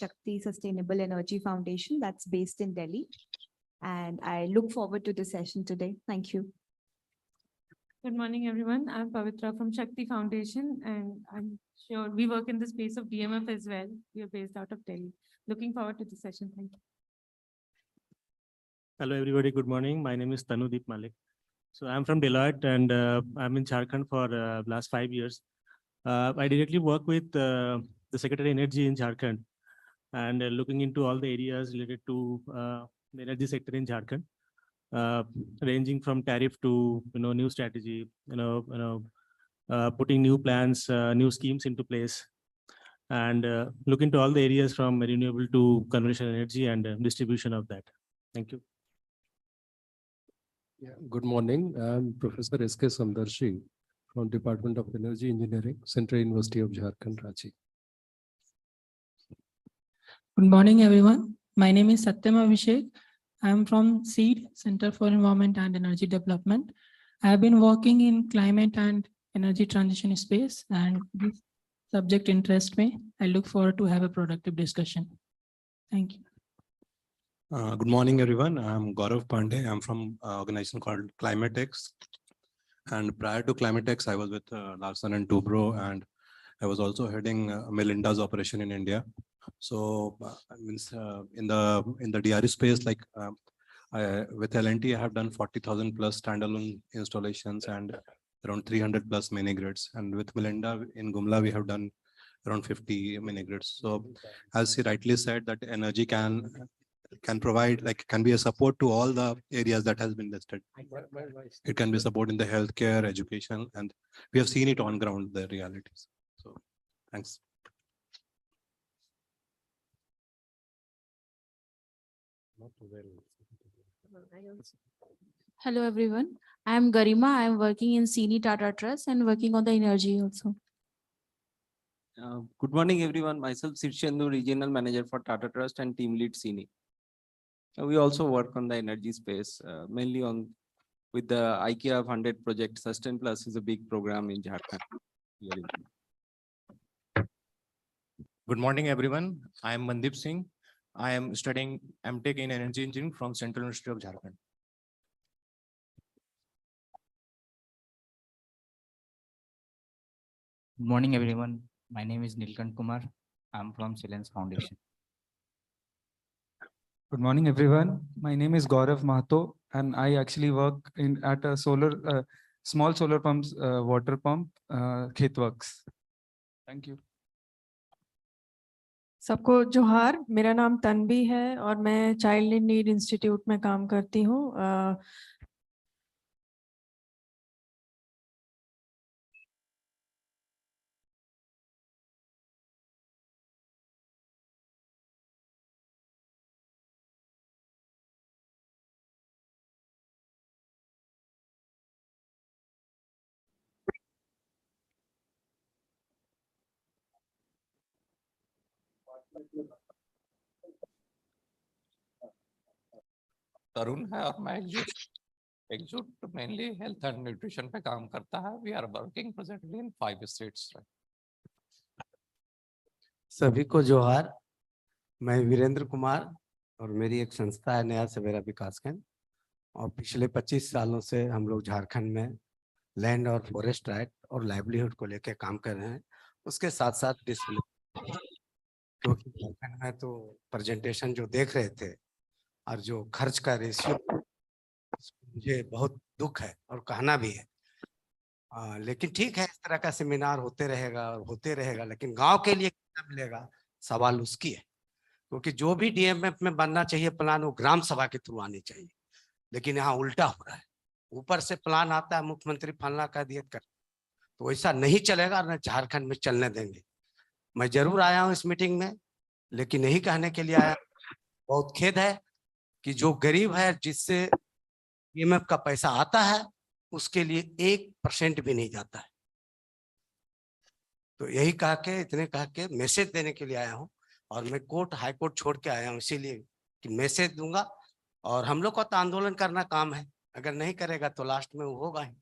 Shakti Sustainable Energy Foundation that's based in Delhi. And I look forward to the session today. Thank you. Good morning, everyone. I'm Pavitra from Shakti Foundation, and I'm sure we work in the space of DMF as well. We are based out of Delhi. Looking forward to the session. Thank you. Hello, everybody. Good morning. My name is Tanudeep Malik. So I'm from Deloitte, and I'm in Jharkhand for last 5 years. I directly work with the Secretary of Energy in Jharkhand, and looking into all the areas related to the energy sector in Jharkhand, ranging from tariff to new strategy, putting new plans, new schemes into place, and look into all the areas from renewable to conventional energy and distribution of that. Thank you. Yeah, good morning. I'm Professor S.K. Samdarshi from Department of Energy Engineering, Central University of Jharkhand, Ranchi. Good morning, everyone. My name is Satyam Abhishek. I am from SEED, Center for Environment and Energy Development. I have been working in climate and energy transition space, and this subject interests me. I look forward to have a productive discussion. Thank you. Good morning, everyone. I'm Gaurav Pandey. I'm from an organization called Climatex. And prior to Climatex, I was with Larsen and Toubro, and I was also heading Melinda's operation in India. So in the DRE space, like with L&T, I have done 40,000 plus standalone installations and around 300 plus mini grids. And with Melinda in Gumla, we have done around 50 mini grids. So as she rightly said, that energy can provide, like, can be a support to all the areas that has been listed. It can be support in the healthcare, education, and we have seen it on ground, the realities. So thanks. Hello, everyone. I am Garima. I am working in CNE Tata Trust and working on the energy also. Good morning, everyone. Myself, Sirshendu, Regional Manager for Tata Trust and Team Lead CNE. We also work on the energy space, mainly with the IKEA funded project. Sustain Plus is a big program in Jharkhand. Good morning, everyone. I am Mandeep Singh. I am studying MTech in Energy Engineering from Central University of Jharkhand. Good morning, everyone. My name is Nilkant Kumar. I'm from Silence Foundation. Good morning, everyone. My name is Gaurav Mahato, and I actually work at a small solar pumps, water pump, Khetworks. Thank you. सबको जोहार, मेरा नाम तन्वी है और मैं child in need institute में काम करती हूँ। तरुण है और मैं Ekjut mainly health and nutrition पे काम करता है। We are working presently in 5 states. सभी को जोहार। मैं वीरेंद्र कुमार और मेरी एक संस्था है नया सवेरा विकास केंद्र, और पिछले 25 सालों से हम लोग झारखंड में लैंड और फॉरेस्ट राइट और लाइवलीहुड को लेकर काम कर रहे हैं। उसके साथ साथ डिस्प्ले, क्योंकि झारखंड में तो प्रेजेंटेशन जो देख रहे थे और जो खर्च का रेशियो, मुझे बहुत दुख है और कहना भी है। लेकिन ठीक है, इस तरह का सेमिनार होते रहेगा, लेकिन गांव के लिए कितना मिलेगा सवाल उसकी है। क्योंकि जो भी डीएमएफ में बनना चाहिए प्लान, वो ग्राम सभा के थ्रू आनी चाहिए, लेकिन यहाँ उल्टा हो रहा है। ऊपर से प्लान आता है, मुख्यमंत्री फलना का दिए कर, तो ऐसा नहीं चलेगा, न झारखंड में चलने देंगे। मैं जरूर आया हूँ इस मीटिंग में, लेकिन यही कहने के लिए आया, बहुत खेद है कि जो गरीब है, जिससे डीएमएफ का पैसा आता है, उसके लिए 1% भी नहीं जाता है। तो यही इतने कह के मैसेज देने के लिए आया हूँ, और मैं हाई कोर्ट छोड़ के आया हूँ इसीलिए कि मैसेज दूंगा। और हम लोग को तो आंदोलन करना काम है, अगर नहीं करेगा तो लास्ट में वो होगा ही।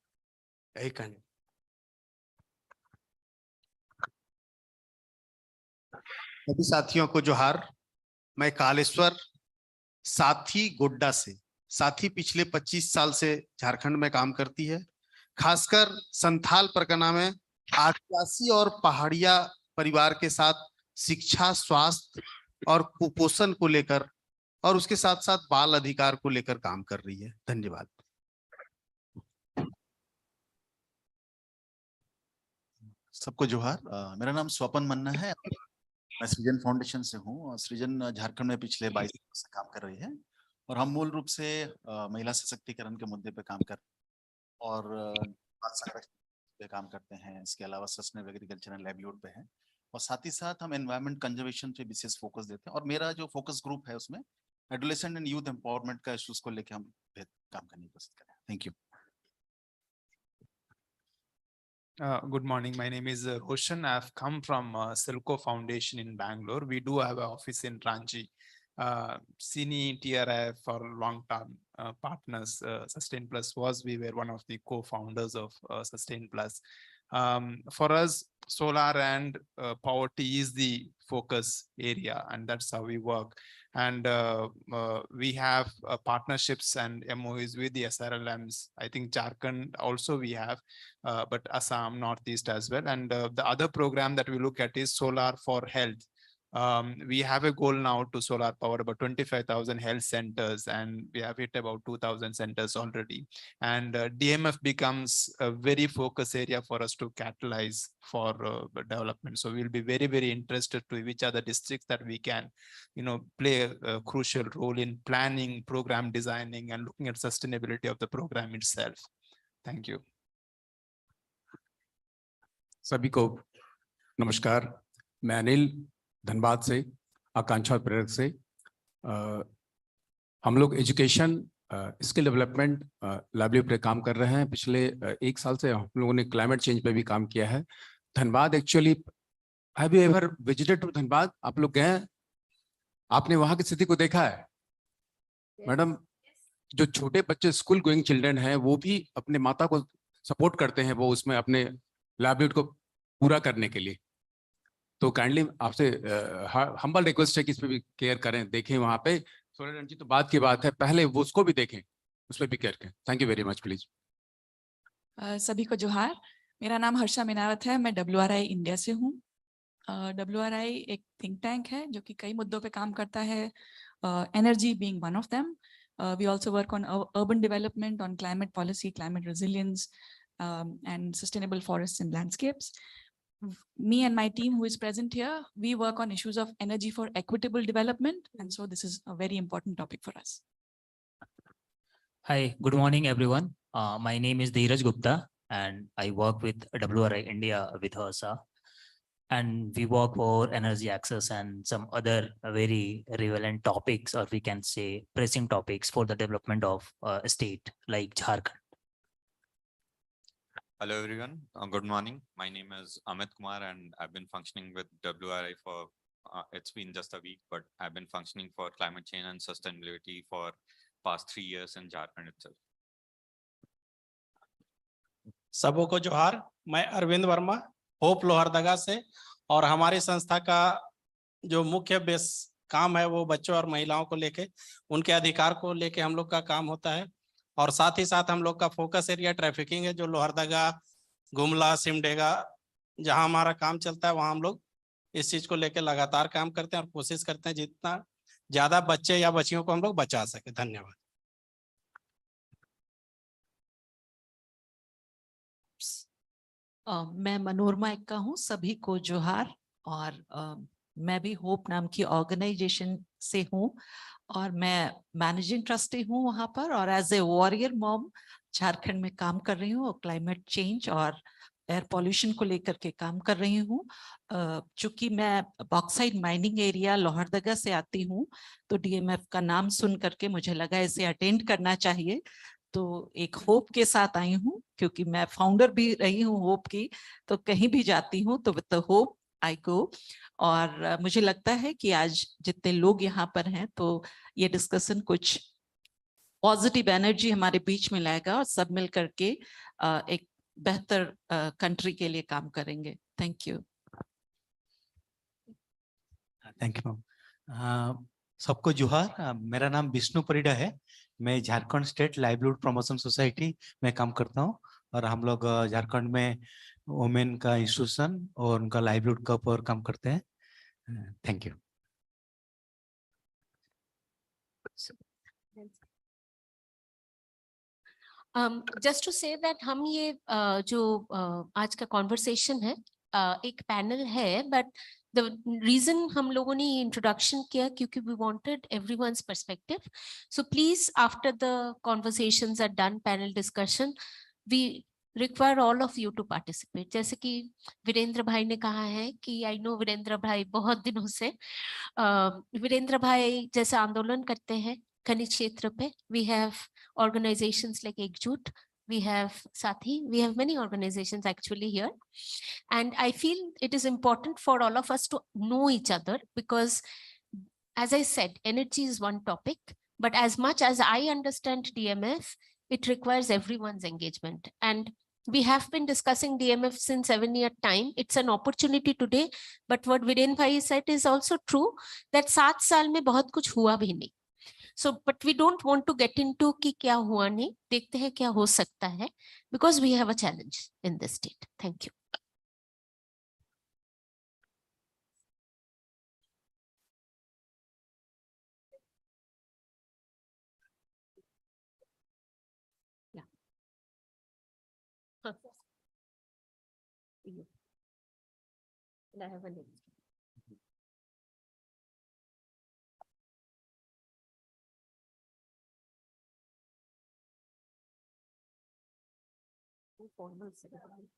यही कहने। सभी साथियों को जोहार। मैं कालेश्वर साथी गोड्डा से। साथी पिछले 25 साल से झारखंड में काम करती है, खासकर संथाल परगना में आदिवासी और पहाड़िया परिवार के साथ शिक्षा, स्वास्थ्य और कुपोषण को लेकर और उसके साथ साथ बाल अधिकार को लेकर काम कर रही है। धन्यवाद। सबको जोहार। मेरा नाम स्वपन मन्ना है। मैं सृजन फाउंडेशन से हूँ। सृजन झारखंड में पिछले 22 साल से काम कर रही है और हम मूल रूप से महिला सशक्तिकरण के मुद्दे पे काम कर और संरक्षण पे काम करते हैं। इसके अलावा सस्टेनेबल एग्रीकल्चर एंड लाइवलीहुड पे है और साथ ही साथ हम एनवायरमेंट कंजर्वेशन पे विशेष फोकस देते हैं। और मेरा जो फोकस ग्रुप है उसमें एडोलेसेंट एंड यूथ एम्पावरमेंट का इश्यूज को लेकर हम काम करने की कोशिश कर रहे हैं। Thank you. Good morning. My name is Roshan. I've come from Silco Foundation in Bangalore. We do have an office in Ranchi. CINI, DRE for long-term partners. Sustain Plus we were one of the co-founders of Sustain Plus. For us, solar and poverty is the focus area, and that's how we work. And we have partnerships and MOUs with the SRLMs. I think Jharkhand also we have, but Assam, Northeast as well. And the other program that we look at is Solar for Health. We have a goal now to solar power about 25,000 health centers, and we have hit about 2,000 centers already. And DMF becomes a very focus area for us to catalyze for development. So we'll be very, very interested to which are the districts that we can, play a crucial role in planning, program designing, and looking at sustainability of the program itself. Thank you. सभी को नमस्कार। मैं अनिल धनबाद से, आकांक्षा प्रेरक से। हम लोग education, skill development, livelihood पे काम कर रहे हैं। पिछले 1 साल से हम लोगों ने क्लाइमेट चेंज पे भी काम किया है। Dhanbad actually, have you ever visited to Dhanbad? आप लोग गए? आपने वहां की स्थिति को देखा है? मैडम, जो छोटे बच्चे स्कूल गोइंग चिल्ड्रन हैं वो भी अपने माता को सपोर्ट करते हैं, वो उसमें अपने लाइवलीहुड को पूरा करने के लिए। तो काइंडली आपसे हम्बल रिक्वेस्ट है कि इस पे भी केयर करें, देखें। वहां पे सोलर एनर्जी तो बात की बात है, पहले वो उसको भी देखें, उस पर भी केयर करें। Thank you very much. Please. सभी को जोहार। मेरा नाम हर्षा मिनावत है। मैं WRI इंडिया से हूँ। WRI एक थिंक टैंक है जो कि कई मुद्दों पे काम करता है, energy being one of them. We also work on urban development, on climate policy, climate resilience, and sustainable forests and landscapes. Me and my team who is present here, we work on issues of energy for equitable development, and so this is a very important topic for us. Hi, good morning everyone. My name is Dheeraj Gupta and I work with WRI India with HERSA, and we work for energy access and some other very relevant topics, or we can say pressing topics for the development of a state like Jharkhand. Hello everyone, good morning. My name is Amit Kumar and I've been functioning with WRI for, it's been just a week, but I've been functioning for climate change and sustainability for past 3 years in Jharkhand itself. सबों को जोहार। मैं Arvind Verma, hope Lohardaga से, और हमारी संस्था का जो मुख्य बेस काम है वो बच्चों और महिलाओं को लेके, उनके अधिकार को लेके हम लोग का काम होता है। और साथ ही साथ हम लोग का फोकस एरिया ट्रैफिकिंग है, जो लोहरदगा, गुमला, सिमडेगा जहां हमारा काम चलता है वहां हम लोग इस चीज को लेकर लगातार काम करते हैं और कोशिश करते हैं जितना ज्यादा बच्चे या बच्चियों को हम लोग बचा सके। धन्यवाद। मैं मनोरमा एक्का हूँ। सभी को जोहार। और मैं भी होप नाम की ऑर्गेनाइजेशन से हूँ और मैं मैनेजिंग ट्रस्टी हूँ वहाँ पर, और as a warrior mom Jharkhand में काम कर रही हूँ और क्लाइमेट चेंज और एयर पॉल्यूशन को लेकर के काम कर रही हूँ। चूंकि मैं बॉक्साइट माइनिंग एरिया लोहरदगा से आती हूँ, तो DMF का नाम सुन करके मुझे लगा इसे अटेंड करना चाहिए, तो एक होप के साथ आई हूँ, क्योंकि मैं फाउंडर भी रही हूँ होप की। तो कहीं भी जाती हूँ तो विद द होप आई गो। और मुझे लगता है कि आज जितने लोग यहाँ पर हैं तो ये डिस्कशन कुछ पॉजिटिव एनर्जी हमारे बीच में लाएगा और सब मिल करके एक बेहतर कंट्री के लिए काम करेंगे। Thank you. Thank you ma'am. सबको जोहार, मेरा नाम विष्णु परिडा है। मैं Jharkhand state livelihood promotion society में काम करता हूँ और हम लोग झारखंड में वुमेन का इंस्टीट्यूशन और उनका लाइवलीहुड का ऊपर काम करते हैं। Thank you. Just to say that हम ये जो आज का कॉन्वर्सेशन है एक पैनल है, बट द रीजन हम लोगों ने ये इंट्रोडक्शन किया क्योंकि we wanted everyone's perspective. So please after the conversations are done, panel discussion, we require all of you to participate. जैसे कि वीरेंद्र भाई ने कहा है कि आई नो वीरेंद्र भाई बहुत दिनों से वीरेंद्र भाई जैसे आंदोलन करते हैं खनिज क्षेत्र पे. We have organizations like Ekjut, we have Sathi, we have many organizations actually here, and I feel it is important for all of us to know each other because, as I said, energy is one topic, but as much as I understand DMF, it requires everyone's engagement, and we have been discussing DMF since 7-year time. It's an opportunity today, but what Viren Bhai said is also true that 7 साल में बहुत कुछ हुआ भी नहीं. So, but we don't want to get into कि क्या हुआ नहीं, देखते हैं क्या हो सकता है, because we have a challenge in this state. Thank you. Yeah. And I have a link. Formal ceremony.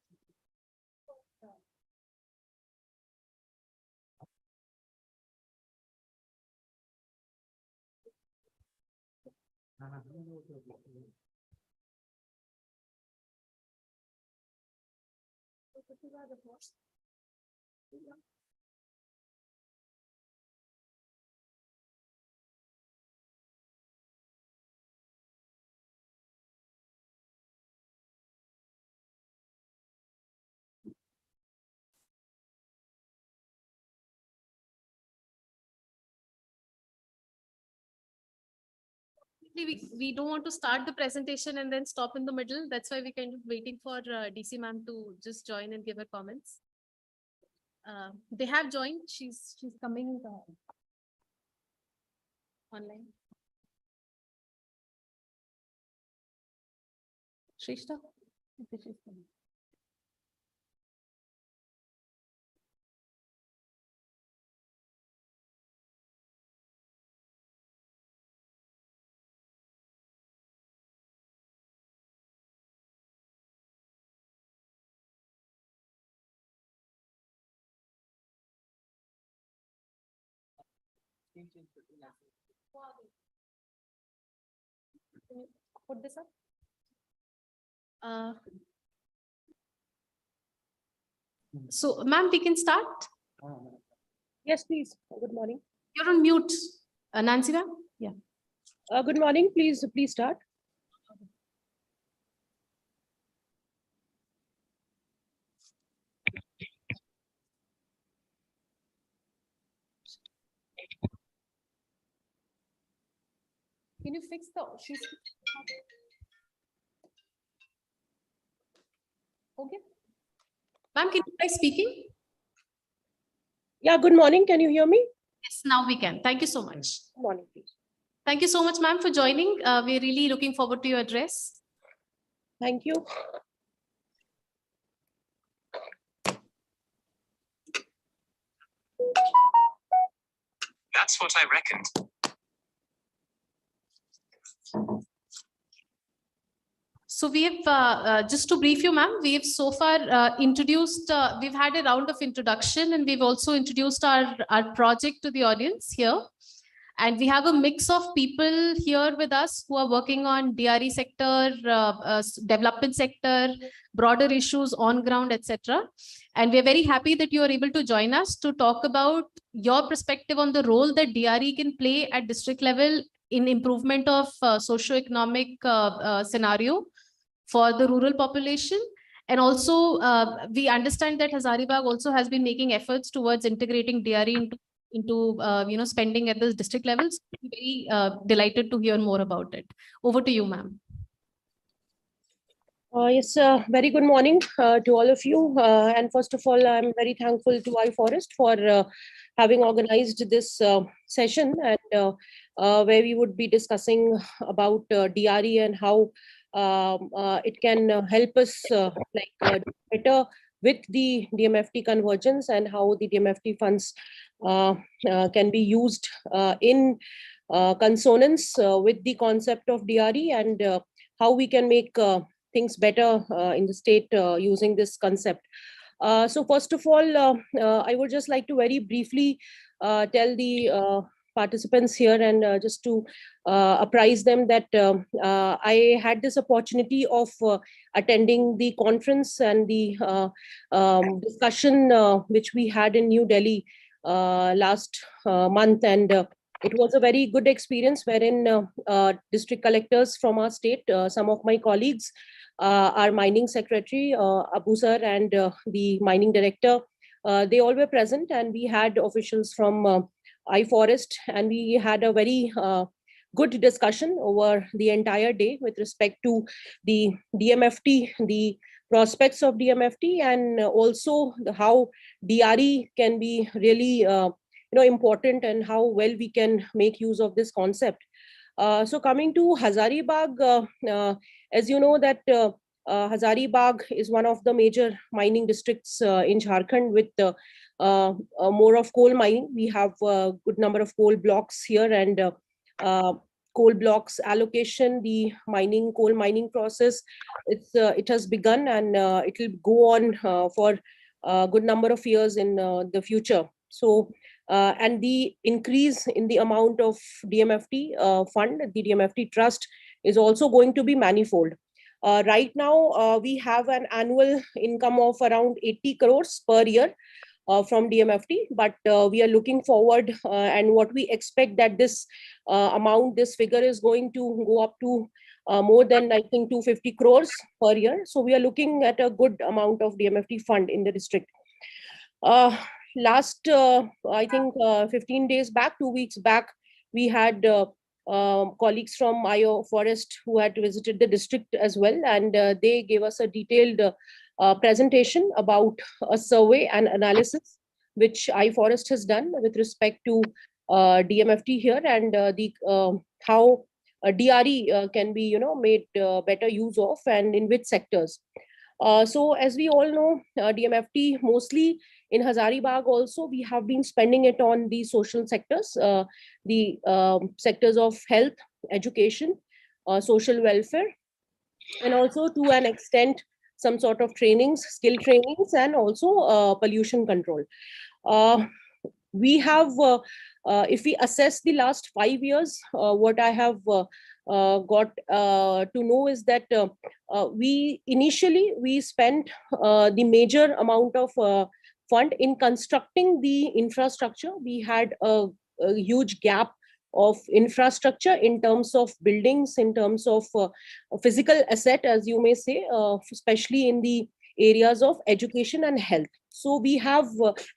We don't want to start the presentation and then stop in the middle. That's why we kind of waiting for DC ma'am to just join and give her comments. They have joined. She's coming online. Shrishta, she's coming. Put this up. So, ma'am, we can start. Yes, please. Good morning. You're on mute, Nancy ma'am. Yeah. Good morning. Please start. Can you fix the? Okay. Ma'am, can you try speaking? Yeah, good morning. Can you hear me? Yes, now we can. Thank you so much. Good morning, please. Thank you so much, ma'am, for joining. We're really looking forward to your address. Thank you. That's what I reckoned. So we have, just to brief you, ma'am, we have so far introduced, we've had a round of introduction and we've also introduced our project to the audience here. And we have a mix of people here with us who are working on DRE sector, development sector, broader issues on ground, etc. And we're very happy that you are able to join us to talk about your perspective on the role that DRE can play at district level in improvement of socio-economic scenario for the rural population. And also, we understand that Hazaribagh also has been making efforts towards integrating DRE into into spending at the district levels. Very delighted to hear more about it. Over to you, ma'am. Yes, very good morning to all of you. And first of all, I'm very thankful to iFOREST for having organized this session, and where we would be discussing about DRE and how it can help us better with the DMFT convergence, and how the DMFT funds can be used in consonance with the concept of DRE, and how we can make things better in the state using this concept. So first of all, I would just like to very briefly tell the participants here, and just to apprise them that I had this opportunity of attending the conference and the discussion which we had in New Delhi last month, and it was a very good experience, wherein district collectors from our state, some of my colleagues, our mining secretary, Abu sir, and the mining director, they all were present, and we had officials from iFOREST, and we had a very good discussion over the entire day with respect to the DMFT, the prospects of DMFT, and also how DRE can be really important, and how well we can make use of this concept. So coming to Hazaribagh, as you know that Hazaribagh is one of the major mining districts in Jharkhand, with more of coal mining. We have a good number of coal blocks here, and coal blocks allocation, the coal mining process, it has begun, and it will go on for a good number of years in the future. So and the increase in the amount of DMFT fund, the DMFT trust, is also going to be manifold. Right now, we have an annual income of around 80 crores per year from DMFT, but we are looking forward, and what we expect that this amount, this figure is going to go up to more than, I think, 250 crores per year. So we are looking at a good amount of DMFT fund in the district. Last, I think 15 days back, 2 weeks back, we had colleagues from iFOREST who had visited the district as well, and they gave us a detailed presentation about a survey and analysis which iFOREST has done with respect to DMFT here, and how DRE can be made better use of, and in which sectors. So as we all know, DMFT mostly in Hazaribagh also, we have been spending it on the social sectors, the sectors of health, education, social welfare, and also to an extent some sort of trainings, skill trainings, and also pollution control. We have, if we assess the last 5 years, what I have got to know is that we initially spent the major amount of fund in constructing the infrastructure. We had a huge gap of infrastructure in terms of buildings, in terms of physical asset, as you may say, especially in the areas of education and health. So we have,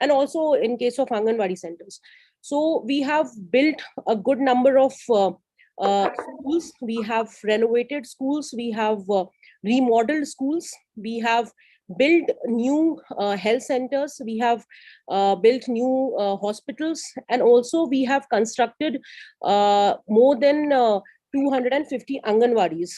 and also in case of Anganwadi centers. So we have built a good number of schools. We have renovated schools. We have remodeled schools. We have built new health centers. We have built new hospitals, and also we have constructed more than 250 Anganwadis,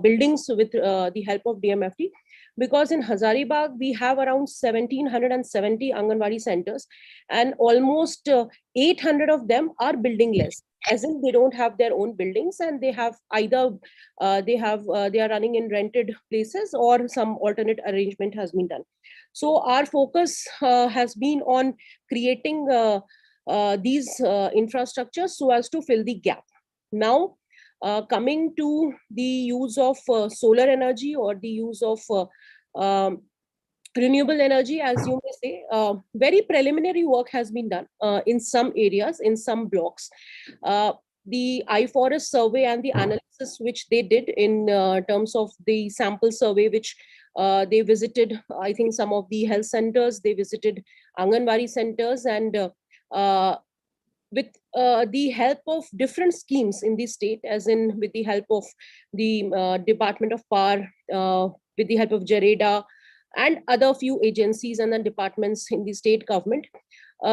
buildings with the help of DMFT. Because in Hazaribagh, we have around 1770 Anganwadi centers, and almost 800 of them are buildingless, as in they don't have their own buildings, and they have either they are running in rented places, or some alternate arrangement has been done. So our focus has been on creating these infrastructures so as to fill the gap. Now, coming to the use of solar energy, or the use of renewable energy, as you may say, very preliminary work has been done in some areas, in some blocks. The iFOREST survey and the analysis which they did in terms of the sample survey, which they visited, I think, some of the health centers, they visited Anganwadi centers, and with the help of different schemes in the state, as in with the help of the Department of Power, with the help of JAREDA and other few agencies and then departments in the state government.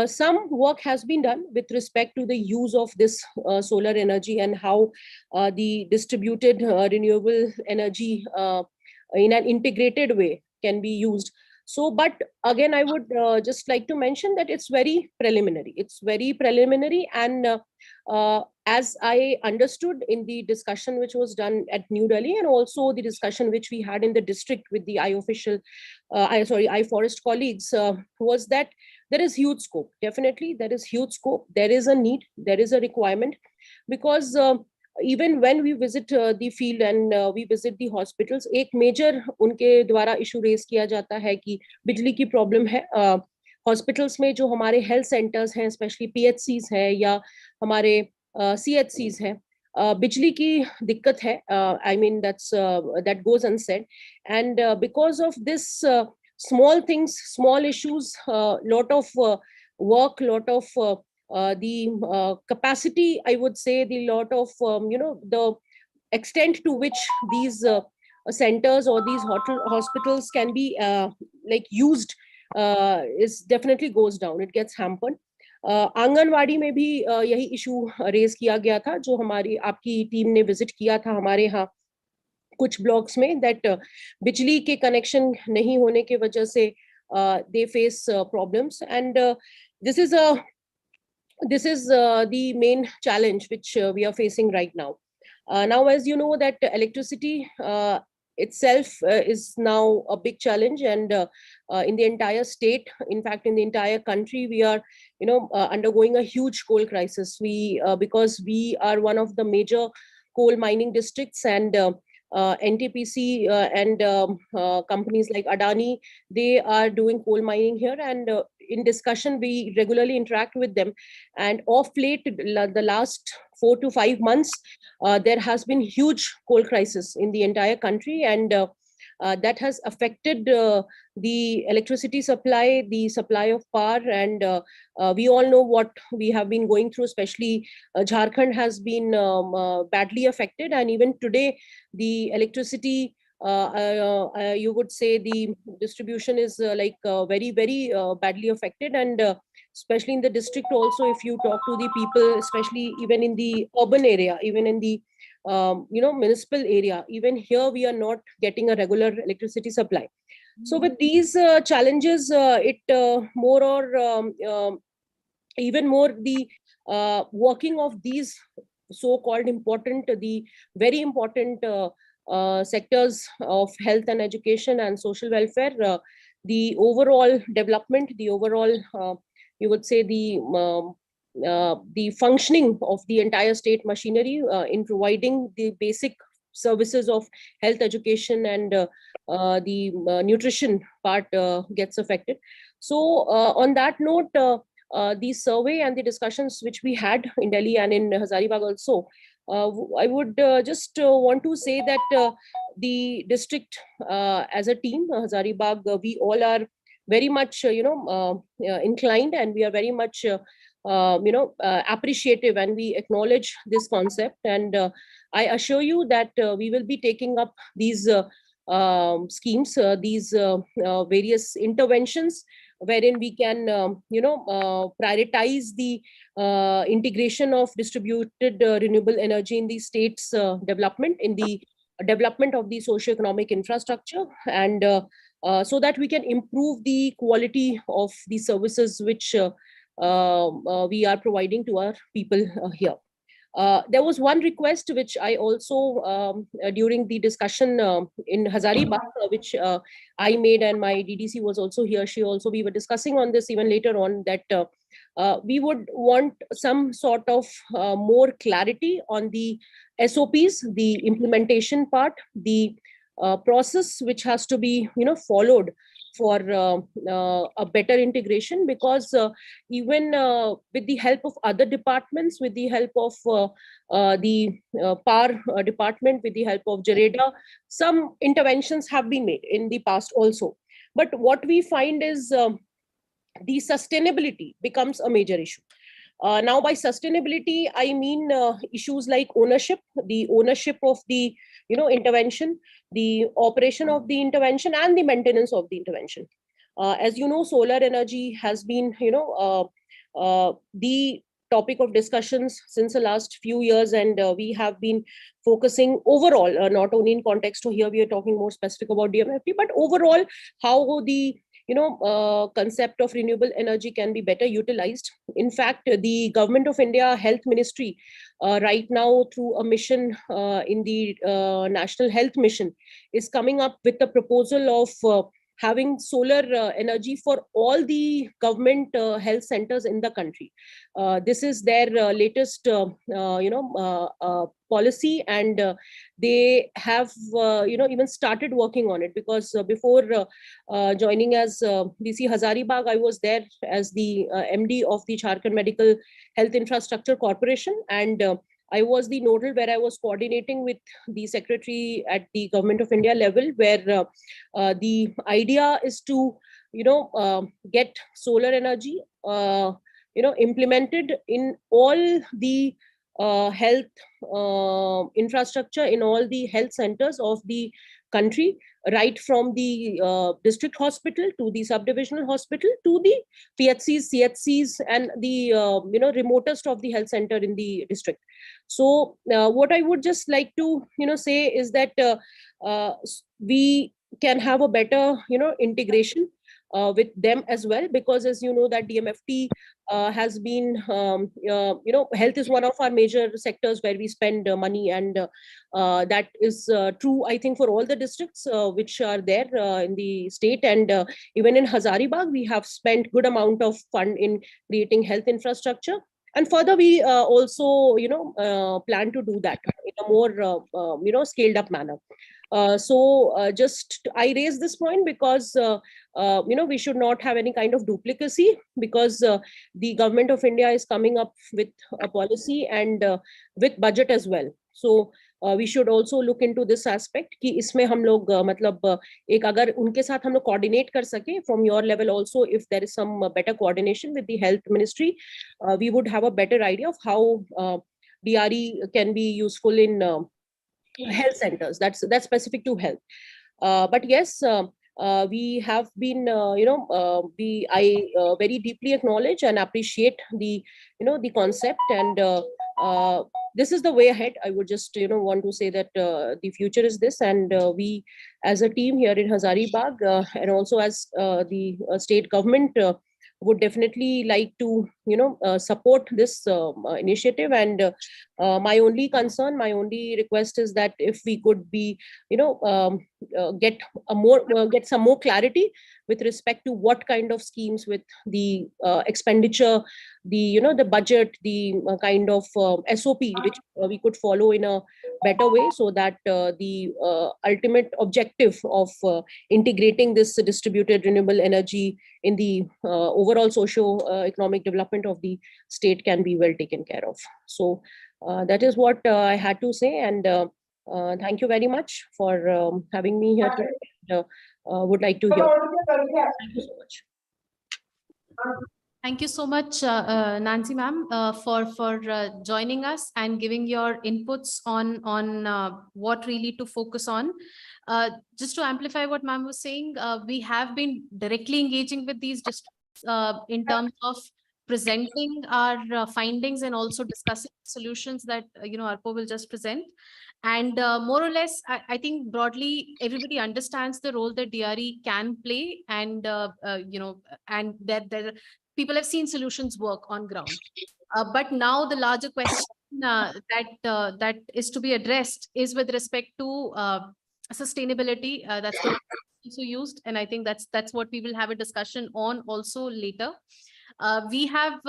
Some work has been done with respect to the use of this solar energy and how the distributed renewable energy in an integrated way can be used. So, but again, I would just like to mention that it's very preliminary. It's very preliminary. And as I understood in the discussion which was done at New Delhi, and also the discussion which we had in the district with the iFOREST colleagues, was that there is huge scope. Definitely, there is huge scope. There is a need. There is a requirement, because even when we visit the field and we visit the hospitals, एक major उनके द्वारा issue raise किया जाता है कि बिजली की problem है. Hospitals में जो हमारे health centers हैं, especially PHCs हैं या हमारे CHCs हैं, बिजली की दिक्कत है. I mean, that goes unsaid. And because of this small things, small issues, lot of work, lot of the capacity, I would say, the lot of, the extent to which these centers or these hospitals can be used is definitely goes down. It gets hampered. Anganwadi में भी यही issue raise किया गया था, जो हमारी आपकी team ने विजिट किया था हमारे यहाँ कुछ ब्लॉक्स में, दैट बिजली के कनेक्शन नहीं होने के वजह से they face problems. And this is the main challenge which we are facing right now. Now, as you know, that electricity itself is now a big challenge, and in the entire state, in fact, in the entire country, we are, undergoing a huge coal crisis. Because we are one of the major coal mining districts, and NTPC and companies like Adani, they are doing coal mining here, and in discussion we regularly interact with them. And of late, the last 4 to 5 months, there has been huge coal crisis in the entire country, and that has affected the electricity supply, the supply of power, and we all know what we have been going through. Especially Jharkhand has been badly affected, and even today the electricity, you would say, the distribution is very, very badly affected. And especially in the district also, if you talk to the people, especially even in the urban area, even in the municipal area, even here we are not getting a regular electricity supply. So with these challenges, it more or even more the working of these so-called important, the very important sectors of health and education and social welfare, the overall development, the overall, you would say, the functioning of the entire state machinery in providing the basic services of health, education, and the nutrition part gets affected. So on that note, the survey and the discussions which we had in Delhi and in Hazaribagh also, I would just want to say that the district as a team, Hazaribagh, we all are very much inclined, and we are very much appreciative, and we acknowledge this concept. And I assure you that we will be taking up these schemes, these various interventions, wherein we can prioritize the integration of distributed renewable energy in the state's development, in the development of the socio-economic infrastructure, and so that we can improve the quality of the services which we are providing to our people here. There was one request which I also, during the discussion in Hazaribagh, which I made, and my DDC was also here. We were discussing on this even later on, that we would want some sort of more clarity on the SOPs, the implementation part, the process which has to be followed for a better integration, because even with the help of other departments, with the help of the power department, with the help of JAREDA, some interventions have been made in the past also. But what we find is the sustainability becomes a major issue. Now, by sustainability, I mean issues like ownership, the ownership of the intervention, the operation of the intervention, and the maintenance of the intervention. As you know, solar energy has been the topic of discussions since the last few years, and we have been focusing overall, not only in context to here we are talking more specific about DMFT, but overall how the concept of renewable energy can be better utilized. In fact, the Government of India Health Ministry right now, through a mission in the National Health Mission, is coming up with a proposal of having solar energy for all the government health centers in the country. This is their latest policy, and they have even started working on it, because before joining as DC Hazaribagh, I was there as the MD of the Jharkhand Medical Health Infrastructure Corporation, and I was the nodal where I was coordinating with the secretary at the Government of India level, where the idea is to get solar energy implemented in all the health infrastructure, in all the health centers of the country, right from the district hospital to the subdivisional hospital to the PHCs, CHCs, and the remotest of the health center in the district. So what I would just like to say is that we can have a better integration with them as well, because as you know that DMFT has been health is one of our major sectors where we spend money, and that is true, I think, for all the districts which are there in the state, and even in Hazaribagh we have spent good amount of fund in creating health infrastructure, and further we also plan to do that in a more scaled up manner. Just I raise this point because we should not have any kind of duplicacy, because the Government of India is coming up with a policy and with budget as well. So we should also look into this aspect कि इसमें हम लोग मतलब एक अगर उनके साथ हम लोग coordinate कर सके from your level also, if there is some better coordination with the health ministry, we would have a better idea of how DRE can be useful in health centers. That's specific to health. But yes, we have been I very deeply acknowledge and appreciate the the concept, and this is the way ahead. I would just want to say that the future is this, and we as a team here in Hazaribagh and also as the state government would definitely like to support this initiative, and my only concern, my only request is that if we could be get some more clarity with respect to what kind of schemes with the expenditure, the the budget, the kind of SOP which we could follow in a better way, so that the ultimate objective of integrating this distributed renewable energy in the overall socio-economic development of the state can be well taken care of. So that is what I had to say, and thank you very much for having me here today. Would like to hear. Thank you so much. Thank you so much, Nancy ma'am, for joining us and giving your inputs on what really to focus on. Just to amplify what ma'am was saying, we have been directly engaging with these districts in terms of presenting our findings and also discussing solutions that Arpo will just present. And more or less, I think broadly everybody understands the role that DRE can play, and and that people have seen solutions work on ground. But now the larger question that is to be addressed is with respect to sustainability. That's the also used, and I think that's what we will have a discussion on also later. We have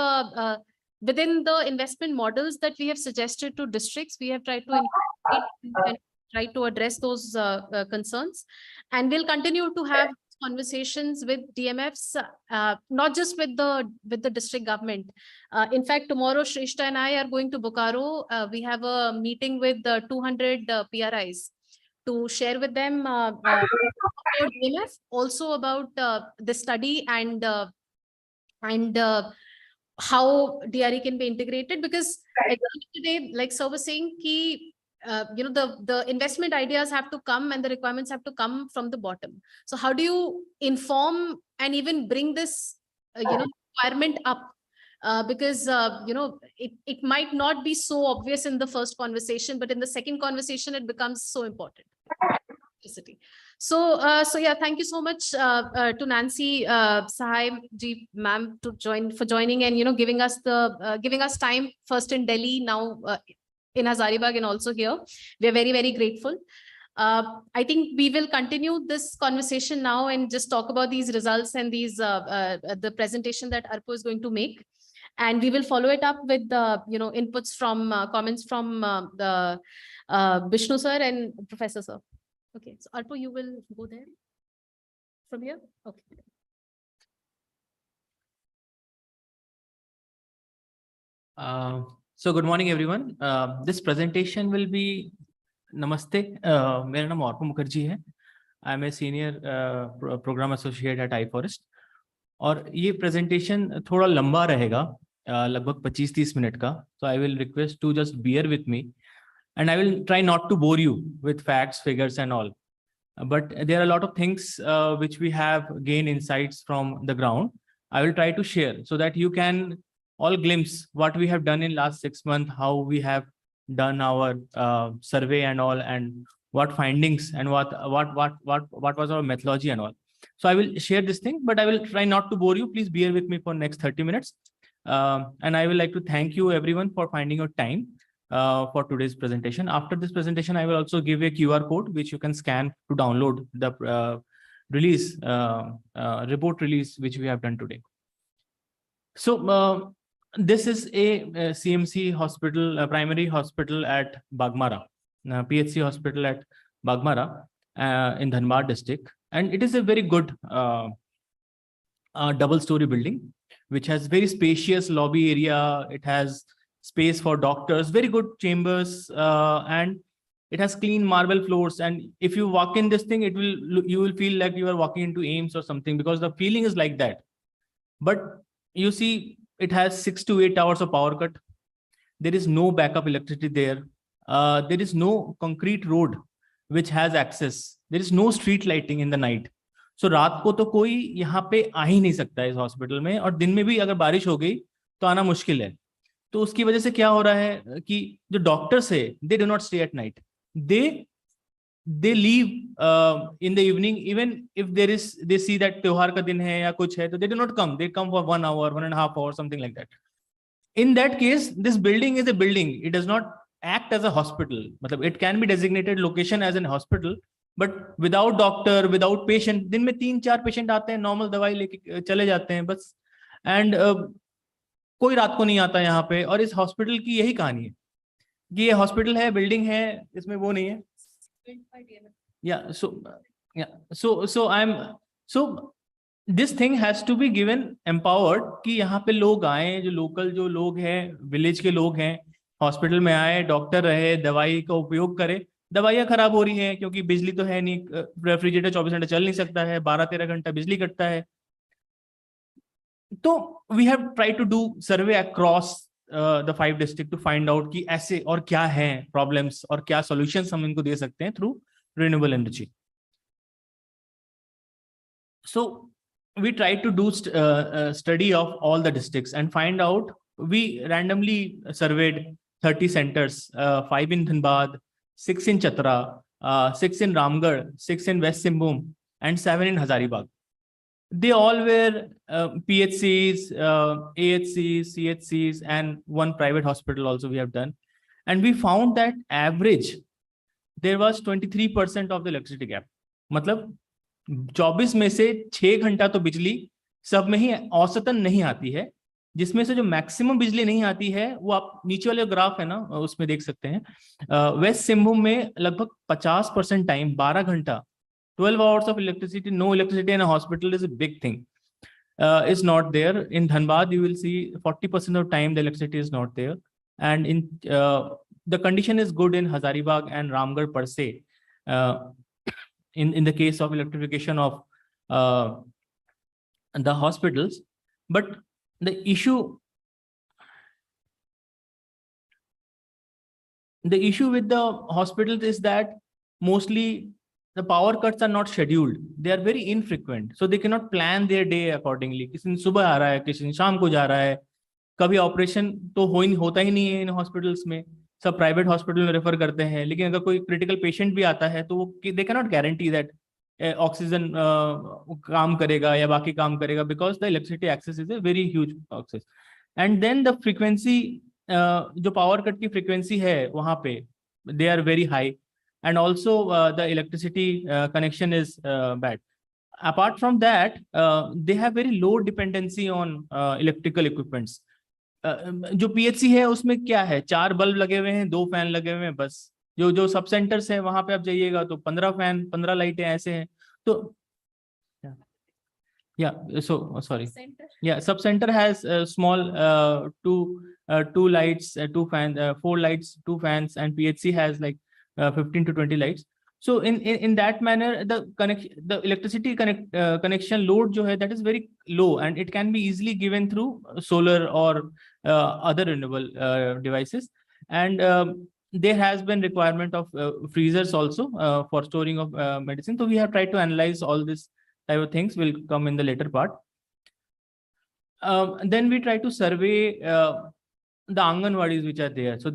within the investment models that we have suggested to districts, we have tried to and try to address those concerns, and we'll continue to have conversations with DMFs, not just with the district government. In fact, tomorrow Shrishta and I are going to Bokaro. We have a meeting with 200 PRIs to share with them about DMF, also about the study and and how DRE can be integrated, because at the end of the day, like sir was saying, the investment ideas have to come and the requirements have to come from the bottom. So how do you inform and even bring this requirement up? Because it might not be so obvious in the first conversation, but in the second conversation it becomes so important. So yeah, thank you so much to Nancy Sahai ji ma'am for joining and giving us time first in Delhi, now in Hazaribagh, and also here. We are very, very grateful. I think we will continue this conversation now and just talk about these results and these the presentation that Arpo is going to make. And we will follow it up with the inputs from comments from the Vishnu sir and Professor sir. Okay, so Arpo, you will go there from here. Okay. So good morning, everyone. This presentation will be Namaste. मेरा नाम अर्पो मुखर्जी है. I am a senior program associate at iFOREST. और ये presentation थोड़ा लंबा रहेगा, लगभग 25-30 minute का. So I will request to just bear with me, and I will try not to bore you with facts, figures, and all. But there are a lot of things which we have gained insights from the ground. I will try to share so that you can all glimpse what we have done in last 6 months, how we have done our survey and all, and what findings and what was our methodology and all. So I will share this thing, but I will try not to bore you. Please bear with me for next 30 minutes. And I would like to thank you everyone for finding your time for today's presentation. After this presentation, I will also give a QR code which you can scan to download the report release which we have done today. So this is a CMC hospital, primary hospital at Bagmara, PHC hospital at Bagmara in Dhanbad district, and it is a very good double-story building which has very spacious lobby area. It has space for doctors, very good chambers, and it has clean marble floors. And if you walk in this thing, you will feel like you are walking into AIMS or something, because the feeling is like that. But you see, it has 6 to 8 hours of power cut. There is no backup electricity there. There is no concrete road which has access. There is no street lighting in the night. So रात को तो कोई यहाँ पे आ ही नहीं सकता इस hospital में, और दिन में भी अगर बारिश हो गई तो आना मुश्किल है. तो उसकी वजह से क्या हो रहा है कि जो डॉक्टर्स है, they do not stay at night. They leave in the evening, even if they see that त्योहार का दिन है या कुछ है, तो they do not come. They come for 1 hour, 1.5 hours, something like that. In that case, this building is a building. It does not act as a hospital. मतलब it can be designated location as an hospital, but without doctor, without patient. दिन में 3-4 patient आते हैं, normal दवाई लेके चले जाते हैं बस. And कोई रात को नहीं आता यहाँ पे. और इस हॉस्पिटल की यही कहानी है कि ये हॉस्पिटल है, बिल्डिंग है, इसमें वो नहीं है. So this thing has to be given empowered कि यहाँ पे लोग आए, जो लोकल जो लोग हैं, विलेज के लोग हैं, हॉस्पिटल में आए, डॉक्टर रहे, दवाई का उपयोग करें. दवाइयाँ खराब हो रही हैं क्योंकि बिजली तो है नहीं, रेफ्रिजरेटर 24 घंटे चल नहीं सकता है, 12-13 घंटा बिजली कटता है. तो we have tried to do survey across the 5 districts to find out कि ऐसे और क्या हैं problems और क्या solutions हम इनको दे सकते हैं through renewable energy. So we tried to do study of all the districts and find out. We randomly surveyed 30 centers, 5 in Dhanbad, 6 in Chatra, 6 in Ramgarh, 6 in West Simbhum, and 7 in Hazaribagh. They all were PHCs, AHCs, CHCs, and 1 private hospital also we have done. And we found that average, there was 23% of the electricity gap. मतलब 24 में से 6 घंटा तो बिजली सब में ही औसतन नहीं आती है, जिसमें से जो मैक्सिमम बिजली नहीं आती है वो आप नीचे वाले ग्राफ है ना उसमें देख सकते हैं. वेस्ट सिंहभूम में लगभग 50% टाइम, 12 घंटा, 12 hours of electricity, no electricity in a hospital is a big thing. Is not there. In Dhanbad, you will see 40% of time the electricity is not there. And in the condition is good in Hazaribagh and Ramgarh per se. In the case of electrification of the hospitals. But the issue with the hospitals is that mostly the power cuts are not scheduled. They are very infrequent. So they cannot plan their day accordingly. किसी दिन सुबह आ रहा है, किसी दिन शाम को जा रहा है. कभी ऑपरेशन तो होता ही नहीं है इन हॉस्पिटल्स में. सब प्राइवेट हॉस्पिटल में रेफर करते हैं. लेकिन अगर कोई क्रिटिकल पेशेंट भी आता है तो वो they can not guarantee that oxygen काम करेगा या बाकी काम करेगा, because the electricity access is a very huge access. And then the frequency, जो पावर कट की फ्रीक्वेंसी है वहां पे, they are very high, and also the electricity connection is bad. Apart from that, they have very low dependency on electrical equipments. जो PHC है उसमें क्या है, 4 बल्ब लगे हुए हैं, 2 फैन लगे हुए हैं बस. जो सब सेंटर्स है वहां पे आप जाइएगा तो 15 फैन, 15 लाइटें ऐसे हैं. तो sub center has small 2 lights, 2 fans, 4 lights, 2 fans, and PHC has like 15 to 20 lights. So in that manner, the electricity connection load jo hai, that is very low, and it can be easily given through solar or other renewable devices. And there has been requirement of freezers also for storing of medicine. So we have tried to analyze all this type of things, will come in the later part. Then we try to survey the Anganwadis which are there. So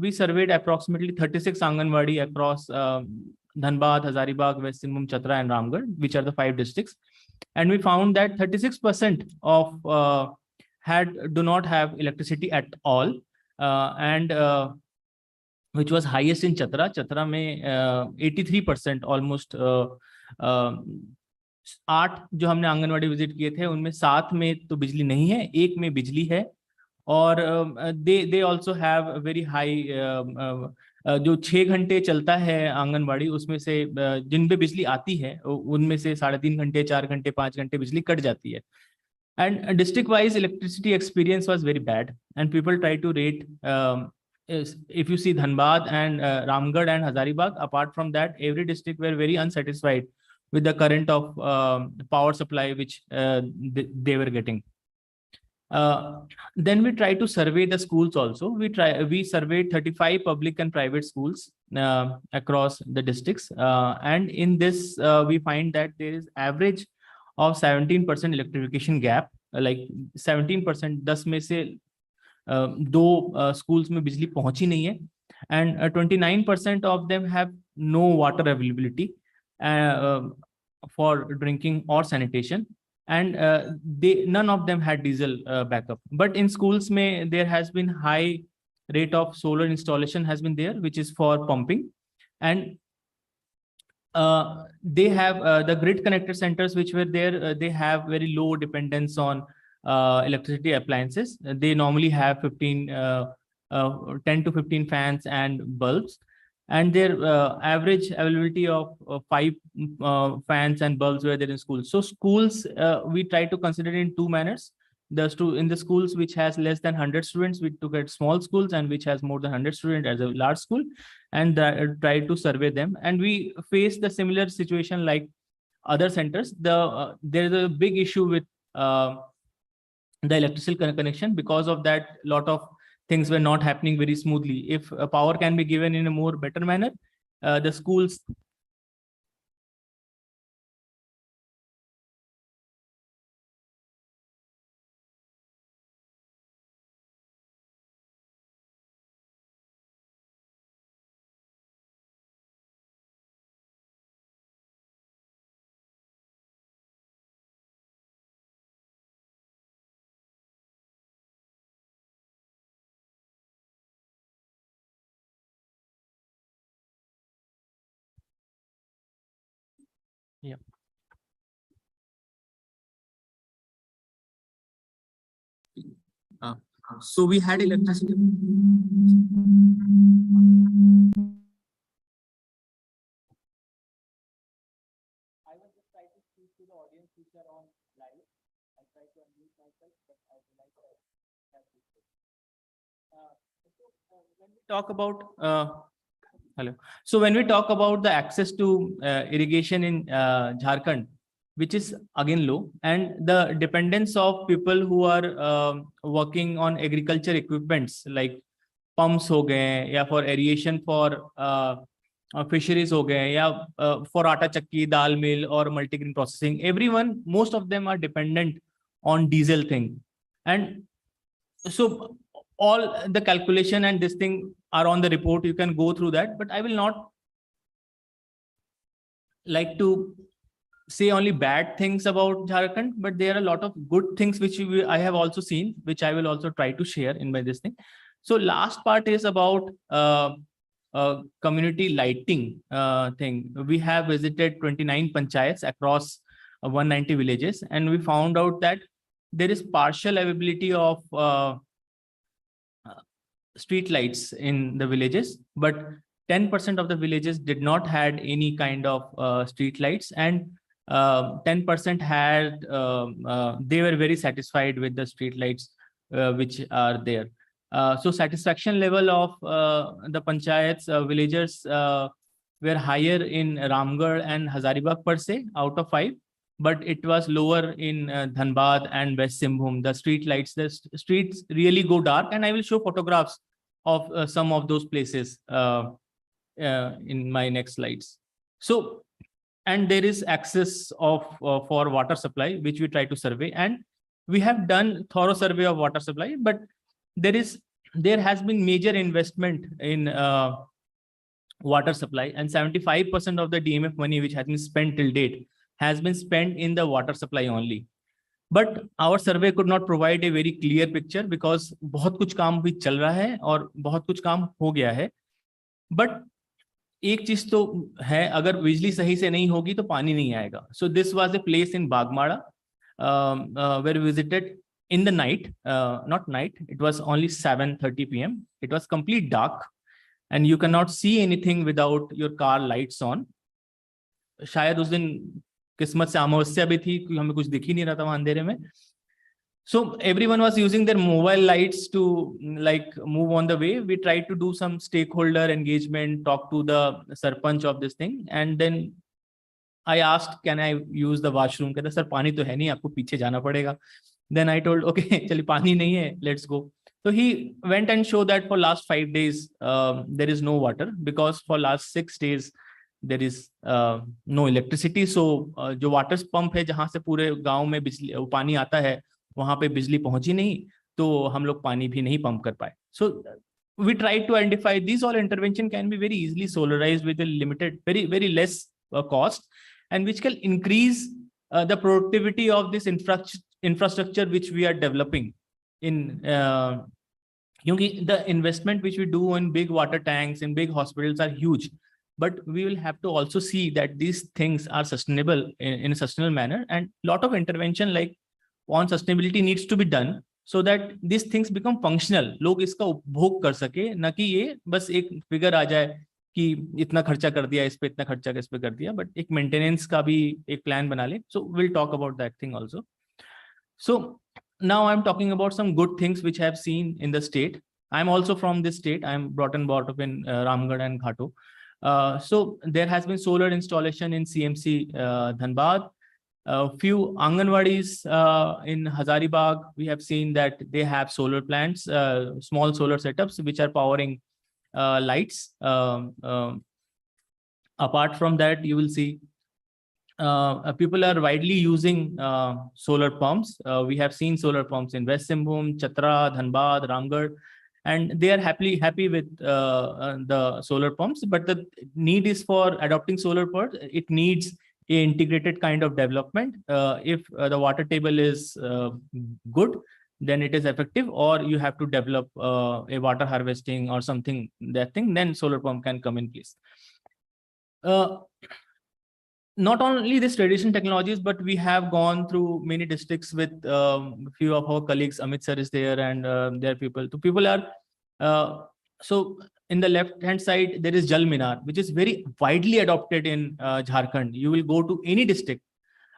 we surveyed approximately 36 Anganwadi across Dhanbad, Hazaribagh, West Singhbhum, Chatra, and Ramgarh, which are the 5 districts. And we found that 36% of do not have electricity at all, and which was highest in Chatra. Chatra mein 83% almost. 8 जो हमने anganwadi visit किए थे उनमें 7 में तो बिजली नहीं है, 1 में बिजली है. और they also have very high जो 6 घंटे चलता है आंगनवाड़ी, उसमें से जिन पे बिजली आती है उनमें से 3.5 घंटे, 4 घंटे, 5 घंटे बिजली कट जाती है. And district wise electricity experience was very bad, and people try to rate, if you see Dhanbad and Ramgarh and Hazaribagh, apart from that every district were very unsatisfied with the current of power supply which they were getting. Then we try to survey the schools also. We surveyed 35 public and private schools across the districts, and in this we find that there is average of 17% electrification gap, like 17%, 10 में से 2 schools में बिजली पहुंची नहीं है, and 29% of them have no water availability for drinking or sanitation, and none of them had diesel backup. But in schools mein, there has been high rate of solar installation has been there, which is for pumping, and they have the grid connected centers which were there, they have very low dependence on electricity appliances. They normally have 10 to 15 fans and bulbs, and their average availability of 5 fans and bulbs were there in schools. So schools, we try to consider it in 2 manners. In the schools which has less than 100 students, we took at small schools, and which has more than 100 students as a large school, and try to survey them. And we face the similar situation like other centers. There is a big issue with the electrical connection. Because of that, lot of things were not happening very smoothly. If power can be given in a more better manner, the schools. Yeah. So we had electricity. I was just trying to speak to the audience which are on live. I tried to unmute myself, but I realized that. When we talk about hello. So when we talk about the access to irrigation in Jharkhand, which is again low, and the dependence of people who are working on agriculture equipments like pumps हो गए या for aeration for fisheries हो गए या for आटा चक्की, dal mill or multigrain processing, everyone, most of them are dependent on diesel thing. And so all the calculation and this thing are on the report, you can go through that, but I will not like to say only bad things about Jharkhand, but there are a lot of good things which I have also seen, which I will also try to share in my this thing. So last part is about community lighting thing. We have visited 29 panchayats across 190 villages, and we found out that there is partial availability of street lights in the villages, but 10% of the villages did not had any kind of street lights, and 10% had they were very satisfied with the street lights which are there. So satisfaction level of the panchayats villagers were higher in Ramgarh and Hazaribagh per se out of 5, but it was lower in Dhanbad and West Simbhum. The street lights, the streets really go dark, and I will show photographs of some of those places in my next slides. So, and there is access of for water supply, which we try to survey, and we have done thorough survey of water supply, but there has been major investment in water supply, and 75% of the DMF money which has been spent till date has been spent in the water supply only. But our survey could not provide a very clear picture because बहुत कुछ काम भी चल रहा है और बहुत कुछ काम हो गया है. But एक चीज तो है, अगर बिजली सही से नहीं होगी तो पानी नहीं आएगा. So this was a place in Bagmara where we visited in the night, not night, it was only 7:30 p.m. It was complete dark and you cannot see anything without your car lights on. शायद उस दिन किस्मत से अमावस्या भी थी क्योंकि हमें कुछ दिख ही नहीं रहा था वहां अंधेरे में. So everyone was using their mobile lights to like move on the way. We tried to do some stakeholder engagement, talk to the sarpanch of this thing, and then I asked, can I use the washroom? कहता sir पानी तो है नहीं, आपको पीछे जाना पड़ेगा. Then I told, okay, चलिए पानी नहीं है, let's go. So he went and showed that for last 5 days there is no water because for last 6 days there is no electricity. So जो water pump है जहाँ से पूरे गांव में बिजली पानी आता है वहाँ पे बिजली पहुंची नहीं, तो हम लोग पानी भी नहीं पंप कर पाए. So we tried to identify these all intervention can be very easily solarized with a limited, very less cost, and which can increase the productivity of this infrastructure which we are developing in. The investment which we do in big water tanks in big hospitals are huge, but we will have to also see that these things are sustainable in a sustainable manner, and lot of intervention like on sustainability needs to be done so that these things become functional. लोग इसका उपभोग कर सके, न कि ये बस एक फिगर आ जाए कि इतना खर्चा कर दिया इस पे, इतना खर्चा इस पे कर दिया, but एक मेंटेनेंस का भी एक प्लान बना ले. So we'll talk about that thing also. So now I'm talking about some good things which I have seen in the state. I'm also from this state. I'm brought up in Ramgarh and Ghato. So there has been solar installation in CMC Dhanbad. Few Anganwadis in Hazaribagh, we have seen that they have solar plants, small solar setups which are powering lights. Apart from that, you will see people are widely using solar pumps. We have seen solar pumps in West Simbhum, Chatra, Dhanbad, Ramgarh, and they are happy with the solar pumps. But the need is for adopting solar pumps. It needs a integrated kind of development. If the water table is good, then it is effective, or you have to develop a water harvesting or something, that thing, then solar pump can come in place. Not only this traditional technologies, but we have gone through many districts with few of our colleagues. Amit sir is there, and there are people. So people are so in the left-hand side there is Jal Minar, which is very widely adopted in Jharkhand. You will go to any district,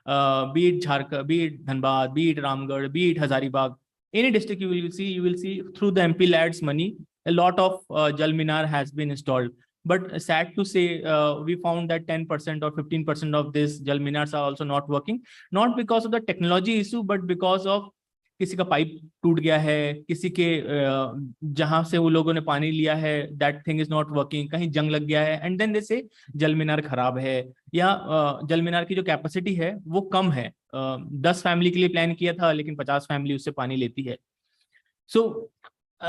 be it Jharkhand, be it Dhanbad, be it Ramgarh, be it Hazaribagh, any district you will see through the MP lads money, a lot of Jal Minar has been installed. But sad to say, we found that 10% or 15% of these jal minars are also not working, not because of the technology issue, but because of किसी का pipe टूट गया है, किसी के जहां से वो लोगों ने पानी लिया है, that thing is not working, कहीं जंग लग गया है, and then they say जल मीनार खराब है, या जल मीनार की जो कैपेसिटी है वो कम है, 10 फैमिली के लिए प्लान किया था लेकिन 50 फैमिली उससे पानी लेती है. So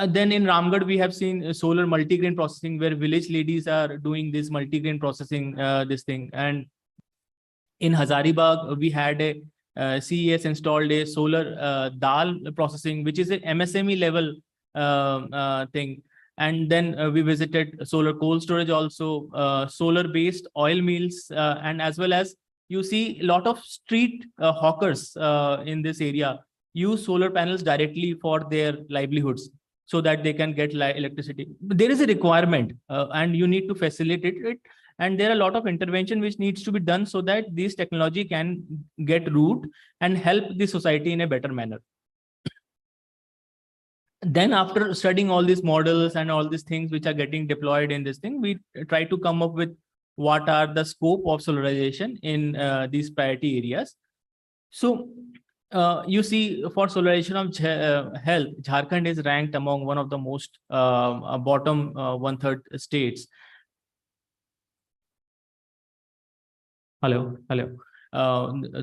then in Ramgarh we have seen solar multi-grain processing, where village ladies are doing this multi-grain processing, this thing. And in Hazaribagh we had a CES installed a solar dal processing, which is a MSME level thing. And then we visited solar cold storage also, solar based oil mills, and as well as you see a lot of street hawkers in this area use solar panels directly for their livelihoods, so that they can get electricity. There is a requirement and you need to facilitate it. And there are a lot of intervention which needs to be done so that this technology can get root and help the society in a better manner. Then after studying all these models and all these things which are getting deployed in this thing, we try to come up with what are the scope of solarization in these priority areas. So you see, for solarization of health, Jharkhand is ranked among one of the most bottom 1/3 states. Hello.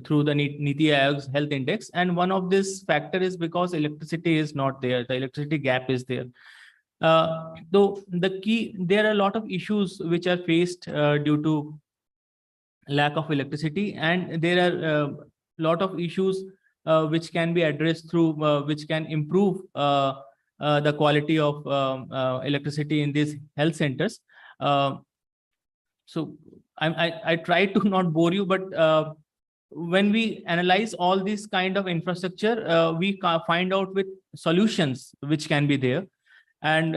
Through the Niti Aayog's health index, and one of this factor is because electricity is not there. The electricity gap is there. Though the key, there are a lot of issues which are faced due to lack of electricity, and there are a lot of issues which can be addressed through which can improve the quality of electricity in these health centers. So I try to not bore you, but when we analyze all these kind of infrastructure, we find out with solutions which can be there. And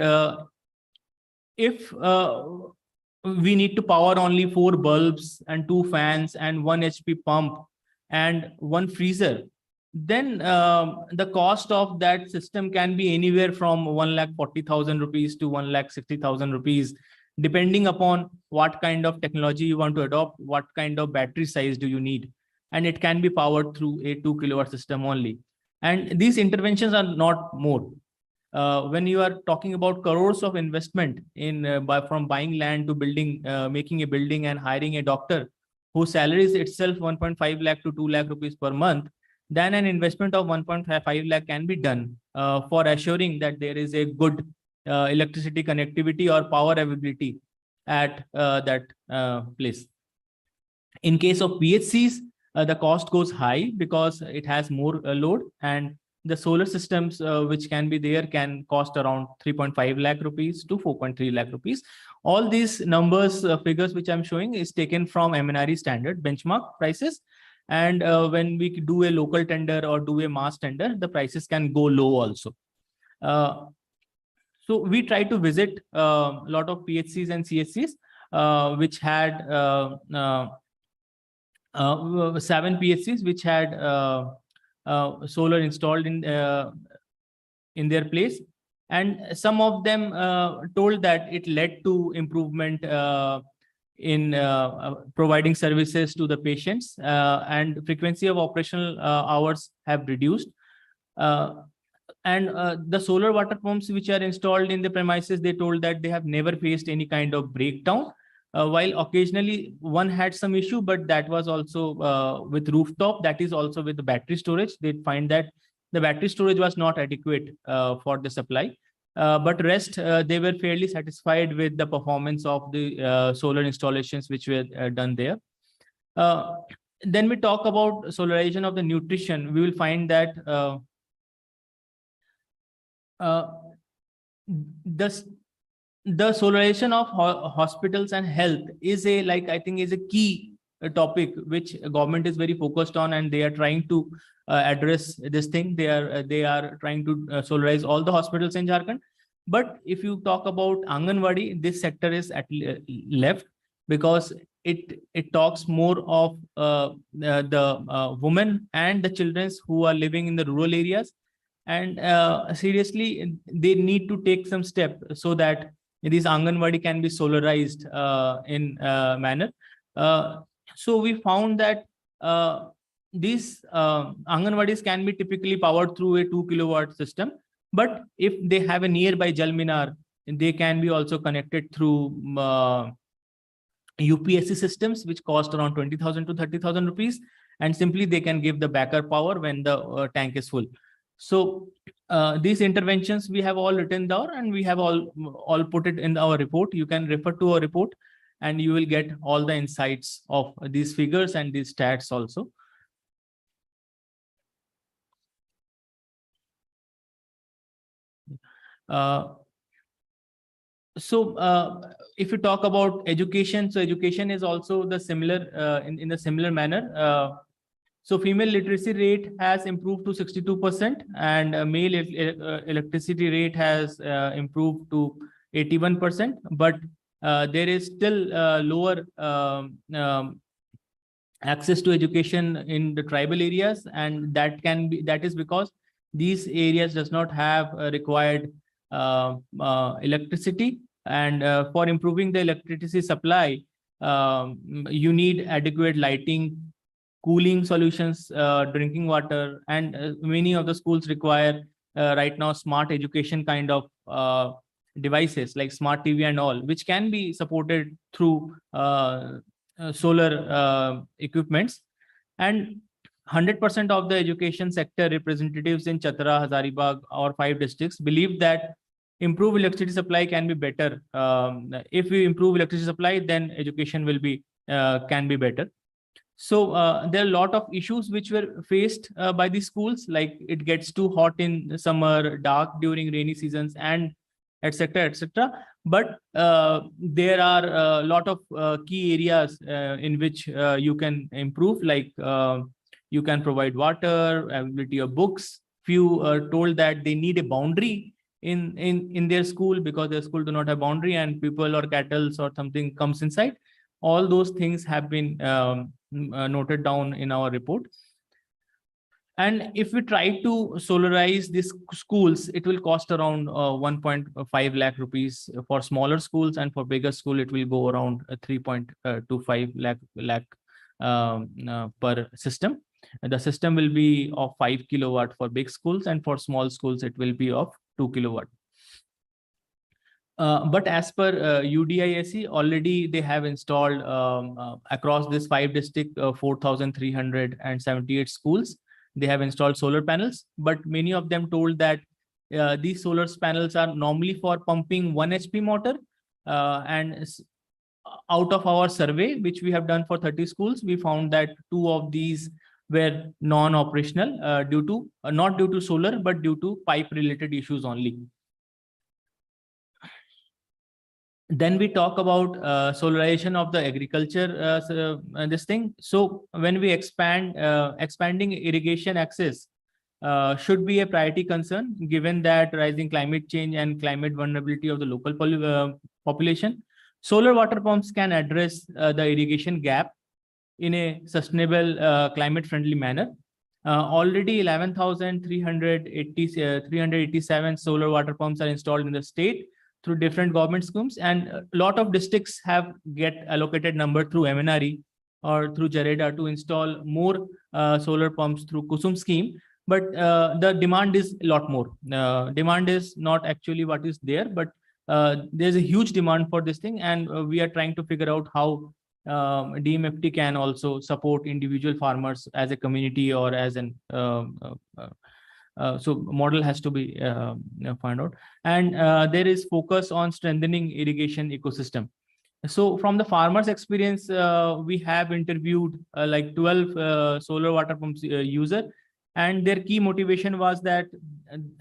if we need to power only 4 bulbs and 2 fans and 1 HP pump and 1 freezer, then the cost of that system can be anywhere from 1,40,000 rupees to 1,60,000 rupees, depending upon what kind of technology you want to adopt, what kind of battery size do you need. And it can be powered through a 2 kilowatt system only. And these interventions are not more. When you are talking about crores of investment in from buying land to building, making a building and hiring a doctor whose salary is itself 1.5 lakh to 2 lakh rupees per month, then an investment of 1.5 lakh can be done for assuring that there is a good electricity connectivity or power availability at that place. In case of PHCs, the cost goes high because it has more load, and the solar systems which can be there can cost around 3.5 lakh rupees to 4.3 lakh rupees. All these numbers, figures which I'm showing is taken from MNRE standard benchmark prices. And when we do a local tender or do a mass tender, the prices can go low also. So we try to visit a lot of PHCs and CHCs which had 7 PHCs which had solar installed in their place, and some of them told that it led to improvement in providing services to the patients, and frequency of operational hours have reduced. And the solar water pumps which are installed in the premises, they told that they have never faced any kind of breakdown. While occasionally one had some issue, but that was also with rooftop, that is also with the battery storage. They find that the battery storage was not adequate for the supply. But rest, they were fairly satisfied with the performance of the solar installations which were done there. Then we talk about solarization of the nutrition. We will find that the solarization of hospitals and health is a, like, I think is a key topic which government is very focused on, and they are trying to address this thing. They are trying to solarize all the hospitals in Jharkhand. But if you talk about Anganwadi, this sector is at left, because it talks more of the women and the children who are living in the rural areas. And seriously, they need to take some step so that these Anganwadi can be solarized in manner. So we found that these Anganwadis can be typically powered through a 2 kilowatt system, but if they have a nearby Jal Minar, they can be also connected through UPSC systems, which cost around 20,000 to 30,000 rupees, and simply they can give the backup power when the tank is full. So these interventions we have all written down, and we have all put it in our report. You can refer to our report, and you will get all the insights of these figures and these stats also. If you talk about education, so education is also the similar in the similar manner. So female literacy rate has improved to 62%, and male electricity rate has improved to 81%, but there is still lower access to education in the tribal areas, and that is because these areas does not have required electricity, and for improving the electricity supply, you need adequate lighting, cooling solutions, drinking water, and many of the schools require right now smart education kind of devices like smart TV and all, which can be supported through solar equipments. And 100% of the education sector representatives in Chatra, Hazaribagh, or 5 districts believe that improved electricity supply can be better. If we improve electricity supply, then education will be can be better. So there are a lot of issues which were faced by the schools, like it gets too hot in summer, dark during rainy seasons, and etc., etc. But there are a lot of key areas in which you can improve, like you can provide water, availability of books. Few are told that they need a boundary in their school because their school do not have boundary, and people or cattle or something comes inside. All those things have been noted down in our report. And if we try to solarize these schools, it will cost around 1.5 lakh rupees for smaller schools, and for bigger school, it will go around 3.25 lakh per system. And the system will be of 5 kilowatt for big schools, and for small schools, it will be of 2 kilowatt. But as per UDISC, already they have installed across this 5 district 4,378 schools. They have installed solar panels, but many of them told that these solar panels are normally for pumping 1 HP motor. And out of our survey, which we have done for 30 schools, we found that 2 of these were non-operational not due to solar, but due to pipe related issues only. Then we talk about solarization of the agriculture, this thing. So when we expanding irrigation access should be a priority concern, given that rising climate change and climate vulnerability of the local population. Solar water pumps can address the irrigation gap in a sustainable, climate friendly manner. Already 11,387 solar water pumps are installed in the state through different government schemes, and a lot of districts have get allocated number through MNRE or through JAREDA to install more solar pumps through Kusum scheme. But the demand is a lot more. Demand is not actually what is there, but there's a huge demand for this thing, and we are trying to figure out how DMFT can also support individual farmers as a community or as an so model has to be found out. And there is focus on strengthening irrigation ecosystem. So from the farmers experience, we have interviewed like 12 solar water pumps user, and their key motivation was that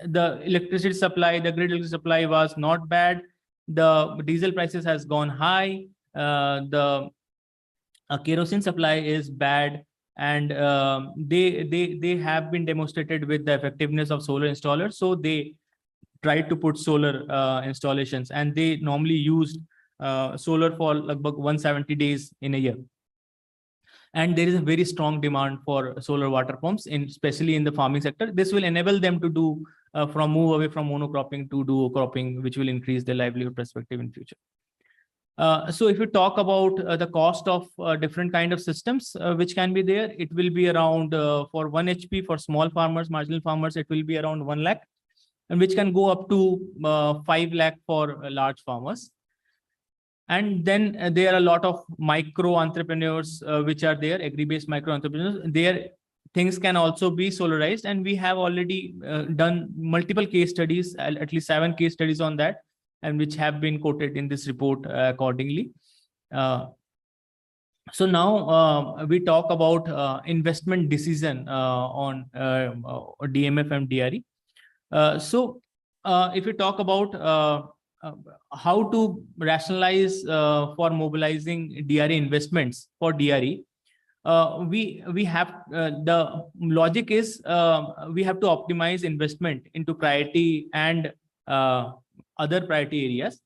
the electricity supply, the grid electricity supply was not bad. The diesel prices has gone high. The kerosene supply is bad, and they have been demonstrated with the effectiveness of solar installers. So they tried to put solar installations, and they normally used solar for like 170 days in a year. And there is a very strong demand for solar water pumps, especially in the farming sector. This will enable them to do from move away from monocropping to dual cropping, which will increase their livelihood perspective in future. So if you talk about the cost of different kind of systems which can be there, it will be around for 1 HP for small farmers, marginal farmers, it will be around 1 lakh, and which can go up to 5 lakh for large farmers. And then there are a lot of micro entrepreneurs which are there, agri-based micro entrepreneurs. Their things can also be solarized, and we have already done multiple case studies, at least 7 case studies on that, and which have been quoted in this report accordingly. So now we talk about investment decision on DMF and DRE. So if we talk about how to rationalize for mobilizing DRE investments for DRE, we have the logic is we have to optimize investment into priority and other priority areas.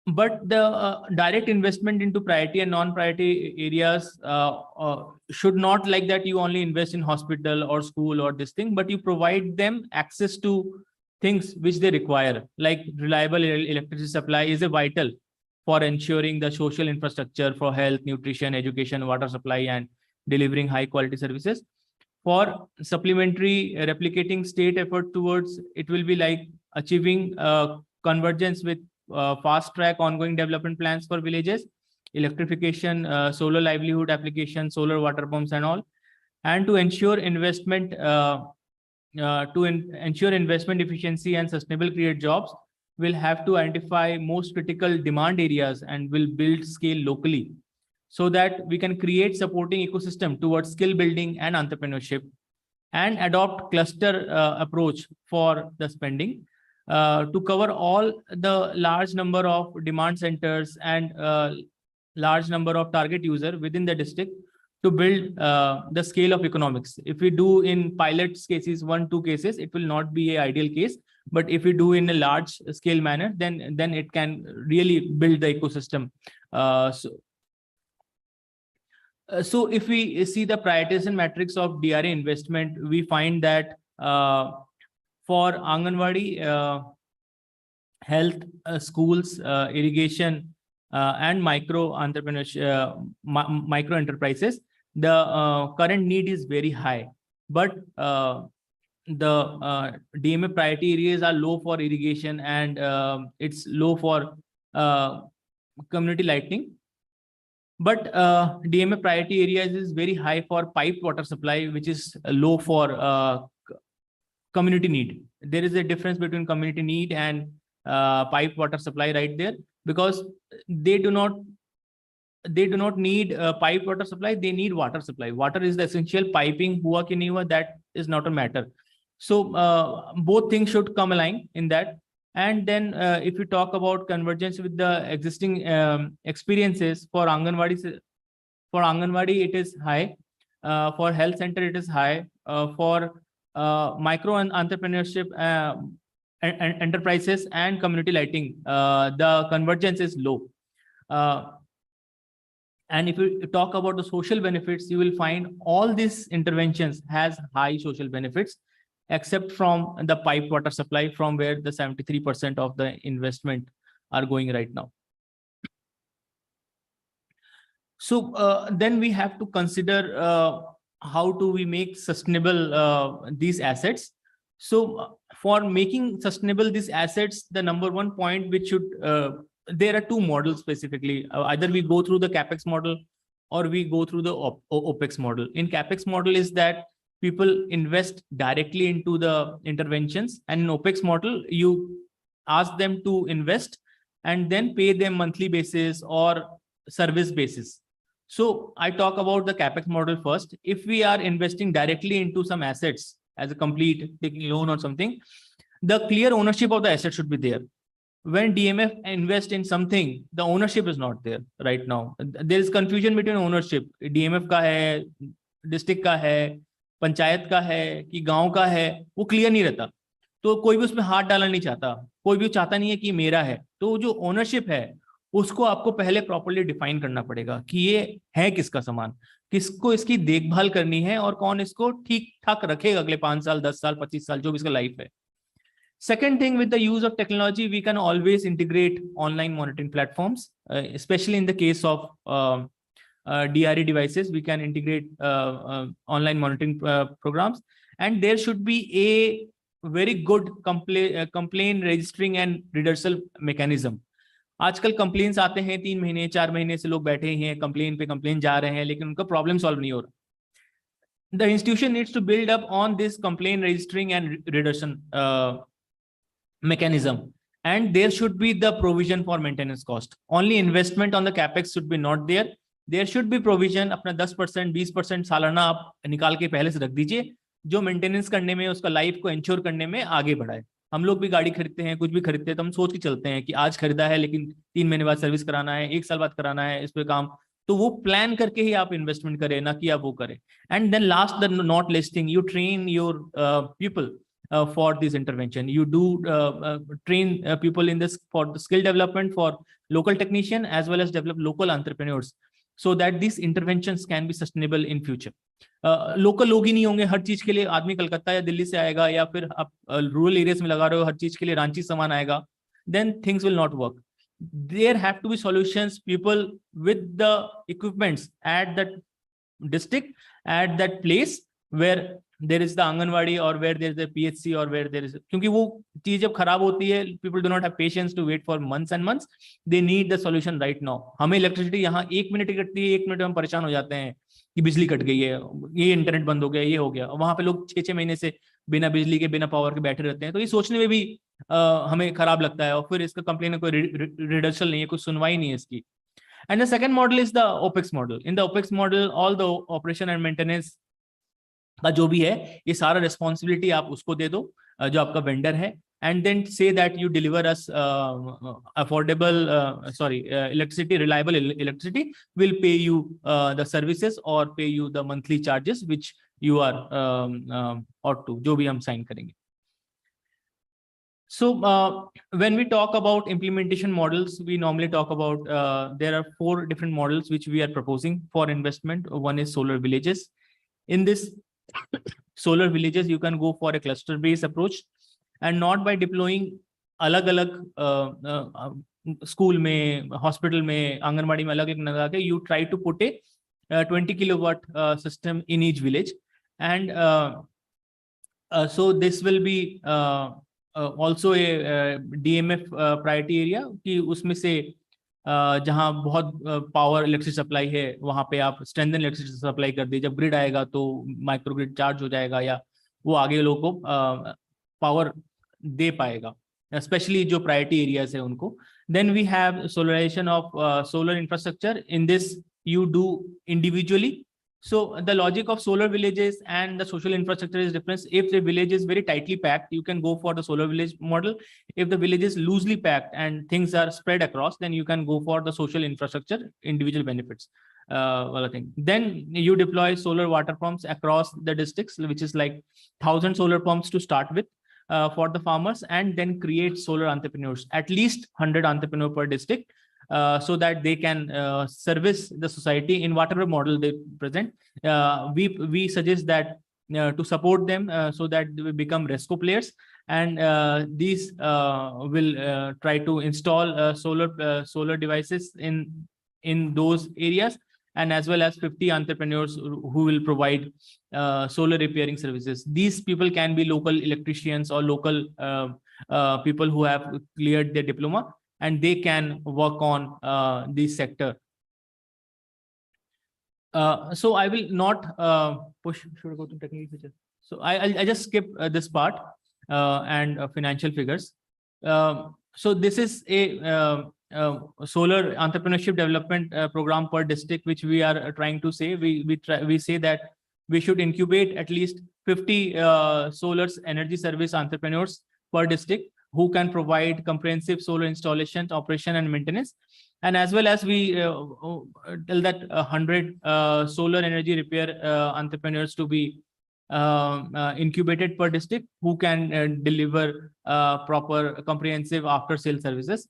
But the direct investment into priority and non-priority areas should not like that you only invest in hospital or school or this thing, but you provide them access to things which they require, like reliable electricity supply is a vital for ensuring the social infrastructure for health, nutrition, education, water supply, and delivering high quality services. For supplementary replicating state effort towards it will be like achieving convergence with fast track ongoing development plans for villages, electrification, solar livelihood application, solar water pumps and all, and to ensure investment ensure investment efficiency and sustainable create jobs, will have to identify most critical demand areas and will build scale locally, so that we can create supporting ecosystem towards skill building and entrepreneurship, and adopt cluster approach for the spending to cover all the large number of demand centers and large number of target user within the district to build the scale of economics. If we do in pilot cases, 1-2 cases, it will not be an ideal case. But if we do in a large scale manner, then it can really build the ecosystem. So if we see the prioritization matrix of DRE investment, we find that for Anganwadi, health, schools, irrigation, and micro entrepreneurship, micro enterprises, the current need is very high, but the DMF priority areas are low for irrigation, and it's low for community lighting. But DMF priority areas is very high for piped water supply, which is low for community need. There is a difference between community need and piped water supply right there, because they do not need piped water supply, they need water supply. Water is the essential. Piping hua ki nahi hua, that is not a matter. So both things should come aligned in that. And then if you talk about convergence with the existing experiences for Anganwadi, it is high. For health center, it is high. For micro and entrepreneurship enterprises and community lighting, the convergence is low. And if you talk about the social benefits, you will find all these interventions has high social benefits, except from the piped water supply, from where the 73% of the investment are going right now. So then we have to consider how do we make sustainable these assets. So for making sustainable these assets, the number one point which should, there are 2 models specifically. Either we go through the Capex model or we go through the Opex model. In Capex model is that people invest directly into the interventions, and in Opex model, you ask them to invest and then pay them monthly basis or service basis. So I talk about the Capex model first. If we are investing directly into some assets as a complete taking loan or something, the clear ownership of the asset should be there. When DMF invest in something, the ownership is not there right now. There is confusion between ownership. DMF का है, district का है, पंचायत का है कि गांव का है, वो क्लियर नहीं रहता. तो कोई भी उसमें हाथ डालना नहीं चाहता, कोई भी चाहता नहीं है कि मेरा है. तो जो ओनरशिप है उसको आपको पहले प्रॉपर्ली डिफाइन करना पड़ेगा कि ये है किसका सामान, किसको इसकी देखभाल करनी है और कौन इसको ठीक ठाक रखेगा अगले 5 साल, 10 साल, 25 साल, जो भी इसका लाइफ है. Second thing, with the use of technology, we can always integrate online monitoring platforms, especially in the case of DRE devices. We can integrate online monitoring programs, and there should be a very good complaint registering and redressal mechanism. आजकल complains आते हैं 3 महीने 4 महीने से लोग बैठे हैं, complain पे कंप्लेन जा रहे हैं, लेकिन उनका प्रॉब्लम सॉल्व नहीं हो रहा. The institution needs to build up on this complaint registering and redressal mechanism, and there should be the provision for maintenance cost. Only investment on the capex should be not there. There should be provision. अपना 10% 20% सालाना आप निकाल के पहले से रख दीजिए, जो मेंटेनेंस करने में, उसका लाइफ को इंश्योर करने में आगे बढ़ाए. हम लोग भी गाड़ी खरीदते हैं, कुछ भी खरीदते हैं तो हम सोच के चलते हैं कि आज खरीदा है लेकिन 3 महीने बाद सर्विस कराना है, 1 साल बाद कराना है, इस पे काम. तो वो प्लान करके ही आप इन्वेस्टमेंट करें, ना कि आप वो करें. And then last the not listing, you train your people for this intervention. You do train people in this for the skill development for local technician, as well as develop local entrepreneurs, so that these interventions can be sustainable in future. Local लोग ही नहीं होंगे हर चीज के लिए. आदमी कलकत्ता या दिल्ली से आएगा, या फिर आप रूरल एरियाज में लगा रहे हो, हर चीज के लिए रांची सामान आएगा, then things will not work. There have to be solutions, people with the equipments at that district, at that place where there is the Anganwadi or where there is a PHC or where there is, क्योंकि वो चीज जब खराब होती है, people do not have patience to wait for months and months. They need the solution right now. हमें electricity यहाँ 1 minute ही कटती है, 1 मिनट में हम परेशान हो जाते हैं कि बिजली कट गई है, ये इंटरनेट बंद हो गया, ये हो गया. वहां पे लोग 6-6 महीने से बिना बिजली के, बिना पावर के बैठे रहते हैं. तो ये सोचने में भी हमें खराब लगता है, और फिर इसका कंप्लेन कोई रिडक्शन नहीं है, कोई सुनवाई नहीं है इसकी. And the second model is the Opex model. In the Opex model, all the operation and maintenance का जो भी है, ये सारा responsibility आप उसको दे दो, जो आपका vendor है, and then say that you deliver us affordable, electricity, reliable electricity. Will pay you the services or pay you the monthly charges which you are ought to, जो भी हम sign करेंगे. So when we talk about implementation models, we normally talk about there are 4 different models which we are proposing for investment. One is solar villages. In this solar villages, you can go for a cluster based approach, and not by deploying अलग-अलग school में, hospital में, आंगनवाड़ी में अलग-अलग लगा के, you try to put a 20 kilowatt system in each village. And so this will be also a DMF priority area, कि उसमें से जहाँ बहुत पावर इलेक्ट्रिसिटी सप्लाई है, वहाँ पे आप स्ट्रेंथन इलेक्ट्रिसिटी सप्लाई कर दी. जब ग्रिड आएगा तो माइक्रो ग्रिड चार्ज हो जाएगा, या वो आगे लोगों को पावर दे पाएगा, स्पेशली जो प्रायोरिटी एरियाज है उनको. Then we have solarisation of solar infrastructure. In this you do individually. So the logic of solar villages and the social infrastructure is different. If the village is very tightly packed, you can go for the solar village model. If the village is loosely packed and things are spread across, then you can go for the social infrastructure, individual benefits. Then you deploy solar water pumps across the districts, which is like 1,000 solar pumps to start with for the farmers, and then create solar entrepreneurs, at least 100 entrepreneurs per district. So that they can service the society in whatever model they present. We suggest that to support them so that they will become RESCO players, and these will try to install solar devices in those areas, and as well as 50 entrepreneurs who will provide solar repairing services. These people can be local electricians or local people who have cleared their diploma, and they can work on this sector. So I will not push. Should I go to technical features? So I just skip this part and financial figures. So this is a solar entrepreneurship development program per district, which we are trying to say. We say that we should incubate at least 50 solar energy service entrepreneurs per district, who can provide comprehensive solar installations, operation and maintenance. And as well as we tell that 100 solar energy repair entrepreneurs to be incubated per district, who can deliver proper comprehensive after sale services.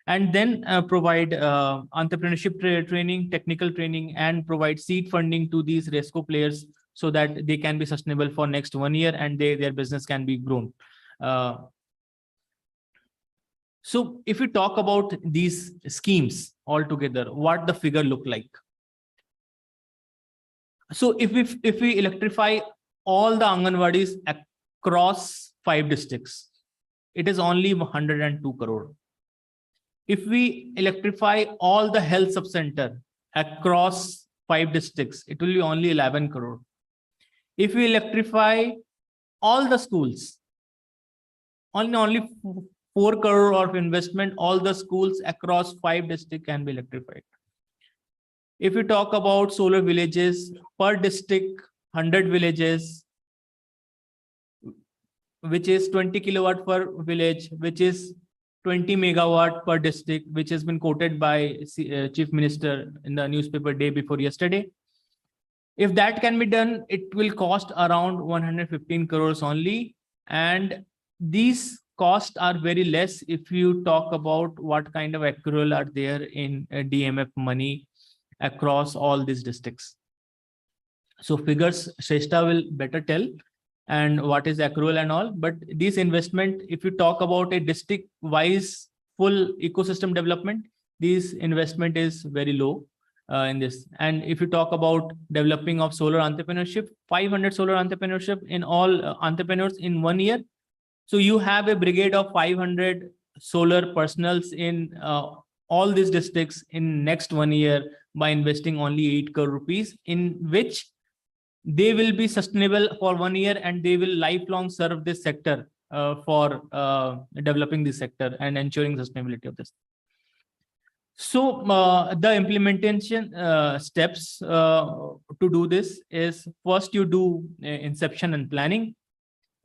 And then provide entrepreneurship training, technical training, and provide seed funding to these RESCO players, so that they can be sustainable for next 1 year, and their business can be grown. So if we talk about these schemes altogether, what the figure look like? So if we electrify all the Anganwadis across 5 districts, it is only 102 crore. If we electrify all the health sub-center across 5 districts, it will be only 11 crore. If we electrify all the schools, only 4 crore of investment, all the schools across 5 districts can be electrified. If we talk about solar villages per district, 100 villages, which is 20 kilowatt per village, which is 20 megawatt per district, which has been quoted by Chief Minister in the newspaper day before yesterday. If that can be done, it will cost around 115 crores only. And these costs are very less if you talk about what kind of accrual are there in DMF money across all these districts. So figures Shrestha will better tell and what is accrual and all, but this investment, if you talk about a district wise full ecosystem development, this investment is very low in this. And if you talk about developing of solar entrepreneurship, 500 solar entrepreneurship in all entrepreneurs in 1 year. So you have a brigade of 500 solar personals in all these districts in next 1 year by investing only 8 crore rupees, in which they will be sustainable for 1 year and they will lifelong serve this sector for developing this sector and ensuring sustainability of this. So the implementation steps to do this is, first you do inception and planning.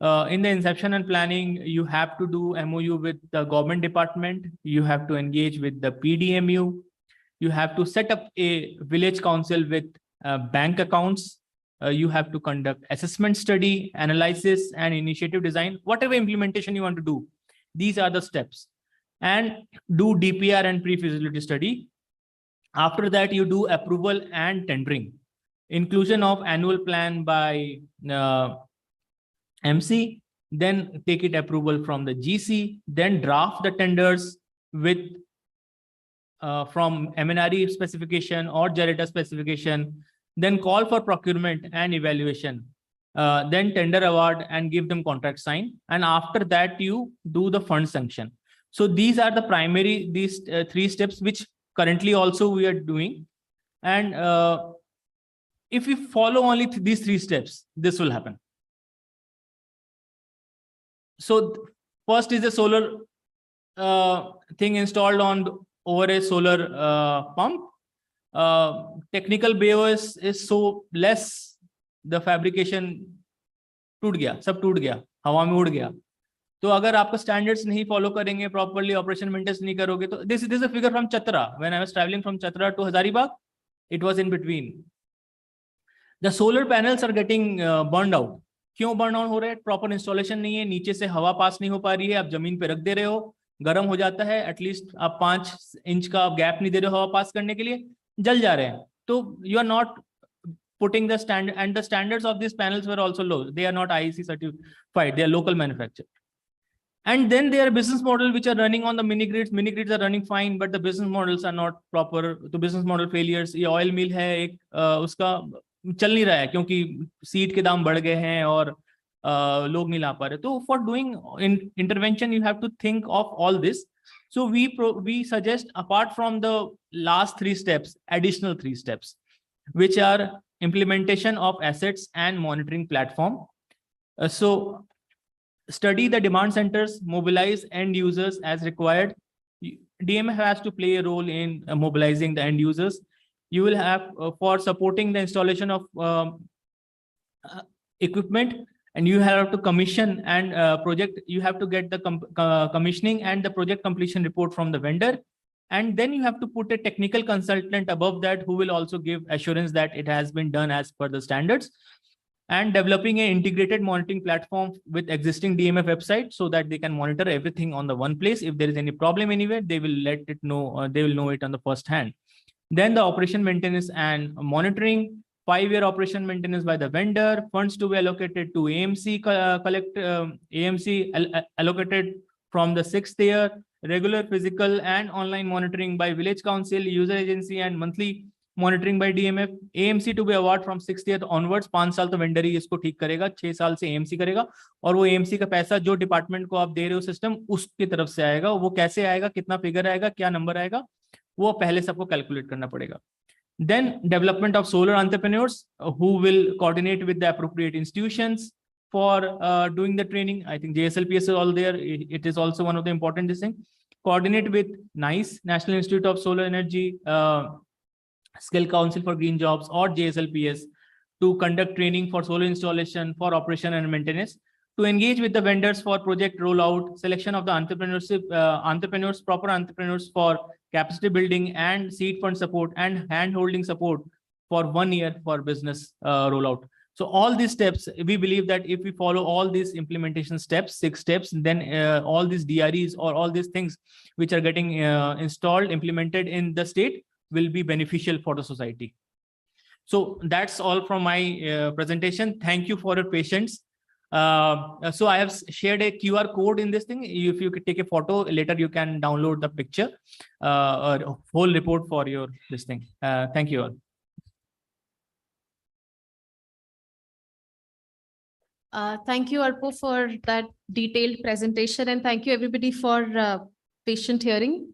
In the inception and planning, you have to do MOU with the government department. You have to engage with the PDMU. You have to set up a village council with bank accounts. You have to conduct assessment study, analysis, and initiative design, whatever implementation you want to do. These are the steps. And do DPR and pre-feasibility study. After that, you do approval and tendering. Inclusion of annual plan by MC, then take it approval from the GC, then draft the tenders with from MNRE specification or JARETA specification, then call for procurement and evaluation, then tender award and give them contract sign. And after that, you do the fund sanction. So these are the primary, these 3 steps, which currently also we are doing. And if we follow only these 3 steps, this will happen. So first is a solar thing installed on over a solar pump. Technical BOS is so less, the fabrication टूट गया, सब टूट गया, हवा में उड़ गया. तो अगर आपका स्टैंडर्ड्स नहीं फॉलो करेंगे, प्रॉपर्ली ऑपरेशन मेंटेनेंस नहीं करोगे, तो this is a figure from Chatra. When I was travelling from Chatra to Hazaribagh, it was in between. The solar panels are getting burned out. क्यों बर्न आउट हो रहे हैं? प्रॉपर इंस्टॉलेशन नहीं है, नीचे से हवा पास नहीं हो पा रही है, आप जमीन पे रख दे रहे हो, गर्म हो जाता है, एटलीस्ट आप 5 इंच का गैप नहीं दे रहे हो हवा पास करने के लिए, जल जा रहे हैं. तो you are not putting the standard, and the standards of these panels were also low. They are not IEC certified, they are local manufactured. And then there are business models which are running on the mini grids. Mini grids are running fine, but the business models are not proper. The business model failures. ये oil mill है एक, उसका चल नहीं रहा है क्योंकि seed के दाम बढ़ गए हैं और लोग नहीं ला पा रहे. तो for doing intervention, you have to think of all this. So we suggest, apart from the last 3 steps, additional 3 steps, which are implementation of assets and monitoring platform. So study the demand centers, mobilize end users as required. DMF has to play a role in mobilizing the end users. You will have for supporting the installation of equipment, and you have to commission and project. You have to get the commissioning and the project completion report from the vendor. And then you have to put a technical consultant above that who will also give assurance that it has been done as per the standards. And developing an integrated monitoring platform with existing DMF website so that they can monitor everything on the one place. If there is any problem anywhere, they will let it know, they will know it on the first hand. Then the operation maintenance and monitoring, 5-year operation maintenance by the vendor, funds to be allocated to AMC allocated from the 6th year. regular physical and online monitoring by village council, user agency and monthly monitoring by DMF. AMC to be award from 6th year onwards. 5 साल तो vendor ही इसको ठीक करेगा, 6 साल से AMC करेगा, और वो AMC का पैसा जो डिपार्टमेंट को आप दे रहे हो सिस्टम उसकी तरफ से आएगा. वो कैसे आएगा, कितना फिगर आएगा, क्या नंबर आएगा, वो पहले सबको कैलकुलेट करना पड़ेगा. Then development of solar entrepreneurs who will coordinate with the appropriate institutions for doing the training. I think JSLPS is all there. It is also one of the important things. Coordinate with NICE, National Institute of Solar Energy, Skill Council for Green Jobs, or JSLPS to conduct training for solar installation, for operation and maintenance. To engage with the vendors for project rollout, selection of the entrepreneurs, proper entrepreneurs for capacity building and seed fund support and hand-holding support for 1 year for business rollout. So all these steps, we believe that if we follow all these implementation steps, 6 steps, then all these DREs or all these things which are getting installed, implemented in the state will be beneficial for the society. So that's all from my presentation. Thank you for your patience. So I have shared a QR code in this thing. If you could take a photo later, you can download the picture, or whole report for your this thing. Thank you all. Thank you, Arpo, for that detailed presentation, and thank you everybody for patient hearing.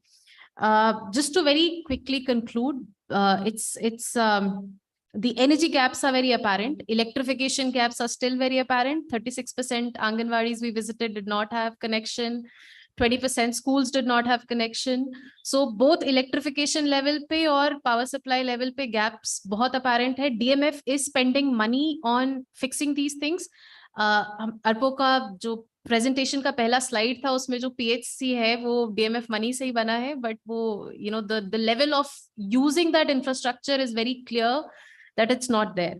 Just to very quickly conclude, the energy gaps are very apparent. Electrification gaps are still very apparent. 36% Anganwadis we visited did not have connection. 20% schools did not have connection. So both electrification level pe or power supply level pe gaps बहुत apparent है. DMF is spending money on fixing these things. अर्पो का जो presentation का पहला slide था उसमें जो PHC है वो DMF money से ही बना है, but वो the level of using that infrastructure is very clear that it's not there.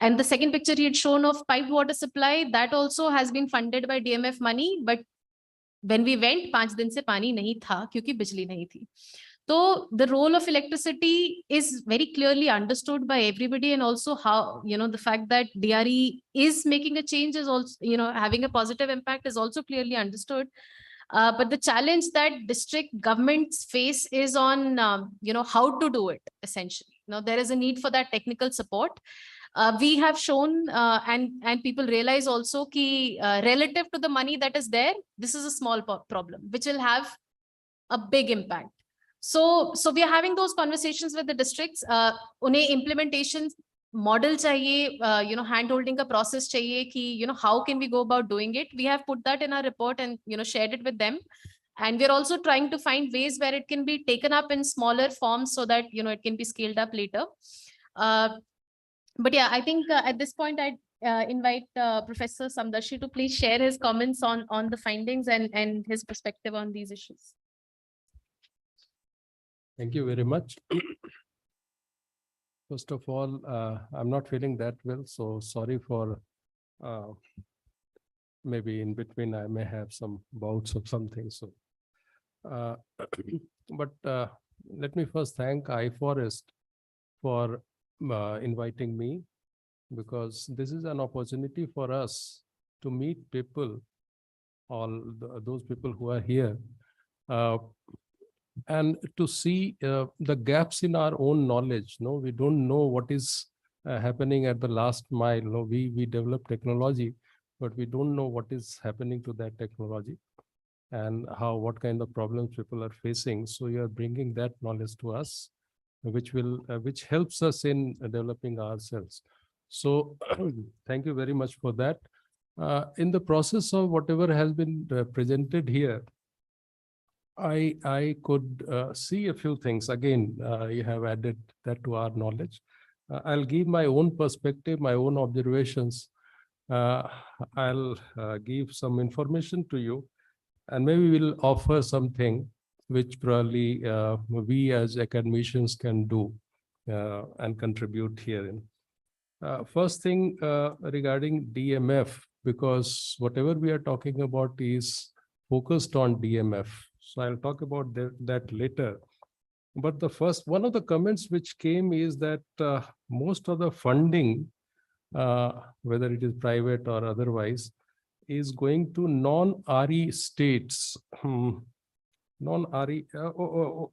And the second picture he had shown of piped water supply, that also has been funded by DMF money, but when we went 5 दिन से पानी नहीं था क्योंकि बिजली नहीं थी. So the role of electricity is very clearly understood by everybody, and also how, the fact that DRE is making a change is also, having a positive impact is also clearly understood. But the challenge that district governments face is on, how to do it essentially. Now there is a need for that technical support. We have shown, and people realize also ki relative to the money that is there, this is a small problem, which will have a big impact. So we are having those conversations with the districts. Unhe implementation model chahiye, hand-holding ka process chahiye ki, how can we go about doing it? We have put that in our report and, shared it with them. And we're also trying to find ways where it can be taken up in smaller forms so that, it can be scaled up later. But yeah, I think at this point, I'd invite Professor Samdarshi to please share his comments on the findings and his perspective on these issues. Thank you very much. First of all, I'm not feeling that well, so sorry for maybe in between I may have some bouts of something. So, but let me first thank iFOREST for inviting me, because this is an opportunity for us to meet people, all those people who are here, and to see the gaps in our own knowledge. No, we don't know what is happening at the last mile. No, we develop technology, but we don't know what is happening to that technology and what kind of problems people are facing. So you are bringing that knowledge to us, which helps us in developing ourselves. So thank you very much for that. In the process of whatever has been presented here, I could see a few things. Again, you have added that to our knowledge. I'll give my own perspective, my own observations. I'll give some information to you, and maybe we'll offer something which probably we as academicians can do and contribute herein. First thing regarding DMF, because whatever we are talking about is focused on DMF. So I'll talk about that later. But the first, one of the comments which came is that most of the funding, whether it is private or otherwise, is going to non-RE states. non-RE,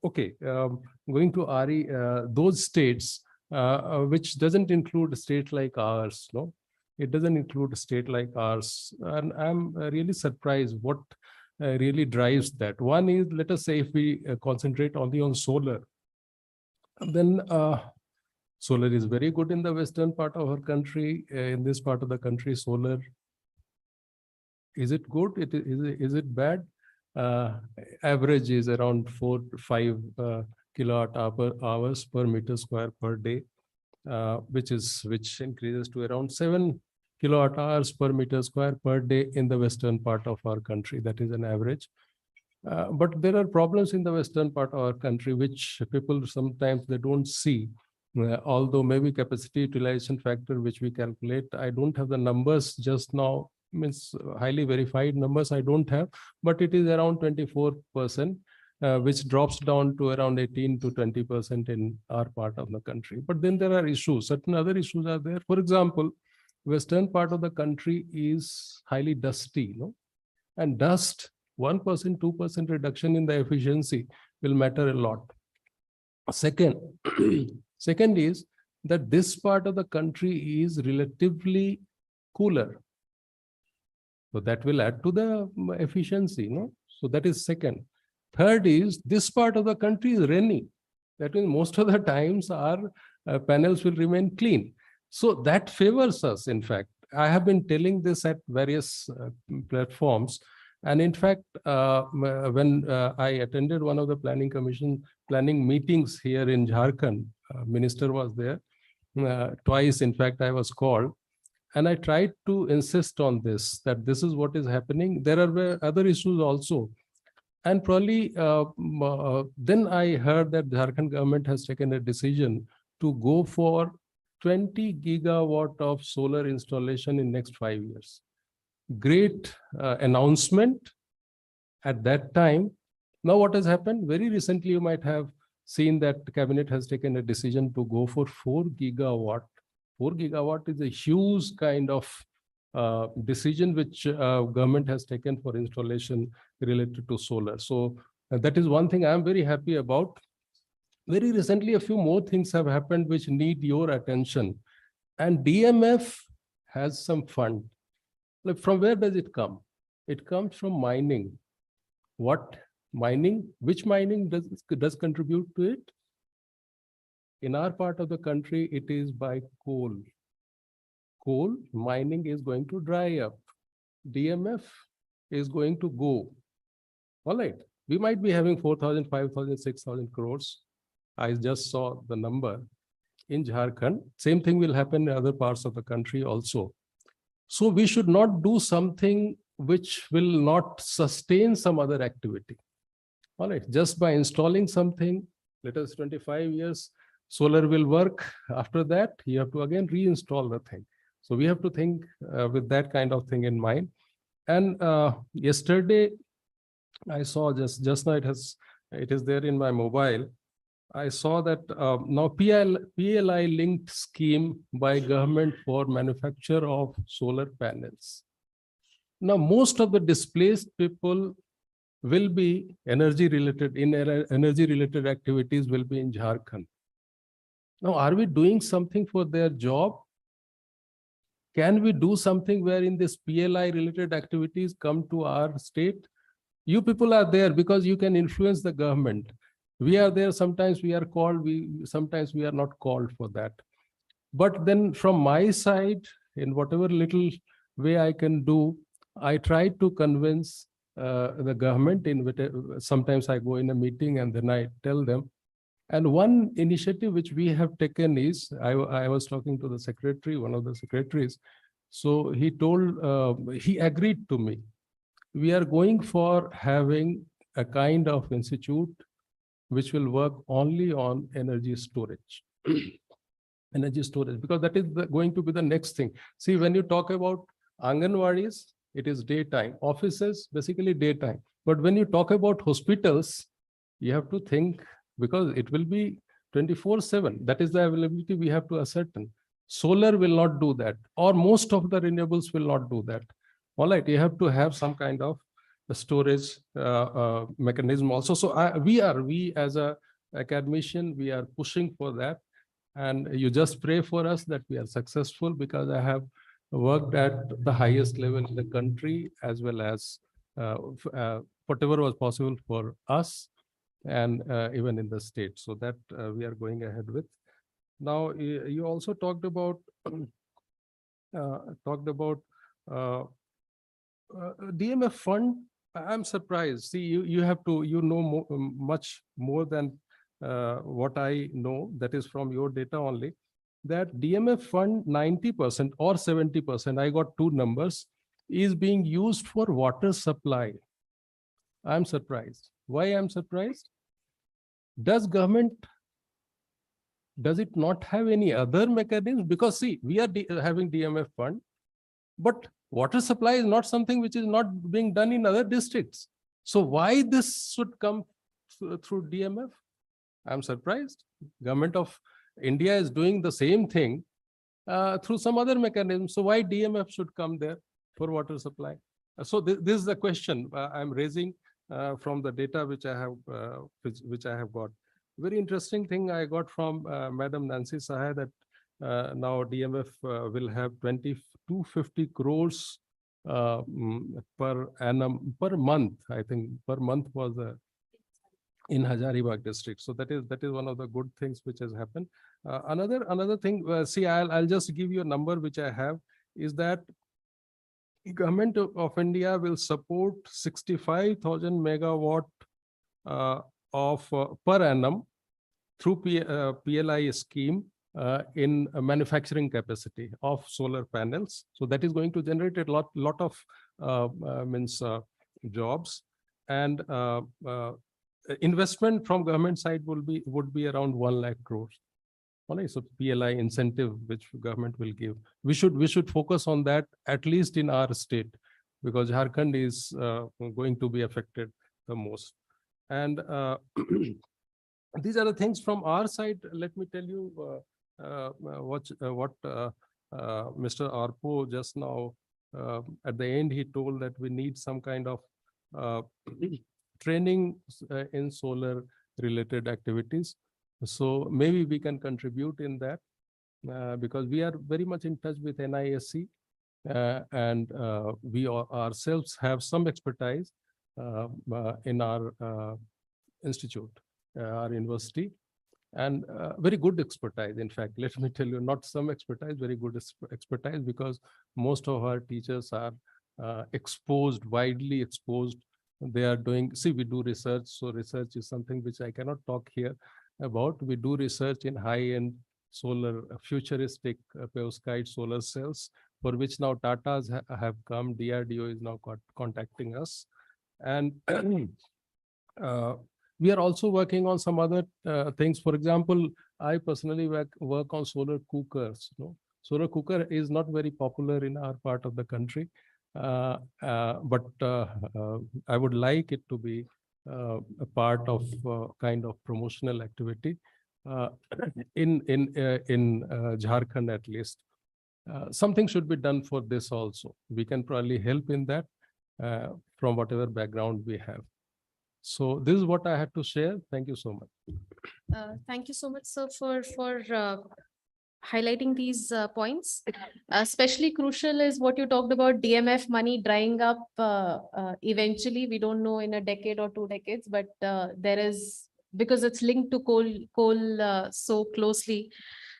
okay, going to RE, those states which doesn't include a state like ours, no? It doesn't include a state like ours. And I'm really surprised what really drives that. One is, let us say, if we concentrate only on solar, then solar is very good in the western part of our country. In this part of the country, solar, is it good? Is it bad? Average is around 4 to 5 kilowatt hours per meter square per day, which increases to around 7 kilowatt hours per meter square per day in the western part of our country. That is an average. But there are problems in the western part of our country, which people sometimes they don't see. Although maybe capacity utilization factor, which we calculate, I don't have the numbers just now, means highly verified numbers I don't have, but it is around 24%, which drops down to around 18 to 20% in our part of the country. But then there are issues, certain other issues are there. For example, western part of the country is highly dusty, no? And dust, 1%, 2% reduction in the efficiency will matter a lot. Second is that this part of the country is relatively cooler. So that will add to the efficiency, no? So that is second. Third is this part of the country is rainy. That means most of the times our panels will remain clean. So that favors us, in fact. I have been telling this at various platforms. And in fact, when I attended one of the planning meetings here in Jharkhand, minister was there. Twice, in fact, I was called. And I tried to insist on this, that this is what is happening. There are other issues also. And probably then I heard that the Jharkhand government has taken a decision to go for 20 gigawatt of solar installation in next 5 years. Great announcement at that time. Now what has happened? Very recently, you might have seen that the cabinet has taken a decision to go for 4 gigawatt. 4 gigawatt is a huge kind of decision which government has taken for installation related to solar. So that is one thing I'm very happy about. Very recently, a few more things have happened which need your attention. And DMF has some fund. Like, from where does it come? It comes from mining. What mining? Which mining does contribute to it? In our part of the country, it is by coal. Coal mining is going to dry up. DMF is going to go. All right. We might be having 4,000, 5,000, 6,000 crores. I just saw the number in Jharkhand. Same thing will happen in other parts of the country also. So we should not do something which will not sustain some other activity. All right. Just by installing something, let us 25 years, solar will work. After that, you have to again reinstall the thing. So we have to think with that kind of thing in mind. And yesterday, I saw just now it is there in my mobile. I saw that now PLI linked scheme by government for manufacture of solar panels. Now most of the displaced people will be energy related activities will be in Jharkhand. Now, are we doing something for their job? Can we do something wherein this PLI related activities come to our state? You people are there because you can influence the government. We are there, sometimes we are called, sometimes we are not called for that. But then from my side, in whatever little way I can do, I try to convince the government. Sometimes I go in a meeting and then I tell them. And one initiative which we have taken is, I was talking to the secretary, one of the secretaries. So he agreed to me. We are going for having a kind of institute which will work only on energy storage. Energy storage, because that is going to be the next thing. See, when you talk about Anganwadis, it is daytime. Offices, basically daytime. But when you talk about hospitals, you have to think, because it will be 24/7. That is the availability we have to ascertain. Solar will not do that, or most of the renewables will not do that. All right, you have to have some kind of storage mechanism also. So we as a academician, we are pushing for that. And you just pray for us that we are successful, because I have worked at the highest level in the country, as well as whatever was possible for us, and even in the state. So that we are going ahead with. Now, you also talked about DMF fund. I'm surprised. See, you have to, much more than what I know, that is from your data only, that DMF fund 90% or 70%, I got two numbers, is being used for water supply. I'm surprised. Why I'm surprised? Does it not have any other mechanism? Because see, we are having DMF fund, but water supply is not something which is not being done in other districts. So why this should come through DMF? I'm surprised. Government of India is doing the same thing through some other mechanism. So why DMF should come there for water supply? So this is the question I'm raising from the data which I have got. Very interesting thing I got from Madam Nancy Sahai, that now DMF will have 250 crores per annum, per month. I think per month was in Hazaribagh district. So that is one of the good things which has happened. Another thing, see, I'll just give you a number which I have, is that Government of India will support 65,000 megawatt of per annum through PLI scheme in manufacturing capacity of solar panels. So that is going to generate a lot of jobs, and investment from government side would be around 1 lakh crores. So PLI incentive which government will give. We should focus on that, at least in our state, because Jharkhand is going to be affected the most. And these are the things from our side. Let me tell you what Mr. Arpo just now at the end, he told that we need some kind of training in solar related activities. So maybe we can contribute in that because we are very much in touch with NISC and we ourselves have some expertise in our institute, our university, and very good expertise. In fact, let me tell you, not some expertise, very good expertise, because most of our teachers are exposed, widely exposed. They are doing, see, we do research. So research is something which I cannot talk here about. We do research in high-end solar, futuristic perovskite solar cells, for which now Tatas have come. DRDO is now contacting us. And we are also working on some other things. For example, I personally work on solar cookers. Solar cooker is not very popular in our part of the country, but I would like it to be a part of kind of promotional activity in Jharkhand at least. Something should be done for this also. We can probably help in that from whatever background we have. So this is what I had to share. Thank you so much. Thank you so much, sir, for highlighting these points. Especially crucial is what you talked about, DMF money drying up eventually. We don't know in a decade or 2 decades, but there is, because it's linked to coal so closely.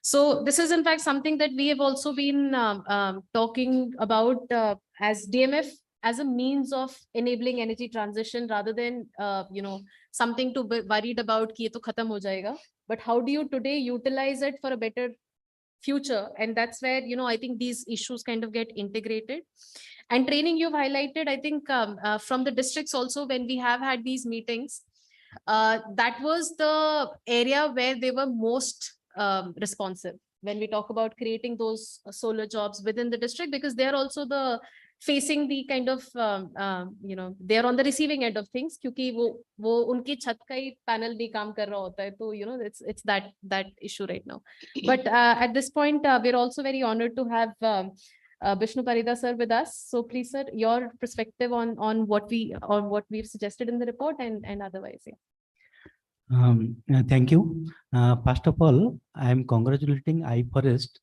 So this is in fact something that we have also been talking about as DMF as a means of enabling energy transition, rather than something to be worried about ki ye to khatam ho jayega. But how do you today utilize it for a better future? And that's where I think these issues kind of get integrated. And training you've highlighted, I think from the districts also, when we have had these meetings, that was the area where they were most responsive when we talk about creating those solar jobs within the district, because they're also the facing the kind of they're on the receiving end of things, क्योंकि वो उनकी छत का ही panel भी काम कर रहा होता है, तो it's that issue right now. But at this point we're also very honored to have Bishnu Parida sir with us. So please, sir, your perspective on what we've suggested in the report and otherwise. Yeah. Thank you. First of all, I am congratulating iFOREST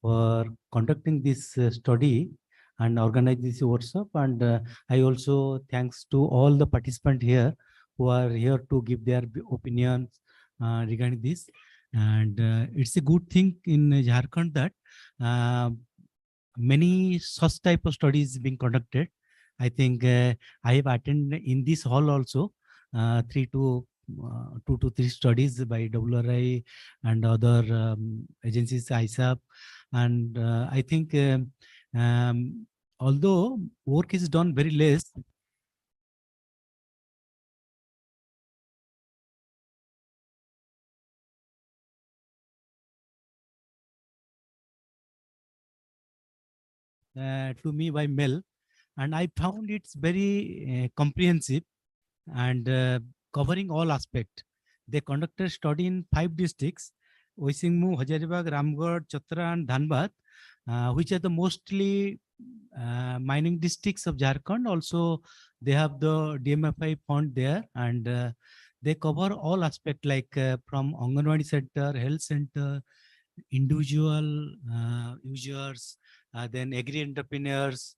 for conducting this study and organize this workshop. And I also thanks to all the participants here who are here to give their opinions regarding this. And it's a good thing in Jharkhand that many such type of studies being conducted. I think I have attended in this hall also 2 to 3 studies by DRE and other agencies, ISAP. And I think although work is done very less, to me by mail, and I found it's very comprehensive and covering all aspects. They conducted a study in 5 districts: Oisingmu, Hajaribagh, Ramgarh, Chatra, and Dhanbad, which are the mostly mining districts of Jharkhand. Also, they have the DMF fund there, and they cover all aspects like from Anganwadi center, health center, individual users, then agri entrepreneurs.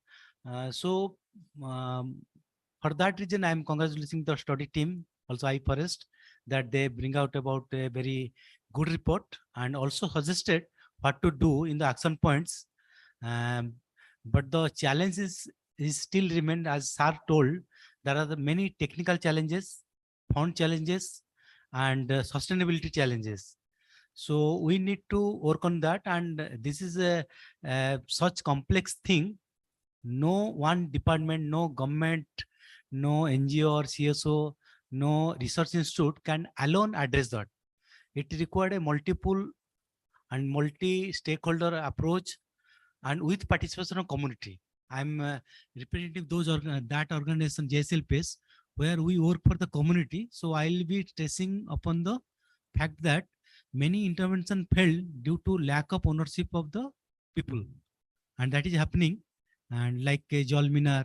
So for that reason, I am congratulating the study team, also iFOREST, that they bring out about a very good report and also suggested what to do in the action points. But the challenges is still remain, as Sir told. There are the many technical challenges, fund challenges, and sustainability challenges. So we need to work on that, and this is a such complex thing. No one department, no government, no NGO or CSO, no research institute can alone address that. It required a multiple and multi-stakeholder approach, and with participation of community. I'm representing those that organization JSLPS, where we work for the community. So I'll be stressing upon the fact that many intervention failed due to lack of ownership of the people, and that is happening. And like Jol Minar,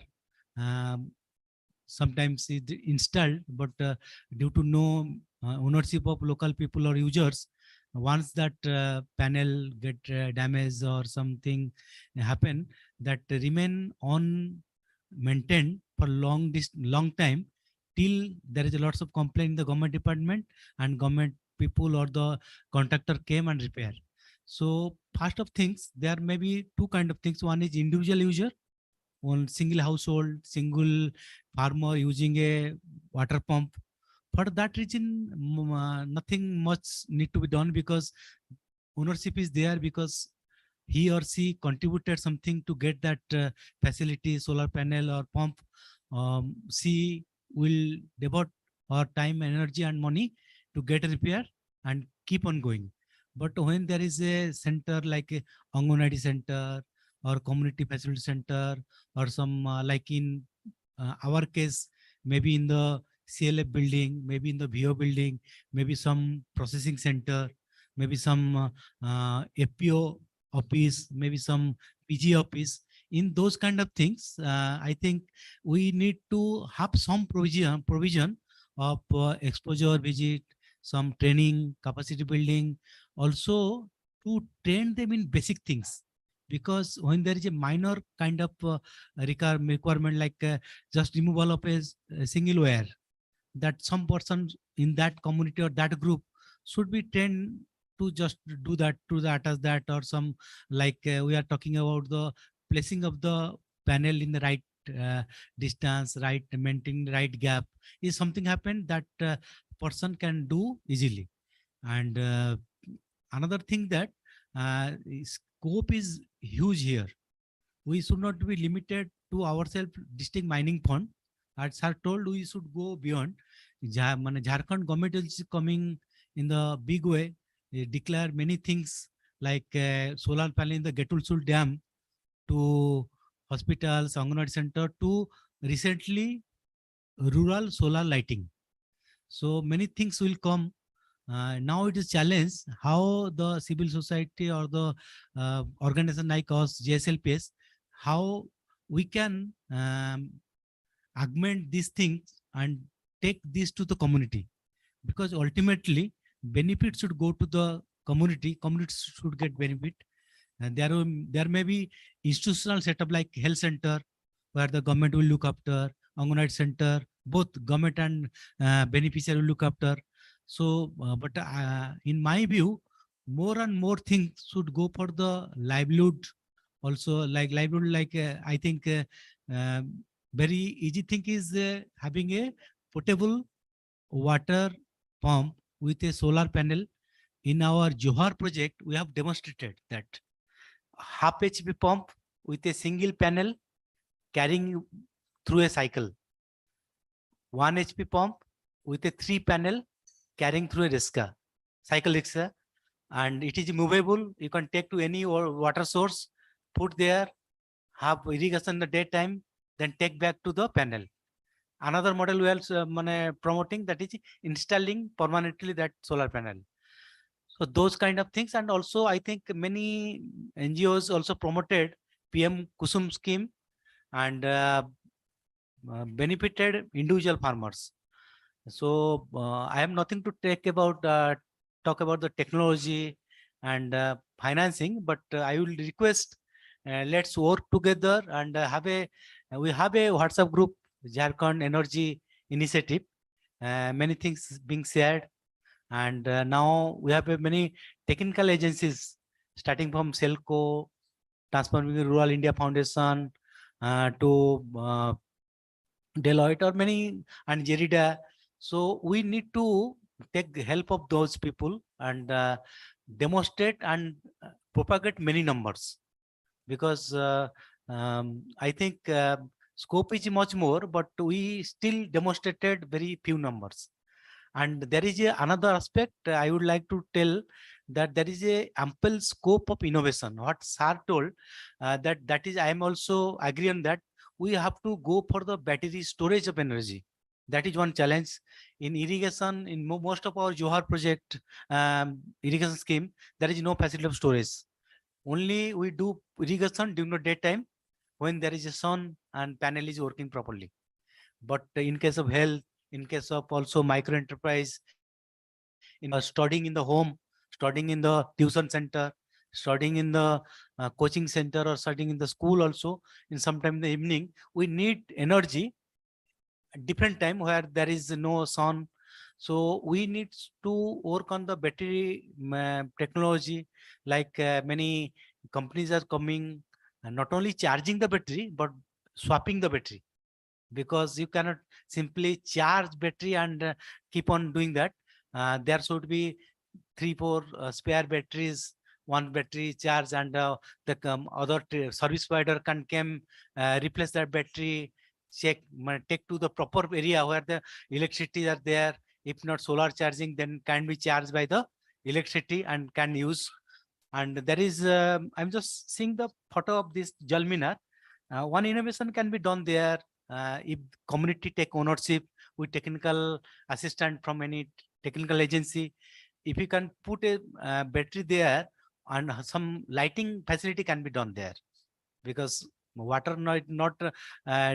sometimes it installed, but due to no ownership of local people or users, once that panel get damaged or something happen, that remain on maintained for long time, till there is a lots of complaint in the government department, and government people or the contractor came and repair. So first of things, there may be 2 kind of things. One is individual user, one single household, single farmer using a water pump. For that reason, nothing much need to be done, because ownership is there, because he or she contributed something to get that facility, solar panel or pump. She will devote her time, energy and money to get a repair and keep on going. But when there is a center like a Anganwadi center or community facility center, or some like in our case, maybe in the CLF building, maybe in the VO building, maybe some processing center, maybe some FPO office, maybe some PG office. In those kind of things, I think we need to have some provision of exposure visit, some training, capacity building, also to train them in basic things. Because when there is a minor kind of requirement like just removal of a single wire, that some person in that community or that group should be trained to just do that, to attach that, or some like we are talking about the placing of the panel in the right distance, right maintaining the right gap. If something happened, that person can do easily. And another thing that scope is huge here. We should not be limited to ourselves district mining fund. As Sir told, we should go beyond. Jharkhand government is coming in the big way. They declare many things like solar panel in the Getulsul Dam, to hospitals, Anganwadi center, to recently rural solar lighting. So many things will come. Now it is challenge how the civil society or the organization like us, JSLPS, how we can augment these things and take this to the community, because ultimately benefit should go to the community should get benefit. And there may be institutional setup like health center where the government will look after, Anganwadi center, both government and beneficiary will look after. So, but in my view, more and more things should go for the livelihood. Also, like livelihood, like I think very easy thing is having a potable water pump with a solar panel. In our Johar project, we have demonstrated that half HP pump with a single panel carrying through a cycle, 1 HP pump with a 3 panel carrying through a rickshaw, cycle rickshaw, and it is movable. You can take to any water source, put there, have irrigation in the daytime, then take back to the panel. Another model we are promoting, that is installing permanently that solar panel. So those kind of things. And also I think many NGOs also promoted PM Kusum scheme and benefited individual farmers. So I have nothing to talk about the technology and financing, but I will request let's work together and we have a WhatsApp group, Jharkhand Energy Initiative. Many things being shared, and now we have many technical agencies starting from Selco, Transforming Rural India Foundation to Deloitte or many, and Jerida. So we need to take the help of those people and demonstrate and propagate many numbers, because I think scope is much more, but we still demonstrated very few numbers. And there is another aspect I would like to tell, that there is a ample scope of innovation. What Sir told, that is, I am also agree on that. We have to go for the battery storage of energy. That is one challenge in irrigation. In most of our Johar project irrigation scheme, there is no facility of storage. Only we do irrigation during the daytime when there is a sun and panel is working properly. But in case of health, in case of also micro enterprise, in studying in the home, studying in the tuition center, studying in the coaching center, or studying in the school also, in sometime in the evening, we need energy at different time where there is no sun. So we need to work on the battery technology, like many companies are coming, not only charging the battery, but swapping the battery, because you cannot simply charge battery and keep on doing that. There should be 3-4 spare batteries, one battery charge, and the other service provider can come replace that battery, check, take to the proper area where the electricity are there. If not solar charging, then can be charged by the electricity and can use. And there is, I'm just seeing the photo of this Jalminar. One innovation can be done there. If community take ownership with technical assistant from any technical agency, if you can put a battery there, and some lighting facility can be done there, because water not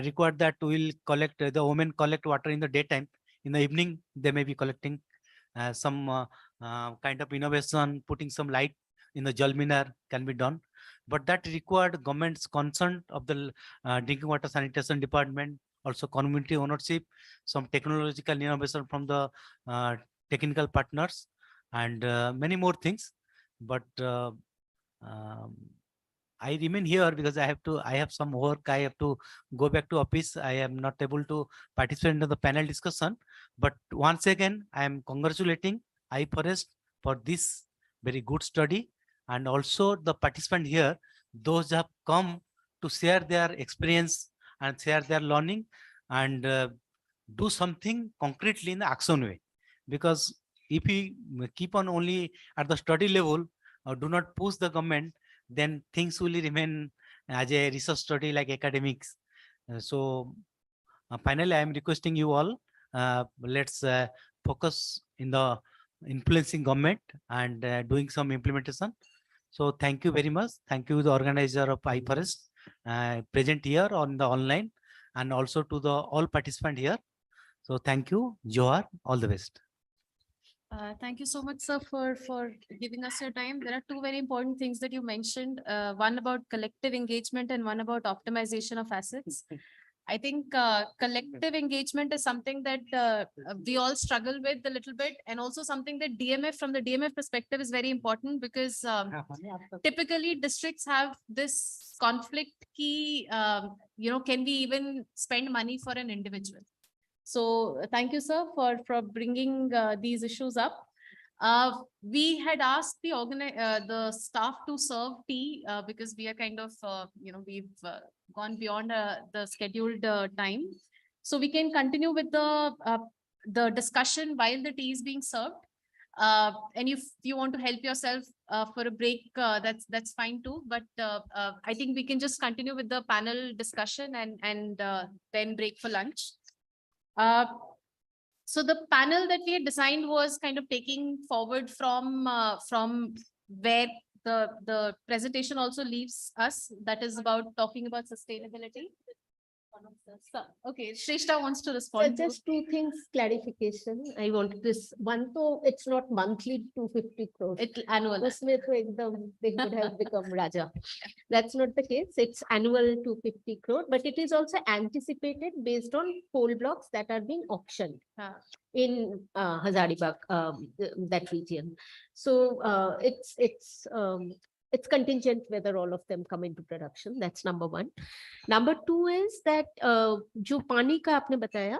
required that will collect, the women collect water in the daytime. In the evening they may be collecting. Some kind of innovation, putting some light in the Jalminar can be done, but that required government's consent of the drinking water sanitation department, also community ownership, some technological innovation from the technical partners, and many more things. But I remain here because I have some work. I have to go back to office. I am not able to participate in the panel discussion. But once again, I am congratulating iFOREST for this very good study, and also the participant here, those who have come to share their experience and share their learning, and do something concretely in the action way. Because if we keep on only at the study level, or do not push the government, then things will remain as a research study like academics. So finally, I am requesting you all, let's focus in the influencing government and doing some implementation. So thank you very much. Thank you, the organizer of iFOREST, present here on the online, and also to the all participant here. So thank you, Johar, all the best. Thank you so much, sir, for giving us your time. There are two very important things that you mentioned, one about collective engagement and one about optimization of assets. I think collective engagement is something that we all struggle with a little bit, and also something that DMF, from the DMF perspective, is very important, because typically districts have this conflict key, can we even spend money for an individual? So thank you, sir, for bringing these issues up. We had asked the staff to serve tea because we are kind of, we've gone beyond the scheduled time. So we can continue with the discussion while the tea is being served. And if you want to help yourself for a break, that's fine too. But I think we can just continue with the panel discussion and then break for lunch. So the panel that we had designed was kind of taking forward from where the presentation also leaves us, that is about talking about sustainability. Okay, Shrestha wants to respond. So just two things, clarification. I wanted this one, so it's not monthly 250 crores. It's annual. They would have become Raja. That's not the case. It's annual 250 crore, but it is also anticipated based on coal blocks that are being auctioned in Hazaribagh, that region. So it's contingent whether all of them come into production. That's number one. Number two is that jo pani ka aapne bataya,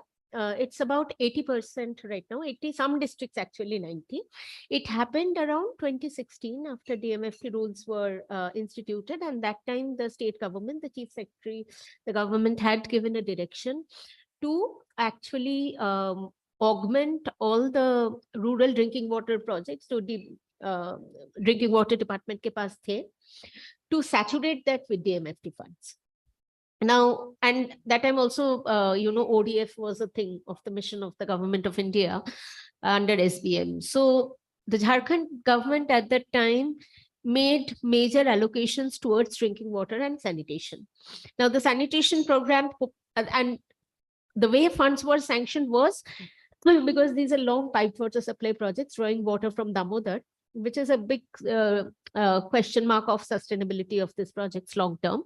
it's about 80% right now. 80, some districts actually 90. It happened around 2016 after DMF rules were instituted, and that time the state government, the chief secretary, the government had given a direction to actually augment all the rural drinking water projects to the drinking water department ke paas the, to saturate that with DMFT funds. Now, and that time also, ODF was a thing of the mission of the government of India under SBM. So the Jharkhand government at that time made major allocations towards drinking water and sanitation. Now the sanitation program and the way funds were sanctioned was because these are long piped water supply projects drawing water from Damodar, which is a big question mark of sustainability of these projects long term.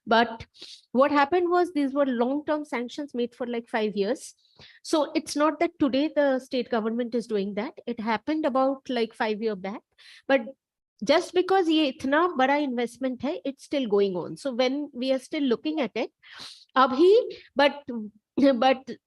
But what happened was these were long-term sanctions made for like 5 years. So it's not that today the state government is doing that. It happened about like 5 years back. But just because ye itna bada investment hai, it's still going on. So when we are still looking at it, but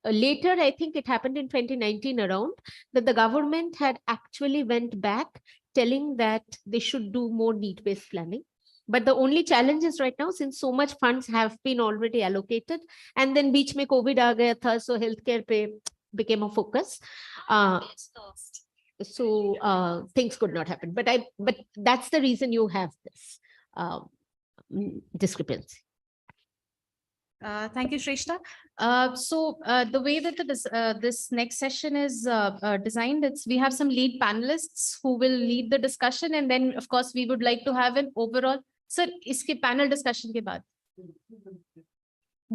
later, I think it happened in 2019 around, that the government had actually went back telling that they should do more need-based planning. But the only challenge is right now, since so much funds have been already allocated, and then beech mein COVID aa gaya tha, so healthcare pe became a focus. So things could not happen. But that's the reason you have this discrepancy. Thank you, Shrestha. So the way that this next session is designed, we have some lead panelists who will lead the discussion, and then of course we would like to have an overall. Sir, iske panel discussion ke baad.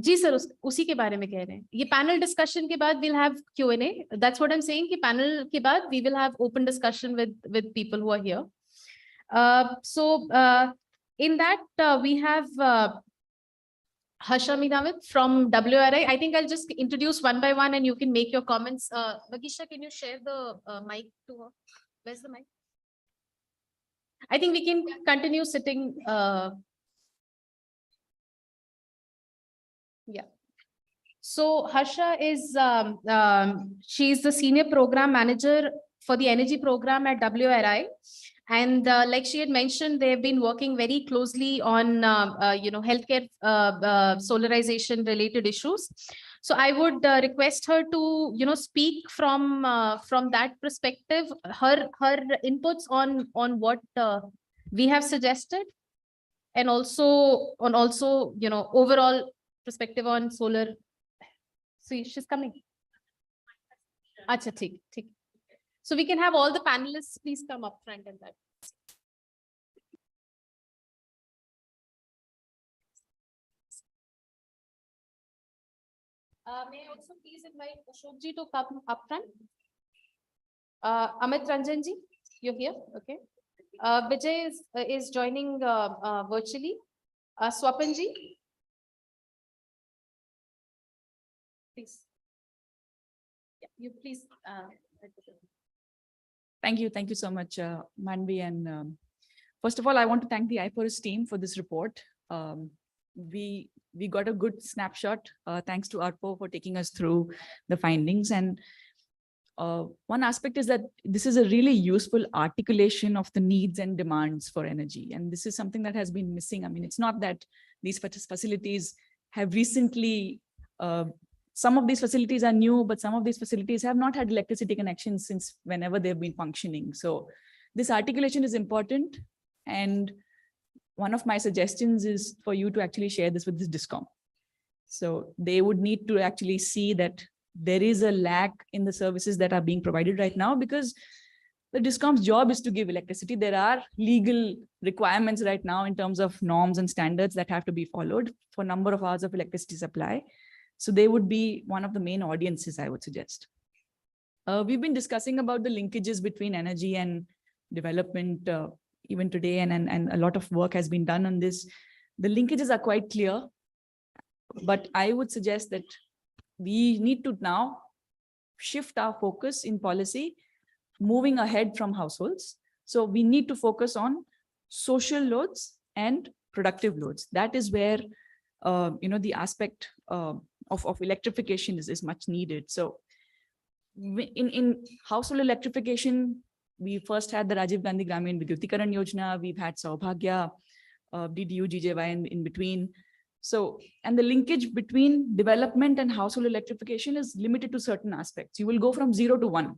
Ji sir, उसी के बारे में कह रहे हैं. ये panel discussion के बाद we'll have Q&A. That's what I'm saying. कि panel के बाद we will have open discussion with people who are here. So in that we have Harsha Minawat from WRI. I think I'll just introduce one by one and you can make your comments. Vagisha, can you share the mic to her? Where's the mic? I think we can continue sitting. Yeah. So Harsha is, she's the senior program manager for the energy program at WRI. And like she had mentioned, they've been working very closely on, healthcare solarization related issues. So I would request her to, speak from that perspective, her inputs on what we have suggested, and also on overall perspective on solar. See, she's coming. Acha, thik. So we can have all the panelists please come up front and that. May I also please invite Ashokji to come up front? Amit Ranjanji, you're here, okay. Vijay is joining virtually. Swapanji. Please. Yeah, you please. Thank you so much, Manvi. And first of all, I want to thank the iFOREST team for this report. We got a good snapshot, thanks to Arpo for taking us through the findings. And one aspect is that this is a really useful articulation of the needs and demands for energy. And this is something that has been missing. I mean, it's not that these facilities have recently, some of these facilities are new, but some of these facilities have not had electricity connections since whenever they've been functioning. So this articulation is important. And one of my suggestions is for you to actually share this with this DISCOM. So they would need to actually see that there is a lack in the services that are being provided right now, because the DISCOM's job is to give electricity. There are legal requirements right now in terms of norms and standards that have to be followed for number of hours of electricity supply. So they would be one of the main audiences, I would suggest. We've been discussing about the linkages between energy and development even today, and a lot of work has been done on this. The linkages are quite clear, but I would suggest that we need to now shift our focus in policy, moving ahead from households. So we need to focus on social loads and productive loads. That is where the aspect of electrification is much needed. So in household electrification, we first had the Rajiv Gandhi Gramin Vidyutikaran Yojana. We've had Saubhagya, DDU, GJY in between. So, and the linkage between development and household electrification is limited to certain aspects. You will go from 0 to 1.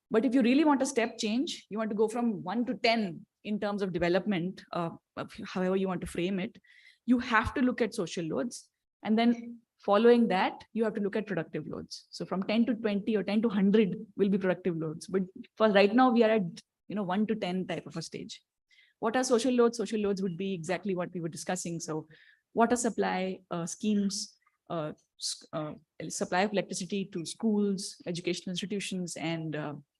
But if you really want a step change, you want to go from 1 to 10 in terms of development, however you want to frame it, you have to look at social loads. And then following that, you have to look at productive loads. So from 10 to 20 or 10 to 100 will be productive loads. But for right now, we are at 1 to 10 type of a stage. What are social loads? Social loads would be exactly what we were discussing. So water supply schemes, supply of electricity to schools, educational institutions, and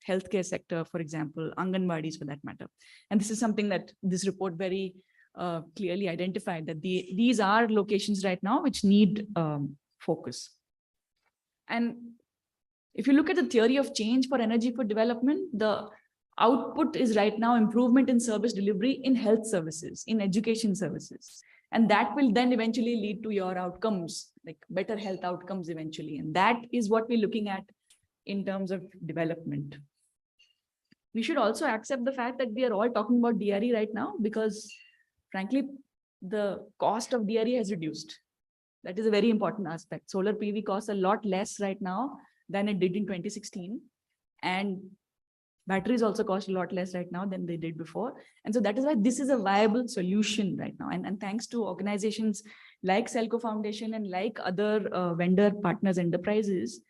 healthcare sector, for example, Anganwadis for that matter. And this is something that this report very clearly identified, that these are locations right now which need focus. And if you look at the theory of change for energy for development, the output is right now improvement in service delivery in health services, in education services. And that will then eventually lead to your outcomes, like better health outcomes eventually. And that is what we're looking at in terms of development. We should also accept the fact that we are all talking about DRE right now, because frankly, the cost of DRE has reduced. That is a very important aspect. Solar PV costs a lot less right now than it did in 2016. And batteries also cost a lot less right now than they did before. And so that is why this is a viable solution right now. And thanks to organizations like Selco Foundation and like other vendor partners enterprises,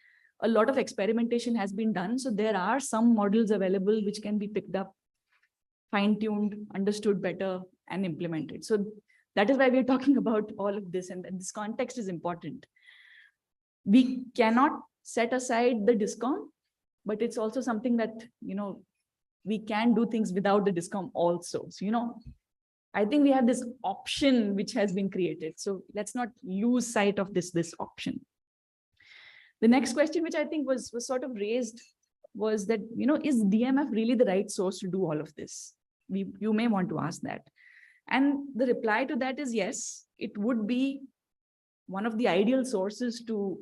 a lot of experimentation has been done. So there are some models available which can be picked up, fine-tuned, understood better, and implemented. So that is why we're talking about all of this, and this context is important. We cannot set aside the DISCOM, but it's also something that, we can do things without the DISCOM also. So, I think we have this option which has been created. So let's not lose sight of this option. The next question, which I think was sort of raised, was that, is DMF really the right source to do all of this? You may want to ask that. And the reply to that is yes, it would be one of the ideal sources to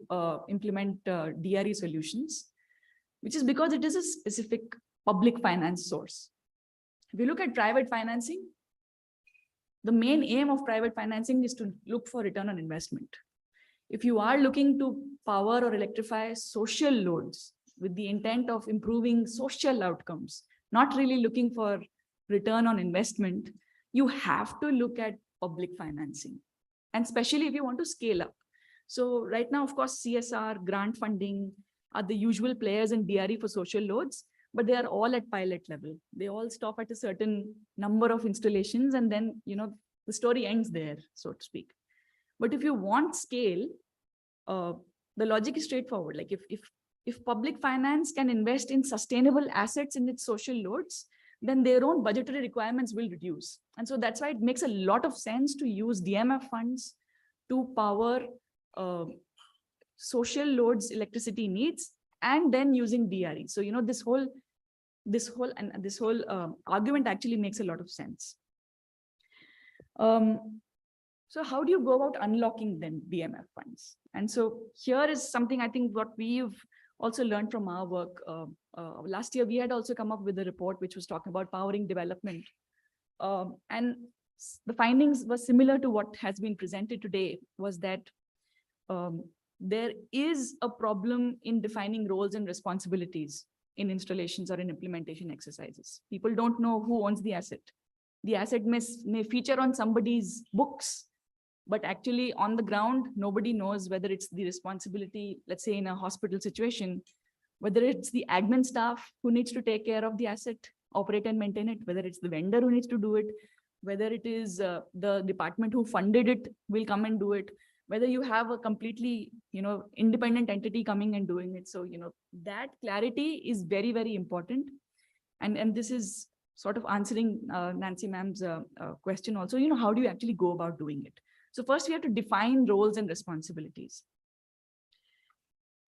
implement DRE solutions, which is because it is a specific public finance source. If you look at private financing, the main aim of private financing is to look for return on investment. If you are looking to power or electrify social loads with the intent of improving social outcomes, not really looking for return on investment, you have to look at public financing, and especially if you want to scale up. So right now, of course, CSR, grant funding are the usual players in DRE for social loads, but they are all at pilot level. They all stop at a certain number of installations, and then, the story ends there, so to speak. But if you want scale, the logic is straightforward. Like if public finance can invest in sustainable assets in its social loads, then their own budgetary requirements will reduce. And so that's why it makes a lot of sense to use DMF funds to power social loads electricity needs, and then using DRE. So, this whole argument actually makes a lot of sense. So how do you go about unlocking then DMF funds? And so here is something I think what we've also learned from our work. Last year, we had also come up with a report which was talking about powering development. And the findings were similar to what has been presented today, was that there is a problem in defining roles and responsibilities in installations or in implementation exercises. People don't know who owns the asset. The asset may feature on somebody's books, but actually on the ground, nobody knows whether it's the responsibility, let's say in a hospital situation, whether it's the admin staff who needs to take care of the asset, operate and maintain it, whether it's the vendor who needs to do it, whether it is the department who funded it will come and do it, whether you have a completely, independent entity coming and doing it. So, that clarity is very, very important. And this is sort of answering Nancy ma'am's question also, how do you actually go about doing it? So first we have to define roles and responsibilities.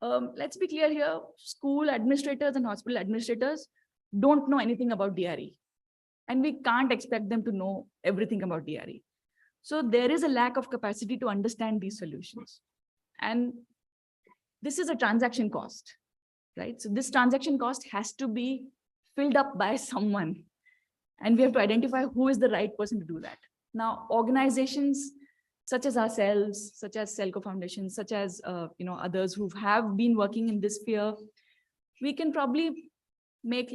Let's be clear here, school administrators and hospital administrators don't know anything about DRE. And we can't expect them to know everything about DRE. So there is a lack of capacity to understand these solutions. And this is a transaction cost, right? So this transaction cost has to be filled up by someone. And we have to identify who is the right person to do that. Now, organizations such as ourselves, such as Selco Foundation, such as others who have been working in this sphere, we can probably make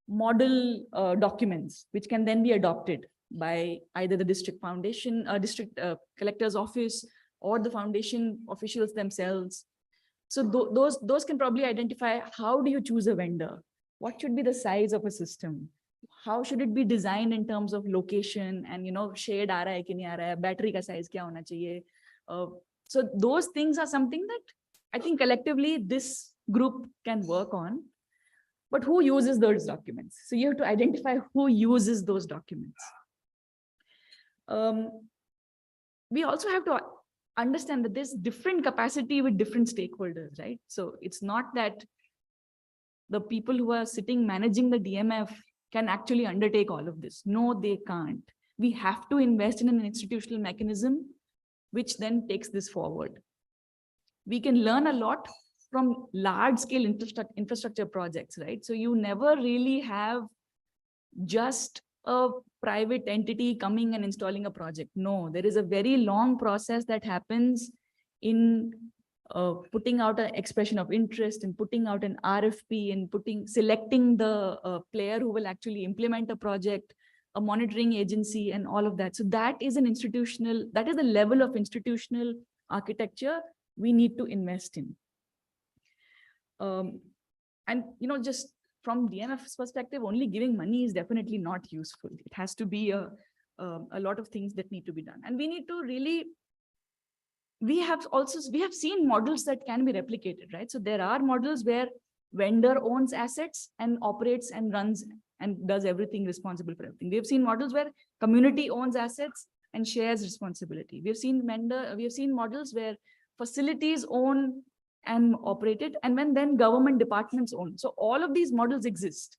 model documents, which can then be adopted by either the district foundation, district collector's office, or the foundation officials themselves. So those can probably identify, how do you choose a vendor? What should be the size of a system? How should it be designed in terms of location and, shade aa raha hai ki nahi aa raha hai, battery ka size kya hona chahiye. So those things are something that I think collectively this group can work on. But who uses those documents? So you have to identify who uses those documents. We also have to understand that there's different capacity with different stakeholders, right? So it's not that the people who are sitting managing the DMF can actually undertake all of this. No, they can't. We have to invest in an institutional mechanism which then takes this forward. We can learn a lot from large scale infrastructure projects, right? So you never really have just a private entity coming and installing a project. No, there is a very long process that happens in putting out an expression of interest and putting out an RFP and selecting the player who will actually implement a project, a monitoring agency and all of that. So that is an institutional, that is the level of institutional architecture we need to invest in. And, just from DMF's perspective, only giving money is definitely not useful. It has to be a lot of things that need to be done. And we need to really, we have seen models that can be replicated, right? So there are models where vendor owns assets and operates and runs and does everything responsible for everything. We have seen models where community owns assets and shares responsibility. We have seen models where facilities own and operate it, and when then government departments own. So all of these models exist.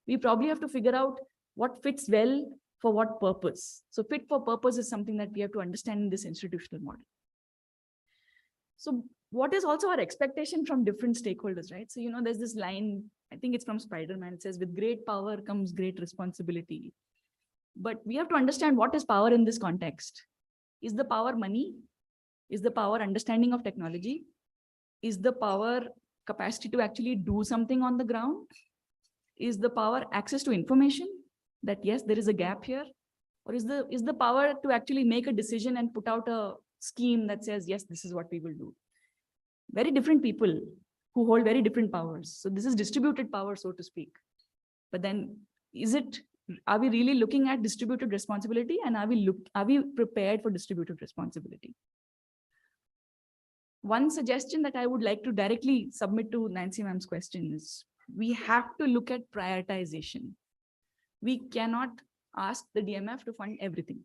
We probably have to figure out what fits well for what purpose. So fit for purpose is something that we have to understand in this institutional model. So what is also our expectation from different stakeholders, right? So, there's this line, I think it's from Spider-Man, it says, with great power comes great responsibility. But we have to understand what is power in this context. Is the power money? Is the power understanding of technology? Is the power capacity to actually do something on the ground? Is the power access to information that, yes, there is a gap here? Or is the power to actually make a decision and put out a scheme that says, yes, this is what we will do? Very different people who hold very different powers. So this is distributed power, so to speak. But then are we really looking at distributed responsibility, and are we prepared for distributed responsibility? one suggestion that I would like to directly submit to Nancy ma'am's question is, we have to look at prioritization. We cannot ask the DMF to fund everything.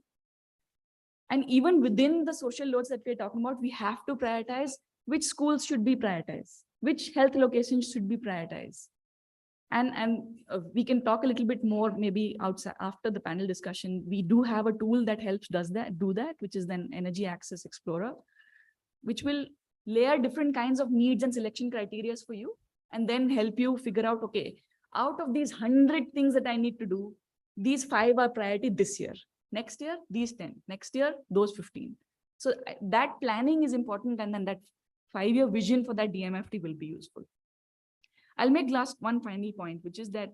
And even within the social loads that we're talking about, we have to prioritize which schools should be prioritized, which health locations should be prioritized. And we can talk a little bit more maybe outside after the panel discussion. We do have a tool that helps do that, which is then Energy Access Explorer, which will layer different kinds of needs and selection criteria for you, and then help you figure out, okay, out of these 100 things that I need to do, these 5 are priority this year. Next year, these 10. Next year, those 15. So that planning is important, and then that 5-year vision for that DMFT will be useful. I'll make one final point, which is that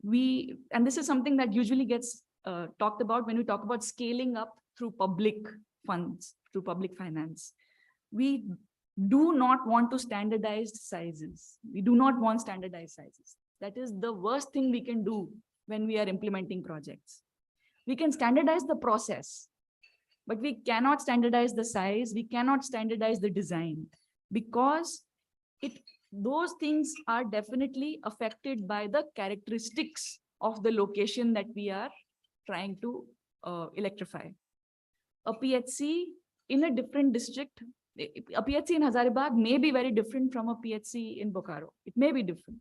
and this is something that usually gets talked about when we talk about scaling up through public funds, through public finance. We do not want to standardize sizes. We do not want standardized sizes. That is the worst thing we can do when we are implementing projects. We can standardize the process, but we cannot standardize the size. We cannot standardize the design, because those things are definitely affected by the characteristics of the location that we are trying to electrify. A PHC in a different district, a PHC in Hazaribagh may be very different from a PHC in Bokaro. It may be different.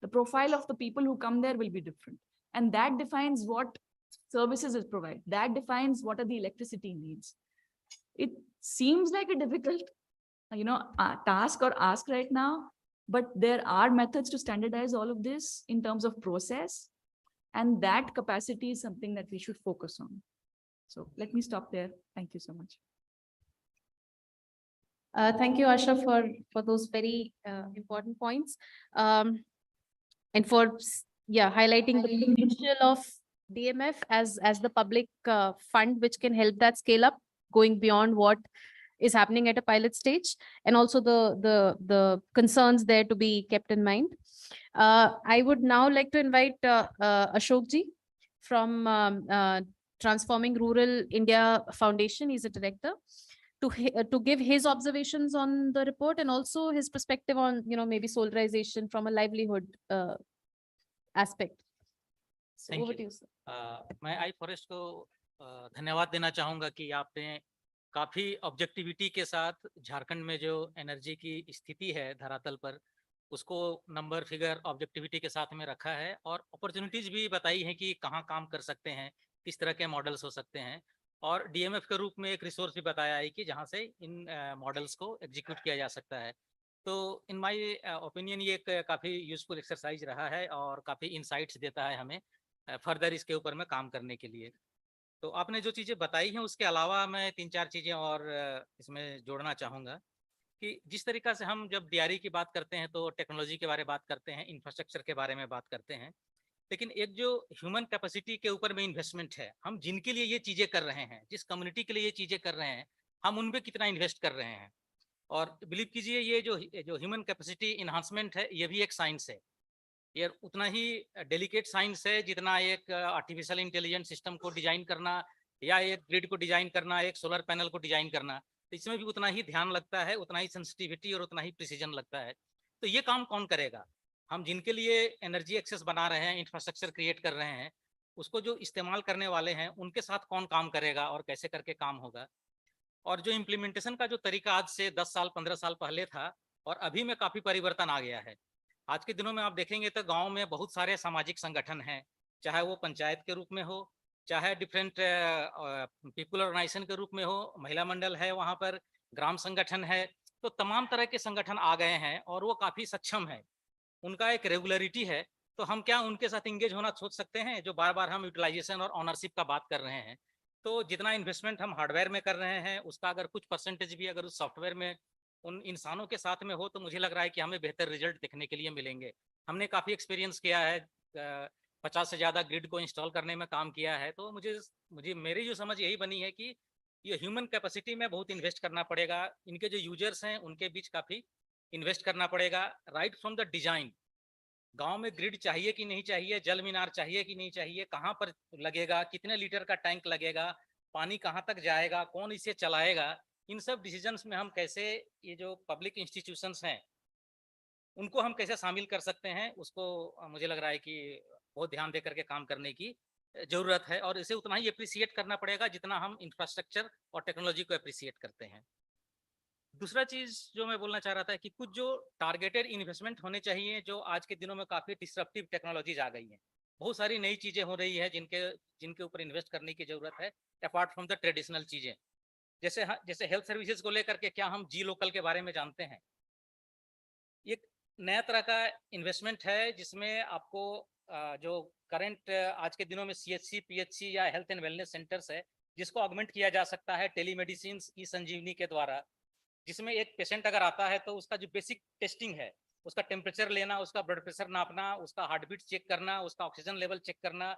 The profile of the people who come there will be different. And that defines what services is provided. That defines what are the electricity needs. It seems like a difficult, task or ask right now, but there are methods to standardize all of this in terms of process. And that capacity is something that we should focus on. So let me stop there. Thank you so much. Thank you, Asha, for those very important points. And for highlighting the potential of DMF as the public fund, which can help that scale up, going beyond what is happening at a pilot stage, and also the concerns there to be kept in mind. I would now like to invite Ashok ji from Transforming Rural India Foundation. He's a director, to give his observations on the report and also his perspective on maybe solarization from a livelihood aspect. So over to you, sir. मैं iFOREST को धन्यवाद देना चाहूंगा कि आपने काफी objectivity के साथ झारखंड में जो एनर्जी की स्थिति है धरातल पर, उसको नंबर फिगर ऑब्जेक्टिविटी के साथ में रखा है, और अपॉर्चुनिटीज भी बताई हैं कि कहाँ काम कर सकते हैं, किस तरह के मॉडल्स हो सकते हैं, और डीएमएफ के रूप में एक रिसोर्स भी बताया है कि जहाँ से इन मॉडल्स को एग्जीक्यूट किया जा सकता है। तो इन माय ओपिनियन ये एक काफ़ी यूजफुल एक्सरसाइज रहा है और काफ़ी इंसाइट्स देता है हमें फर्दर इसके ऊपर में काम करने के लिए। तो आपने जो चीज़ें बताई हैं उसके अलावा मैं 3-4 चीज़ें और इसमें जोड़ना चाहूँगा कि जिस तरीक़ा से हम जब DRE की बात करते हैं तो टेक्नोलॉजी के बारे में बात करते हैं, इंफ्रास्ट्रक्चर के बारे में बात करते हैं, लेकिन एक जो ह्यूमन कैपेसिटी के ऊपर में इन्वेस्टमेंट है, हम जिनके लिए ये चीज़ें कर रहे हैं, जिस कम्युनिटी के लिए ये चीज़ें कर रहे हैं, हम उन पे कितना इन्वेस्ट कर रहे हैं। और बिलीव कीजिए ये जो ह्यूमन कैपेसिटी इन्हांसमेंट है, ये भी एक साइंस है। ये उतना ही डेलिकेट साइंस है जितना एक आर्टिफिशियल इंटेलिजेंस सिस्टम को डिजाइन करना या एक ग्रिड को डिजाइन करना, एक सोलर पैनल को डिजाइन करना, तो इसमें भी उतना ही ध्यान लगता है, उतना ही सेंसिटिविटी और उतना ही प्रिसीजन लगता है। तो ये काम कौन करेगा? हम जिनके लिए एनर्जी एक्सेस बना रहे हैं, इंफ्रास्ट्रक्चर क्रिएट कर रहे हैं, उसको जो इस्तेमाल करने वाले हैं उनके साथ कौन काम करेगा और कैसे करके काम होगा। और जो इम्प्लीमेंटेशन का जो तरीका आज से 10 साल 15 साल पहले था और अभी में काफ़ी परिवर्तन आ गया है। आज के दिनों में आप देखेंगे तो गांव में बहुत सारे सामाजिक संगठन हैं, चाहे वो पंचायत के रूप में हो, चाहे डिफरेंट पीपल ऑर्गेनाइजेशन के रूप में हो, महिला मंडल है, वहाँ पर ग्राम संगठन है, तो तमाम तरह के संगठन आ गए हैं और वो काफ़ी सक्षम है, उनका एक रेगुलरिटी है। तो हम क्या उनके साथ इंगेज होना सोच सकते हैं? जो बार बार हम यूटिलाइजेशन और ऑनरशिप का बात कर रहे हैं, तो जितना इन्वेस्टमेंट हम हार्डवेयर में कर रहे हैं उसका अगर कुछ परसेंटेज भी अगर उस सॉफ्टवेयर में उन इंसानों के साथ में हो तो मुझे लग रहा है कि हमें बेहतर रिजल्ट देखने के लिए मिलेंगे। हमने काफ़ी एक्सपीरियंस किया है, 50 से ज़्यादा ग्रिड को इंस्टॉल करने में काम किया है। तो मुझे मेरी जो समझ यही बनी है कि ये ह्यूमन कैपेसिटी में बहुत इन्वेस्ट करना पड़ेगा, इनके जो यूजर्स हैं उनके बीच काफ़ी इन्वेस्ट करना पड़ेगा। राइट फ्रॉम द डिजाइन, गांव में ग्रिड चाहिए कि नहीं चाहिए, जल मीनार चाहिए कि नहीं चाहिए, कहाँ पर लगेगा, कितने लीटर का टैंक लगेगा, पानी कहाँ तक जाएगा, कौन इसे चलाएगा, इन सब डिसीजंस में हम कैसे ये जो पब्लिक इंस्टीट्यूशंस हैं उनको हम कैसे शामिल कर सकते हैं, उसको मुझे लग रहा है कि बहुत ध्यान दे करके काम करने की जरूरत है, और इसे उतना ही अप्रिसिएट करना पड़ेगा जितना हम इंफ्रास्ट्रक्चर और टेक्नोलॉजी को अप्रिसिएट करते हैं। दूसरा चीज जो मैं बोलना चाह रहा था कि कुछ जो टारगेटेड इन्वेस्टमेंट होने चाहिए, जो आज के दिनों में काफी डिसरप्टिव टेक्नोलॉजीज आ गई हैं, बहुत सारी नई चीजें हो रही है जिनके ऊपर इन्वेस्ट करने की जरूरत है अपार्ट फ्रॉम द ट्रेडिशनल चीजें। जैसे हेल्थ सर्विसेज को लेकर के क्या हम जी लोकल के बारे में जानते हैं? एक नया तरह का इन्वेस्टमेंट है जिसमें आपको जो करंट आज के दिनों में CHC PHC या हेल्थ एंड वेलनेस सेंटर्स है, जिसको ऑगमेंट किया जा सकता है टेलीमेडिसिन ई संजीवनी के द्वारा, जिसमें एक पेशेंट अगर आता है तो उसका जो बेसिक टेस्टिंग है, उसका टेम्परेचर लेना, उसका ब्लड प्रेशर नापना, उसका हार्ट बीट चेक करना, उसका ऑक्सीजन लेवल चेक करना,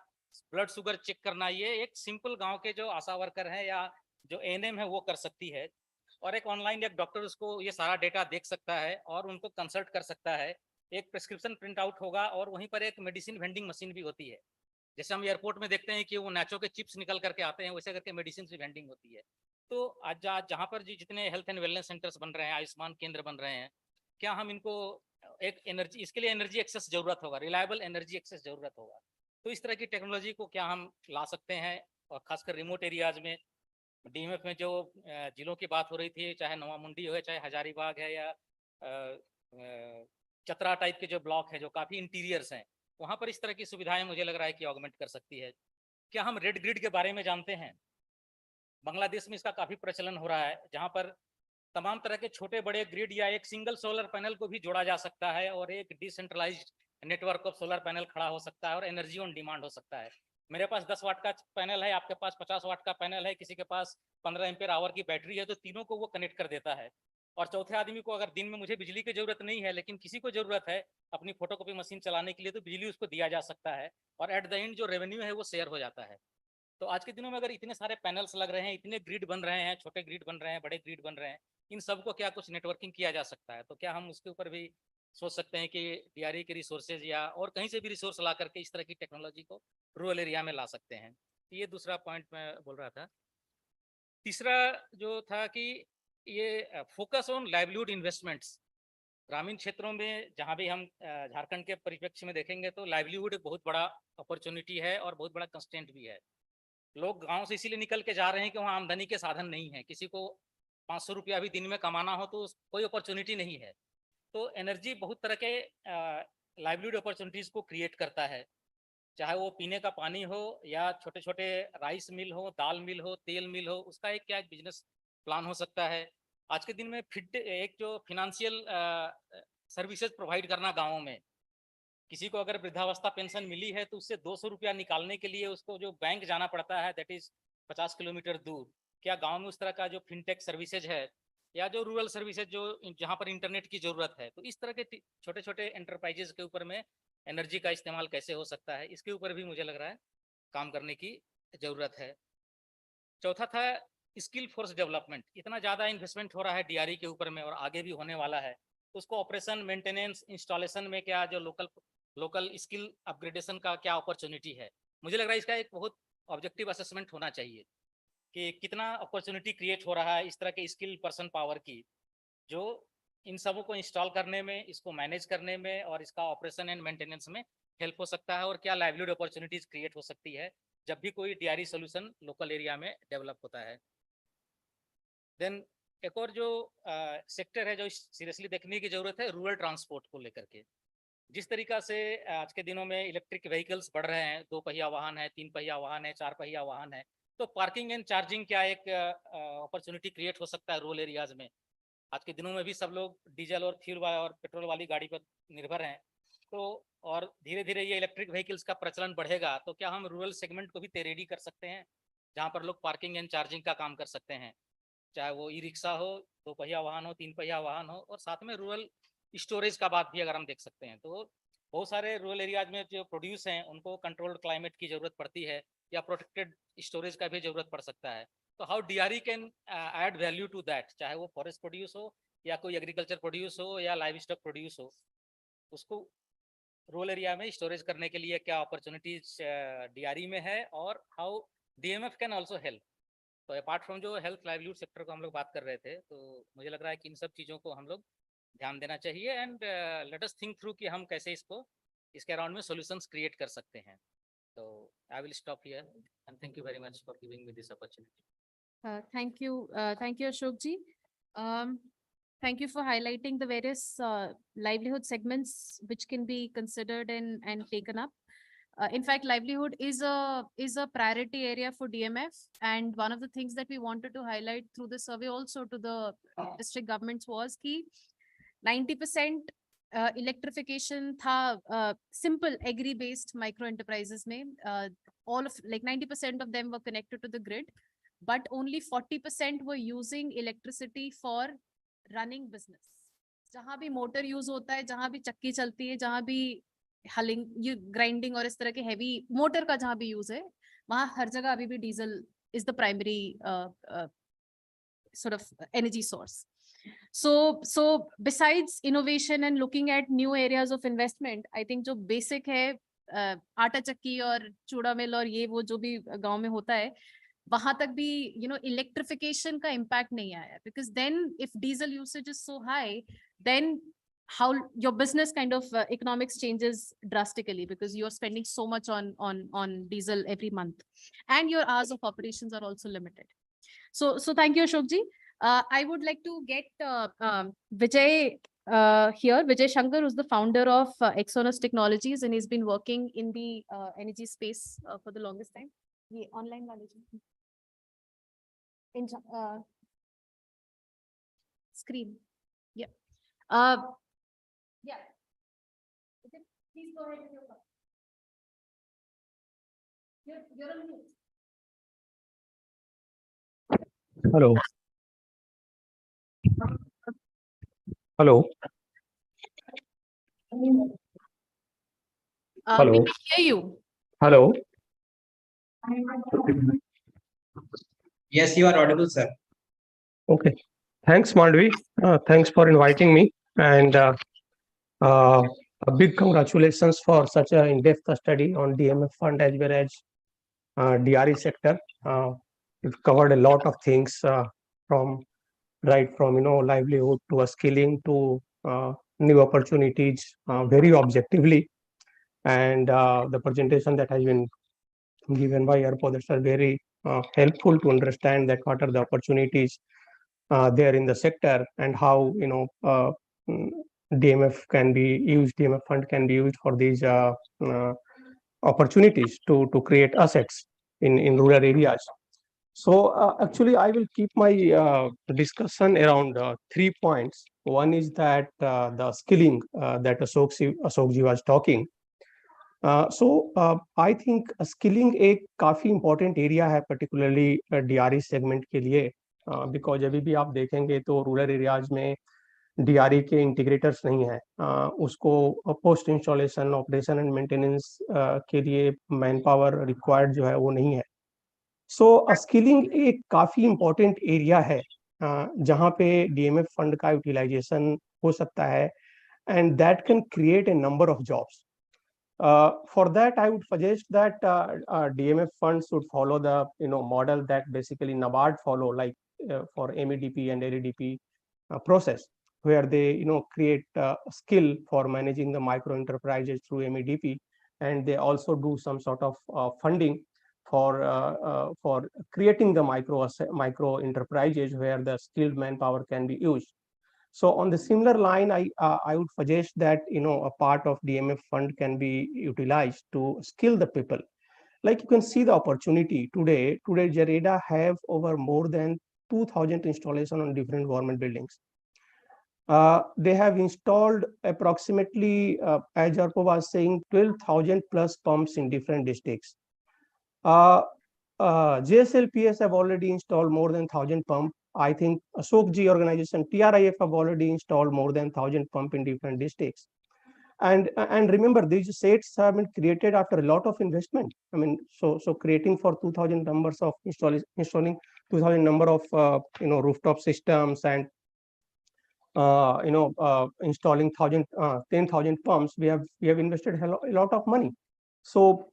ब्लड शुगर चेक करना, ये एक सिंपल गांव के जो आशा वर्कर है या जो ANM है वो कर सकती है। और एक ऑनलाइन एक डॉक्टर उसको ये सारा डेटा देख सकता है और उनको कंसल्ट कर सकता है। एक प्रिस्क्रिप्शन प्रिंट आउट होगा और वहीं पर एक मेडिसिन वेंडिंग मशीन भी होती है। जैसे हम एयरपोर्ट में देखते हैं कि वो नाचो के चिप्स निकल करके आते हैं, वैसे करके मेडिसिन की वेंडिंग होती है। तो आज जहाँ पर जितने हेल्थ एंड वेलनेस सेंटर्स बन रहे हैं, आयुष्मान केंद्र बन रहे हैं, क्या हम इनको एक एनर्जी, इसके लिए एनर्जी एक्सेस जरूरत होगा, रिलायबल एनर्जी एक्सेस जरूरत होगा। तो इस तरह की टेक्नोलॉजी को क्या हम ला सकते हैं, और खासकर रिमोट एरियाज में DMF में जो जिलों की बात हो रही थी, चाहे नवा मुंडी हो, चाहे हजारीबाग है या चतरा टाइप के जो ब्लॉक है जो काफी इंटीरियर्स हैं, वहां पर इस तरह की सुविधाएं मुझे लग रहा है कि ऑगमेंट कर सकती है। क्या हम रेड ग्रिड के बारे में जानते हैं? बांग्लादेश में इसका काफी प्रचलन हो रहा है, जहां पर तमाम तरह के छोटे बड़े ग्रिड या एक सिंगल सोलर पैनल को भी जोड़ा जा सकता है और एक decentralised network of solar panel खड़ा हो सकता है और एनर्जी ऑन डिमांड हो सकता है। मेरे पास 10 वाट का पैनल है, आपके पास 50 वाट का पैनल है, किसी के पास 15 एम्पियर आवर की बैटरी है, तो तीनों को वो कनेक्ट कर देता है। और चौथे आदमी को अगर दिन में मुझे बिजली की जरूरत नहीं है लेकिन किसी को जरूरत है अपनी फोटोकॉपी मशीन चलाने के लिए, तो बिजली उसको दिया जा सकता है और एट द एंड जो रेवेन्यू है वो शेयर हो जाता है। तो आज के दिनों में अगर इतने सारे पैनल्स लग रहे हैं, इतने ग्रिड बन रहे हैं, छोटे ग्रिड बन रहे हैं, बड़े ग्रिड बन रहे हैं, इन सबको क्या कुछ नेटवर्किंग किया जा सकता है? तो क्या हम उसके ऊपर भी सोच सकते हैं कि DRE के रिसोर्सेज या और कहीं से भी रिसोर्स ला करके इस तरह की टेक्नोलॉजी को रूरल एरिया में ला सकते हैं? ये दूसरा पॉइंट मैं बोल रहा था। तीसरा जो था कि ये फोकस ऑन लाइवलीहुड इन्वेस्टमेंट्स। ग्रामीण क्षेत्रों में जहाँ भी हम झारखंड के परिप्रेक्ष्य में देखेंगे तो लाइवलीहुड एक बहुत बड़ा अपॉर्चुनिटी है और बहुत बड़ा कंस्टेंट भी है। लोग गांव से इसीलिए निकल के जा रहे हैं कि वहाँ आमदनी के साधन नहीं है। किसी को 500 रुपया भी दिन में कमाना हो तो कोई अपॉर्चुनिटी नहीं है। तो एनर्जी बहुत तरह के लाइवलीहुड अपॉर्चुनिटीज को क्रिएट करता है, चाहे वो पीने का पानी हो या छोटे छोटे राइस मिल हो, दाल मिल हो, तेल मिल हो, उसका एक क्या एक बिजनेस प्लान हो सकता है। आज के दिन में फिट एक जो फिनेंशियल सर्विसेज प्रोवाइड करना गाँवों में, किसी को अगर वृद्धावस्था पेंशन मिली है तो उससे 200 रुपया निकालने के लिए उसको जो बैंक जाना पड़ता है, दैट इज 50 किलोमीटर दूर। क्या गांव में उस तरह का जो फिनटेक सर्विसेज है या जो रूरल सर्विसेज जो जहां पर इंटरनेट की जरूरत है, तो इस तरह के छोटे छोटे एंटरप्राइजेस के ऊपर में एनर्जी का इस्तेमाल कैसे हो सकता है, इसके ऊपर भी मुझे लग रहा है काम करने की जरूरत है। चौथा था स्किल फोर्स डेवलपमेंट। इतना ज़्यादा इन्वेस्टमेंट हो रहा है DRE के ऊपर में और आगे भी होने वाला है, तो उसको ऑपरेशन, मेंटेनेंस, इंस्टॉलेशन में क्या जो लोकल स्किल अपग्रेडेशन का क्या अपॉर्चुनिटी है? मुझे लग रहा है इसका एक बहुत ऑब्जेक्टिव असेसमेंट होना चाहिए कि कितना अपॉर्चुनिटी क्रिएट हो रहा है इस तरह के स्किल पर्सन पावर की, जो इन सबों को इंस्टॉल करने में, इसको मैनेज करने में और इसका ऑपरेशन एंड मेंटेनेंस में हेल्प हो सकता है, और क्या लाइवलीहुड अपॉर्चुनिटीज क्रिएट हो सकती है जब भी कोई DRE सोल्यूशन लोकल एरिया में डेवलप होता है। देन एक और जो सेक्टर है जो सीरियसली देखने की जरूरत है, रूरल ट्रांसपोर्ट को लेकर के। जिस तरीका से आज के दिनों में इलेक्ट्रिक व्हीकल्स बढ़ रहे हैं, 2 पहिया वाहन है, 3 पहिया वाहन है, 4 पहिया वाहन है, तो पार्किंग एंड चार्जिंग क्या एक अपॉर्चुनिटी क्रिएट हो सकता है रूरल एरियाज में? आज के दिनों में भी सब लोग डीजल और फ्यूल और पेट्रोल वाली गाड़ी पर निर्भर हैं, तो और धीरे धीरे ये इलेक्ट्रिक व्हीकल्स का प्रचलन बढ़ेगा, तो क्या हम रूरल सेगमेंट को भी रेडी कर सकते हैं जहाँ पर लोग पार्किंग एंड चार्जिंग का काम कर सकते हैं, चाहे वो ई-रिक्शा हो, 2 पहिया वाहन हो, 3 पहिया वाहन हो, और साथ में रूरल स्टोरेज का बात भी अगर हम देख सकते हैं, तो बहुत सारे रूरल एरियाज में जो प्रोड्यूस हैं उनको कंट्रोल्ड क्लाइमेट की जरूरत पड़ती है या प्रोटेक्टेड स्टोरेज का भी जरूरत पड़ सकता है। तो how DRE can add value to that, चाहे वो फॉरेस्ट प्रोड्यूस हो या कोई एग्रीकल्चर प्रोड्यूस हो या लाइव स्टॉक प्रोड्यूस हो, उसको रूरल एरिया में स्टोरेज करने के लिए क्या अपॉर्चुनिटीज DRE में है, और how DMF can also help. तो अपार्ट फ्रॉम जो हेल्थ लाइवलीहुड सेक्टर को हम लोग बात कर रहे थे, तो मुझे लग रहा है कि इन सब चीज़ों को हम लोग ध्यान देना चाहिए and let us think through कि हम कैसे इसके अराउंड में सॉल्यूशंस क्रिएट कर सकते हैं. तो I will stop here and thank you very much for giving me this opportunity. Thank you, Ashok ji. Thank you for highlighting the various livelihood segments which can be considered and taken up. In fact, livelihood is a priority area for DMF, and one of the things that we wanted to highlight through the survey also to the district governments was कि 90% electrification था simple agri based micro enterprises में, all of like 90% of them were connected to the grid, but only 40% were using electricity for running business. जहाँ भी motor use होता है, जहाँ भी चक्की चलती है, जहाँ भी हलिंग, ये ग्राइंडिंग और इस तरह के हैवी मोटर का जहाँ भी यूज है, वहाँ हर जगह अभी भी diesel is the primary sort of energy source. So besides innovation and looking at new areas of investment, I think जो basic है आटा चक्की और चूड़ा मिल और ये वो जो भी गांव में होता है, वहां तक भी electrification का impact नहीं आया, because then if diesel usage is so high, then how your business kind of economics changes drastically, because you're spending so much on diesel every month, and your hours of operations are also limited. So thank you, Ashok ji. I would like to get Vijay here. Vijay Shankar, who's the founder of Exonus Technologies, and he's been working in the energy space for the longest time. ये online वाले जी. In screen. Yeah. Yeah. Please go ahead with your question. You're on mute. Hello. Hello. Hello. We can hear you. Hello. Yes, you are audible, sir. Okay. Thanks, Mandvi. Thanks for inviting me, and a big congratulations for such an in-depth study on DMF fund as well as DRE sector. We've covered a lot of things from livelihood to skilling to new opportunities very objectively, and the presentation that has been given by our poets are very helpful to understand that what are the opportunities there in the sector, and how DMF can be used, DMF fund can be used for these opportunities to create assets in rural areas. So actually, I will keep my discussion around 3 points. One is that the skilling that Ashok ji was talking. I think skilling एक काफी important area है, particularly DRE segment के लिए, because अभी भी आप देखेंगे तो rural areas में DRE के integrators नहीं है, उसको post installation operation and maintenance के लिए manpower required जो है वो नहीं है. So skilling एक काफी important area है जहाँ पे DMF fund का utilization हो सकता है, and that can create a number of jobs. For that, I would suggest that DMF funds should follow the model that basically NABARD follow, like for MEDP and LEDP process, where they create skill for managing the micro enterprises through MEDP, and they also do some sort of funding for creating the micro enterprises where the skilled manpower can be used. So on the similar line, I would suggest that a part of DMF fund can be utilized to skill the people. Like you can see the opportunity today Jareda have over more than 2,000 installation on different government buildings. They have installed approximately, as Jarpo was saying, 12,000 plus pumps in different districts. JSLPS have already installed more than 1,000 pumps. I think Ashok ji organization, TRIF have already installed more than 1,000 pumps in different districts. And remember, these sets have been created after a lot of investment. I mean, so creating for 2,000 numbers of installing 2,000 number of rooftop systems, and installing 10,000 pumps, we have invested a lot of money. So,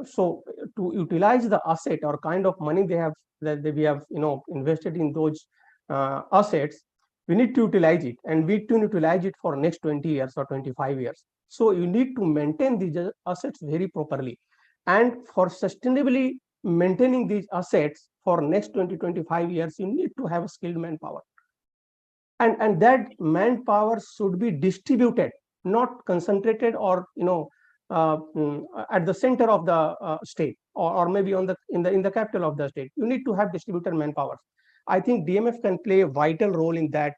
so to utilize the asset or kind of money we have invested in those assets, we need to utilize it, and we need to utilize it for next 20 years or 25 years. So you need to maintain these assets very properly, and for sustainably maintaining these assets for next 20-25 years, you need to have a skilled manpower, and that manpower should be distributed, not concentrated or at the center of the state, or maybe in the capital of the state. You need to have distributed manpower. I think DMF can play a vital role in that,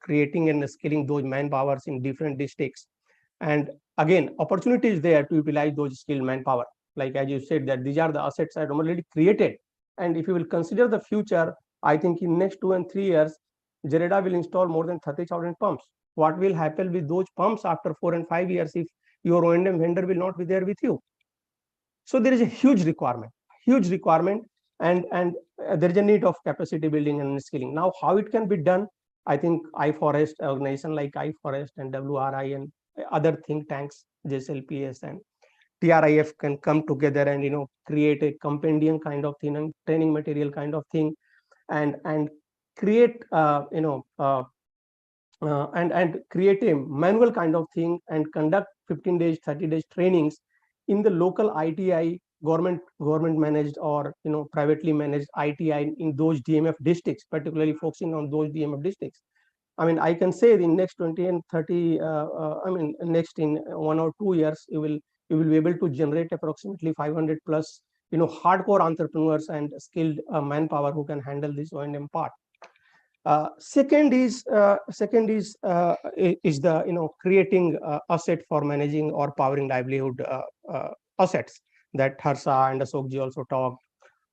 creating and skilling those manpowers in different districts. And again, opportunity is there to utilize those skilled manpower. Like as you said, that these are the assets that are already created. And if you will consider the future, I think in next 2 and 3 years, Jareda will install more than 30,000 pumps. What will happen with those pumps after 4 and 5 years if your O&M vendor will not be there with you? So there is a huge requirement, and there is a need of capacity building and skilling. Now, how it can be done? I think iFOREST, organization like iFOREST and WRI and other think tanks, JSLPS and TRIF can come together and create a compendium kind of thing and training material kind of thing, and create and create a manual kind of thing and conduct 15 days, 30 days trainings in the local ITI, government managed or privately managed ITI in those DMF districts, particularly focusing on those DMF districts. I mean, I can say in next 20 and 30, next in 1 or 2 years, you will be able to generate approximately 500 plus, hardcore entrepreneurs and skilled manpower who can handle this O&M part. Second is the creating asset for managing or powering livelihood assets that Harsha and Ashokji also talked.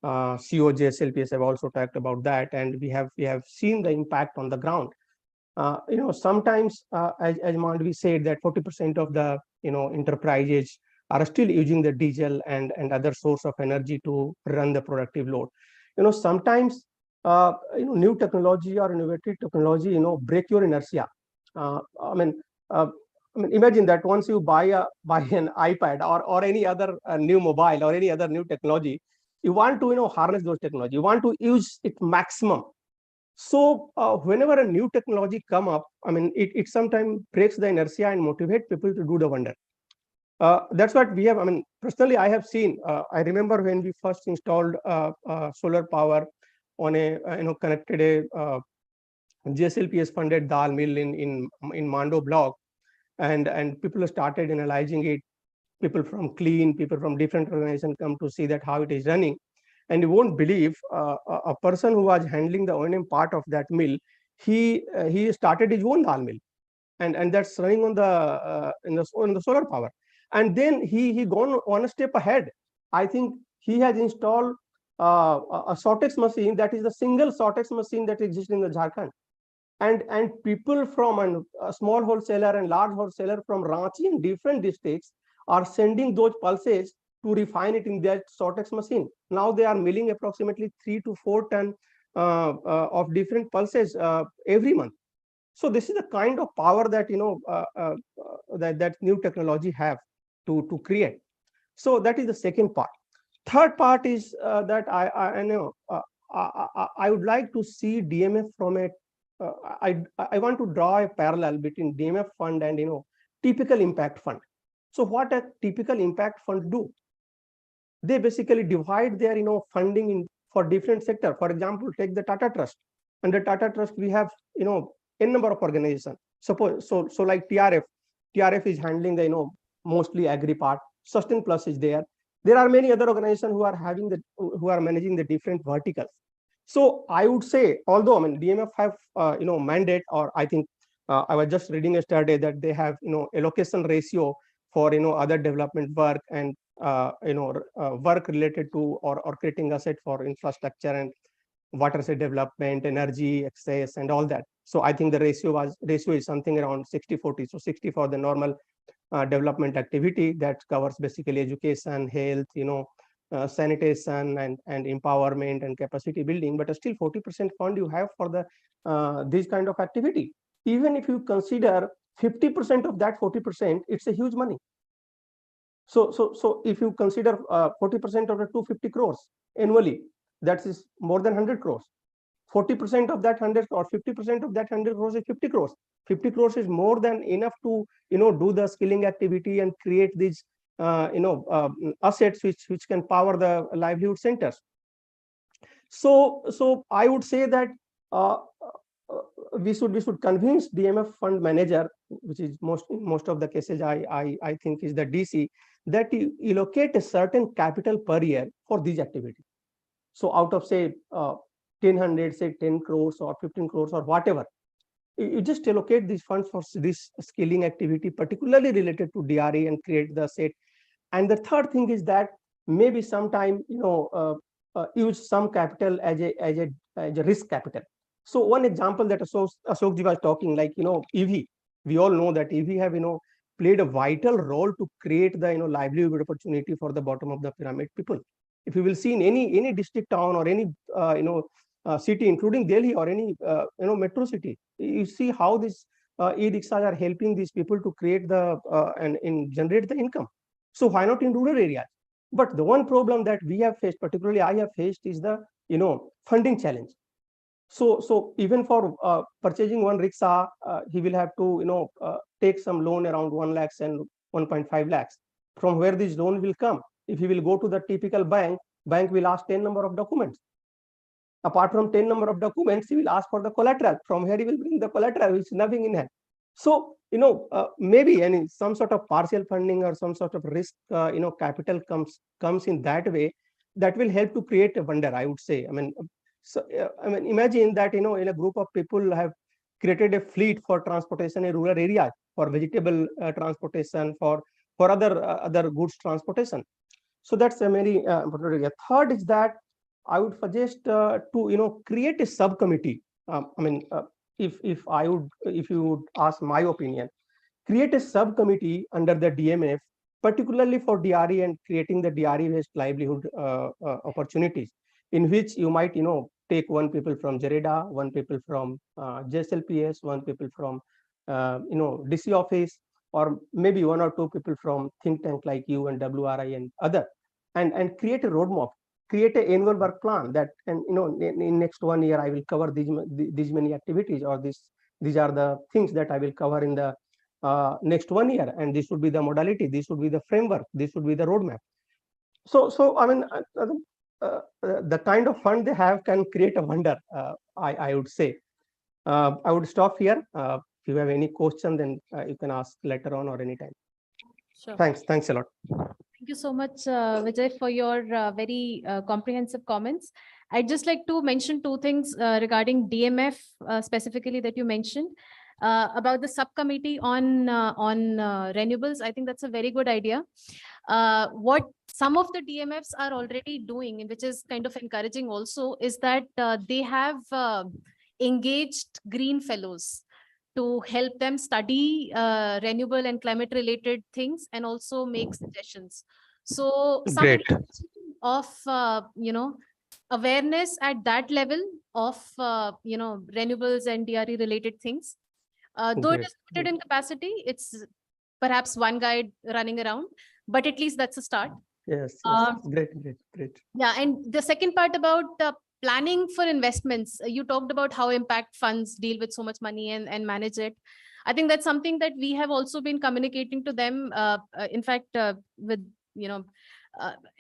COJ, SLPS have also talked about that, and we have seen the impact on the ground. Sometimes, as Mandvi said, that 40% of the enterprises are still using the diesel and other source of energy to run the productive load. Sometimes new technology or innovative technology break your inertia. I mean, imagine that once you buy an iPad or any other new mobile or any other new technology, you want to harness those technology, you want to use it maximum. So whenever a new technology come up, I mean, it sometimes breaks the inertia and motivate people to do the wonder. That's what we have. I mean, personally, I have seen. I remember when we first installed solar power on a connected a JSLPS funded dal mill in Mando block, and people started analyzing it. People from clean, people from different organizations come to see that how it is running. And you won't believe a person who was handling the O&M part of that mill, he started his own dal mill, and that's running on the solar power. And then he gone one step ahead. I think he has installed a Sortex machine that is the single Sortex machine that exists in the Jharkhand. And people from a small wholesaler and large wholesaler from Ranchi and different districts are sending those pulses to refine it in that Sortex machine. Now they are milling approximately 3 to 4 ton of different pulses every month. So this is the kind of power that that new technology have to create. So that is the second part. Third part is that I would like to see DMF from a I want to draw a parallel between DMF fund and typical impact fund. So what a typical impact fund do? They basically divide their funding for different sector. For example, take the Tata Trust. Under Tata Trust, we have n number of organizations. Suppose so like TRF is handling the mostly agri part. Sustain Plus is there. There are many other organizations who are managing the different verticals. So I would say, although I mean DMF have mandate, or I think I was just reading yesterday that they have allocation ratio for other development work and work related to or creating asset for infrastructure and water asset development, energy access, and all that. So I think the ratio is something around 60-40. So 60 for the normal development activity that covers basically education, health, sanitation and empowerment and capacity building, but still 40% fund you have for the this kind of activity. Even if you consider 50% of that 40%, it's a huge money. So if you consider 40% of the 250 crores annually, that is more than 100 crores. 40% of that 100 or 50% of that 100 crores is 50 crores. 50 crores is more than enough to do the skilling activity and create these assets which can power the livelihood centers. So I would say that we should convince DMF fund manager, which is most of the cases I think is the DC, that you allocate a certain capital per year for these activities. So out of say 10 crores or 15 crores or whatever, you just allocate these funds for this skilling activity, particularly related to DRE, and create the set. And the third thing is that maybe sometime use some capital as a risk capital. So one example that Ashokji was talking, like EV, we all know that EV have played a vital role to create the livelihood opportunity for the bottom of the pyramid people. If you will see in any district town or any city, including Delhi or any metro city, you see how these e-rickshaws are helping these people to create the and generate the income. So why not in rural areas? But the one problem that we have faced, particularly I have faced, is the funding challenge. So even for purchasing one rickshaw, he will have to take some loan around 1 lakh and 1.5 lakhs. From where this loan will come? If he will go to the typical bank will ask 10 number of documents. Apart from 10 number of documents, he will ask for the collateral. From here he will bring the collateral, which is nothing in hand. So maybe some sort of partial funding or some sort of risk capital comes in that way, that will help to create a wonder, I would say. Imagine that in a group of people have created a fleet for transportation in rural areas, for vegetable transportation, for other goods transportation. So that's a very important area. Third is that I would suggest to create a subcommittee. If you would ask my opinion, create a subcommittee under the DMF, particularly for DRE and creating the DRE-based livelihood opportunities, in which you might take one people from JEREDA, one people from JSLPS, one people from DC office, or maybe one or two people from think tank like you and WRI and other, and create a roadmap, create an annual work plan that, and in next 1 year I will cover these many activities, or these are the things that I will cover in the next 1 year, and this would be the modality, this would be the framework, this would be the roadmap. So the kind of fund they have can create a wonder, I would say. I would stop here. If you have any question, then you can ask later on or anytime. Sure. Thanks a lot. Thank you so much, Vijay, for your very comprehensive comments. I'd just like to mention two things regarding DMF specifically that you mentioned. About the subcommittee on renewables, I think that's a very good idea. What some of the DMFs are already doing, and which is kind of encouraging also, is that they have engaged green fellows to help them study renewable and climate related things and also make suggestions. So some of awareness at that level of renewables and DRE related things. Though it is limited in capacity, it's perhaps one guide running around, but at least that's a start. Yes, great. Yeah, and the second part about planning for investments, you talked about how impact funds deal with so much money and manage it. I think that's something that we have also been communicating to them. In fact, with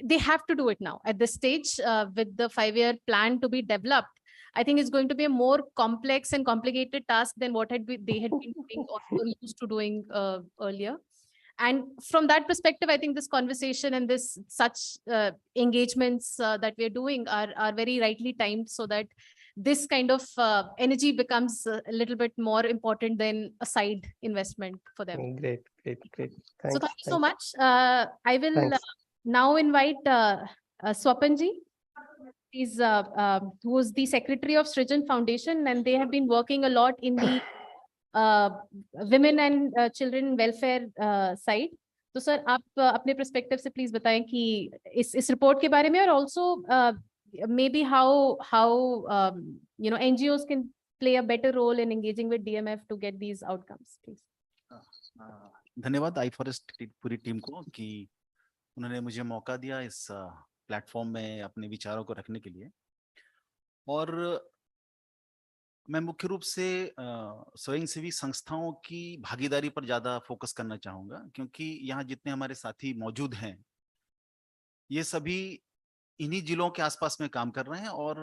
they have to do it now at this stage with the 5-year plan to be developed. I think it's going to be a more complex and complicated task than what they had been doing or used to doing earlier. And from that perspective, I think this conversation and this such engagements that we're doing are very rightly timed, so that this kind of energy becomes a little bit more important than a side investment for them. Great. Thanks. So thank you so much. I will now invite Swapanji. He's who is the secretary of Srijan Foundation, and they have been working a lot in the women and children welfare side. So sir, आप अपने perspective से please बताएं कि इस report के बारे में, और also maybe how NGOs can play a better role in engaging with DMF to get these outcomes, please. धन्यवाद iFOREST की पूरी टीम को कि उन्होंने मुझे मौका दिया इस प्लेटफॉर्म में अपने विचारों को रखने के लिए। और मैं मुख्य रूप से स्वयंसेवी संस्थाओं की भागीदारी पर ज़्यादा फोकस करना चाहूँगा, क्योंकि यहाँ जितने हमारे साथी मौजूद हैं ये सभी इन्हीं जिलों के आसपास में काम कर रहे हैं और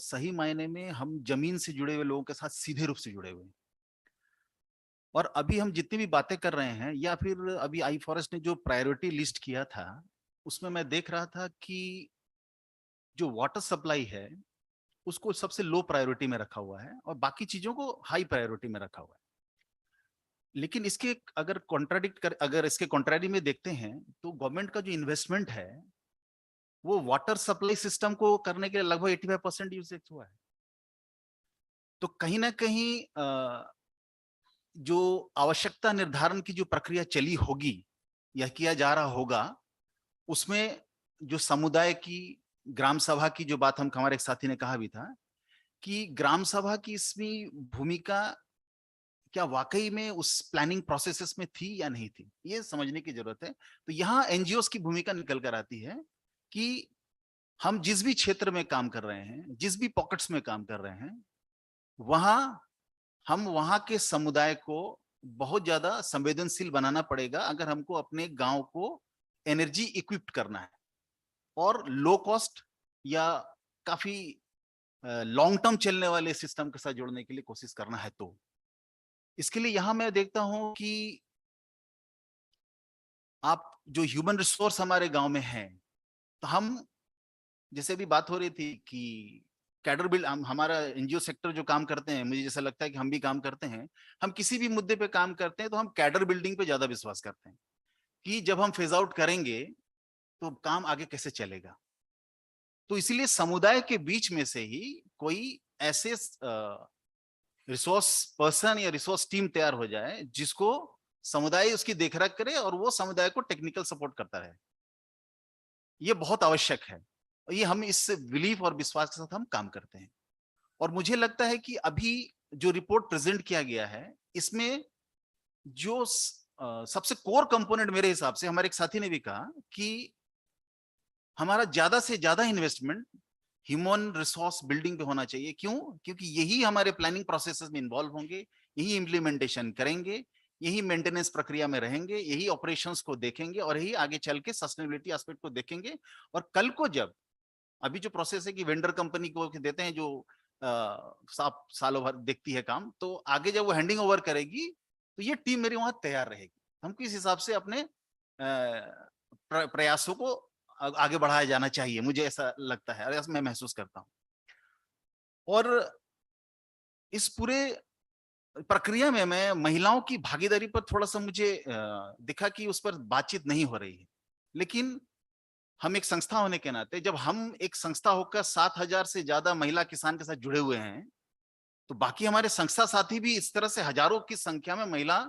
सही मायने में हम जमीन से जुड़े हुए लोगों के साथ सीधे रूप से जुड़े हुए हैं। और अभी हम जितनी भी बातें कर रहे हैं या फिर अभी iFOREST ने जो प्रायोरिटी लिस्ट किया था उसमें मैं देख रहा था कि जो वाटर सप्लाई है उसको सबसे लो प्रायोरिटी में रखा हुआ है और बाकी चीजों को हाई प्रायोरिटी में रखा हुआ है। लेकिन इसके अगर इसके कॉन्ट्रैरी में देखते हैं तो गवर्नमेंट का जो इन्वेस्टमेंट है वो वाटर सप्लाई सिस्टम को करने के लिए लगभग 85% यूजेज हुआ है। तो कहीं ना कहीं जो आवश्यकता निर्धारण की जो प्रक्रिया चली होगी या किया जा रहा होगा उसमें जो समुदाय की ग्राम सभा की जो बात हम हमारे एक साथी ने कहा भी था कि ग्राम सभा की इसमें भूमिका क्या वाकई में उस प्लानिंग प्रोसेसेस में थी या नहीं थी, ये समझने की जरूरत है। तो यहाँ एनजीओस की भूमिका निकल कर आती है कि हम जिस भी क्षेत्र में काम कर रहे हैं, जिस भी पॉकेट्स में काम कर रहे हैं, हम वहां के समुदाय को बहुत ज्यादा संवेदनशील बनाना पड़ेगा अगर हमको अपने गांव को एनर्जी इक्विप्ड करना है और लो कॉस्ट या काफी लॉन्ग टर्म चलने वाले सिस्टम के साथ जोड़ने के लिए कोशिश करना है। तो इसके लिए यहां मैं देखता हूं कि आप जो ह्यूमन रिसोर्स हमारे गांव में है, तो हम जैसे भी बात हो रही थी कि कैडर बिल्ड, हमारा एनजीओ सेक्टर जो काम करते हैं, मुझे जैसा लगता है कि हम भी काम करते हैं, हम किसी भी मुद्दे पे काम करते हैं तो हम कैडर बिल्डिंग पे ज्यादा विश्वास करते हैं कि जब हम फेज आउट करेंगे तो काम आगे कैसे चलेगा। तो इसीलिए समुदाय के बीच में से ही कोई ऐसे रिसोर्स पर्सन या रिसोर्स टीम तैयार हो जाए जिसको समुदाय उसकी देखरेख करे और वो समुदाय को टेक्निकल सपोर्ट करता रहे। ये बहुत आवश्यक है। ये हम इस बिलीफ और विश्वास के साथ हम काम करते हैं। और मुझे लगता है कि अभी जो रिपोर्ट प्रेजेंट किया गया है इसमें जो सबसे कोर कंपोनेंट मेरे हिसाब से, हमारे एक साथी ने भी कहा कि हमारा ज्यादा से ज्यादा इन्वेस्टमेंट ह्यूमन रिसोर्स बिल्डिंग पे होना चाहिए। क्यों? क्योंकि यही हमारे प्लानिंग प्रोसेसेस में इन्वॉल्व होंगे, यही इम्प्लीमेंटेशन करेंगे, यही मेंटेनेंस प्रक्रिया में रहेंगे, यही ऑपरेशंस को देखेंगे और यही आगे चल के सस्टेनेबिलिटी एस्पेक्ट को देखेंगे। और कल को जब अभी जो प्रोसेस है कि वेंडर कंपनी को देते हैं जो सालों भर देखती है काम, तो आगे जब वो हैंडिंग ओवर करेगी तो ये टीम मेरी वहां तैयार रहेगी। हमको इस हिसाब से अपने प्रयासों को आगे बढ़ाया जाना चाहिए, मुझे ऐसा लगता है और ऐसा मैं महसूस करता हूं। और इस पूरे प्रक्रिया में मैं महिलाओं की भागीदारी पर थोड़ा सा मुझे दिखा कि उस पर बातचीत नहीं हो रही है। लेकिन हम एक संस्था होने के नाते, जब हम एक संस्था होकर 7,000 से ज्यादा महिला किसान के साथ जुड़े हुए हैं, तो बाकी हमारे संस्था साथी भी इस तरह से हजारों की संख्या में महिला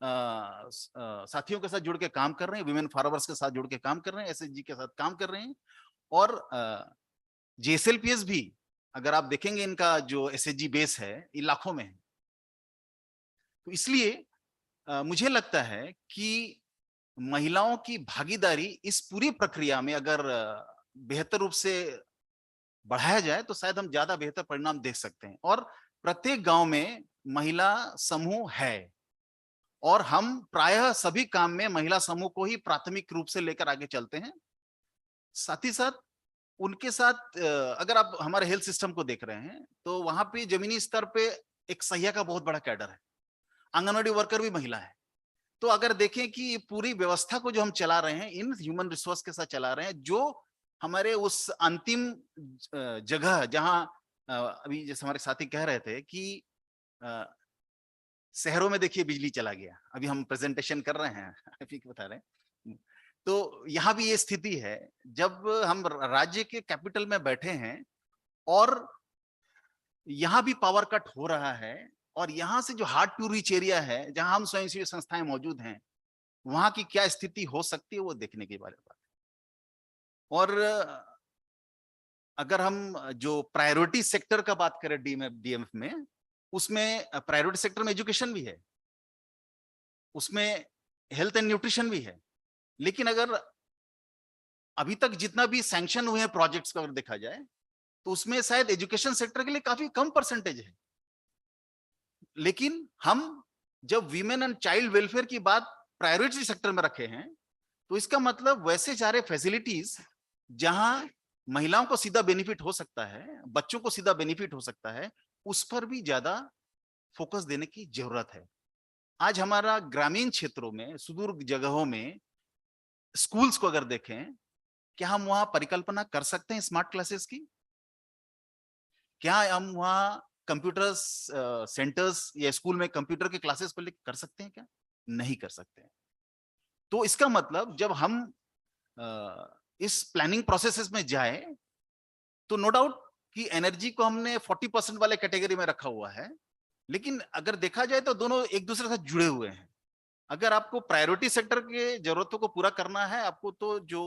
साथियों के साथ जुड़ के काम कर रहे हैं, विमेन फार्मर्स के साथ जुड़ के काम कर रहे हैं, एसएचजी के साथ काम कर रहे हैं। और जेएसएलपीएस भी अगर आप देखेंगे इनका जो एसएचजी बेस है ये लाखों में है। तो इसलिए मुझे लगता है कि महिलाओं की भागीदारी इस पूरी प्रक्रिया में अगर बेहतर रूप से बढ़ाया जाए तो शायद हम ज्यादा बेहतर परिणाम देख सकते हैं। और प्रत्येक गांव में महिला समूह है और हम प्रायः सभी काम में महिला समूह को ही प्राथमिक रूप से लेकर आगे चलते हैं। साथ ही साथ उनके साथ अगर आप हमारे हेल्थ सिस्टम को देख रहे हैं तो वहां पे जमीनी स्तर पे एक सहिया का बहुत बड़ा कैडर है, आंगनवाड़ी वर्कर भी महिला है। तो अगर देखें कि पूरी व्यवस्था को जो हम चला रहे हैं इन ह्यूमन रिसोर्स के साथ चला रहे हैं, जो हमारे उस अंतिम जगह जहां अभी जैसे हमारे साथी कह रहे थे कि शहरों में देखिए बिजली चला गया, अभी हम प्रेजेंटेशन कर रहे हैं अभी बता रहे हैं, तो यहाँ भी ये स्थिति है। जब हम राज्य के कैपिटल में बैठे हैं और यहाँ भी पावर कट हो रहा है और यहाँ से जो हार्ड टू रीच एरिया है जहां हम स्वयंसेवी संस्थाएं मौजूद हैं, वहां की क्या स्थिति हो सकती है वो देखने की बात है। और अगर हम जो प्रायोरिटी सेक्टर का बात करें डीएमएफ में, उसमें प्रायोरिटी सेक्टर में एजुकेशन भी है, उसमें हेल्थ एंड न्यूट्रिशन भी है। लेकिन अगर अभी तक जितना भी सैंक्शन हुए हैं प्रोजेक्ट्स का अगर देखा जाए तो उसमें शायद एजुकेशन सेक्टर के लिए काफी कम परसेंटेज है। लेकिन हम जब वीमेन एंड चाइल्ड वेलफेयर की बात प्रायोरिटी सेक्टर में रखे हैं तो इसका मतलब वैसे सारे फैसिलिटीज जहां महिलाओं को सीधा बेनिफिट हो सकता है, बच्चों को सीधा बेनिफिट हो सकता है, उस पर भी ज्यादा फोकस देने की जरूरत है। आज हमारा ग्रामीण क्षेत्रों में, सुदूर जगहों में स्कूल्स को अगर देखें, क्या हम वहां परिकल्पना कर सकते हैं स्मार्ट क्लासेस की? क्या हम वहां कंप्यूटर सेंटर्स या स्कूल में कंप्यूटर के क्लासेस को लेकर कर सकते हैं क्या? नहीं कर सकते हैं। तो इसका मतलब जब हम इस प्लानिंग प्रोसेसेस में जाए तो नो डाउट कि एनर्जी को हमने 40% वाले कैटेगरी में रखा हुआ है, लेकिन अगर देखा जाए तो दोनों एक दूसरे के साथ जुड़े हुए हैं। अगर आपको प्रायोरिटी सेक्टर के जरूरतों को पूरा करना है, आपको तो जो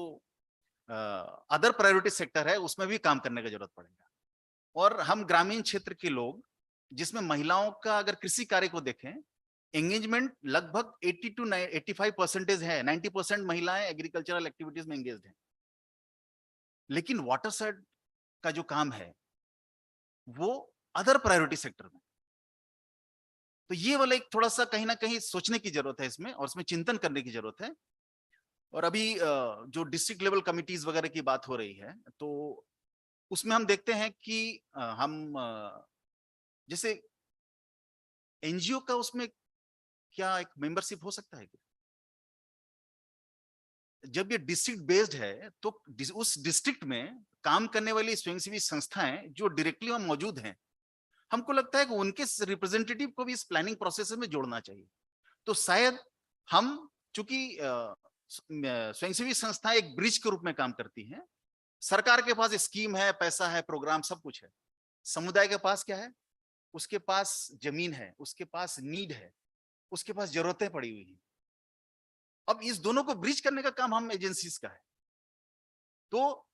अदर प्रायोरिटी सेक्टर है उसमें भी काम करने की जरूरत पड़ेगा। और हम ग्रामीण क्षेत्र के लोग, जिसमें महिलाओं का अगर कृषि कार्य को देखें, एंगेजमेंट लगभग 80 to 85% है। 90% महिलाएं एग्रीकल्चरल एक्टिविटीज में एंगेज्ड हैं। लेकिन वाटर साइड का जो काम है वो अदर प्रायोरिटी सेक्टर में। तो ये वाला एक थोड़ा सा कहीं ना कहीं सोचने की जरूरत है इसमें, और इसमें चिंतन करने की जरूरत है। और अभी जो डिस्ट्रिक्ट लेवल कमिटीज वगैरह की बात हो रही है, तो उसमें हम देखते हैं कि हम जैसे एनजीओ का उसमें क्या एक मेंबरशिप हो सकता है क्या? जब ये डिस्ट्रिक्ट बेस्ड है तो उस डिस्ट्रिक्ट में काम करने वाली स्वयंसेवी संस्थाएं जो डायरेक्टली वहां मौजूद हैं, हमको लगता है कि उनके रिप्रेजेंटेटिव को भी इस प्लानिंग प्रोसेस में जोड़ना चाहिए। तो शायद हम, चूंकि स्वयंसेवी संस्थाएं एक ब्रिज के रूप में काम करती हैं, सरकार के पास स्कीम है, पैसा है, प्रोग्राम सब कुछ है। समुदाय के पास क्या है? उसके पास जमीन है, उसके पास नीड है, उसके पास जरूरतें पड़ी हुई हैं। अब इस दोनों को ब्रिज करने का काम हम एजेंसीज का है। तो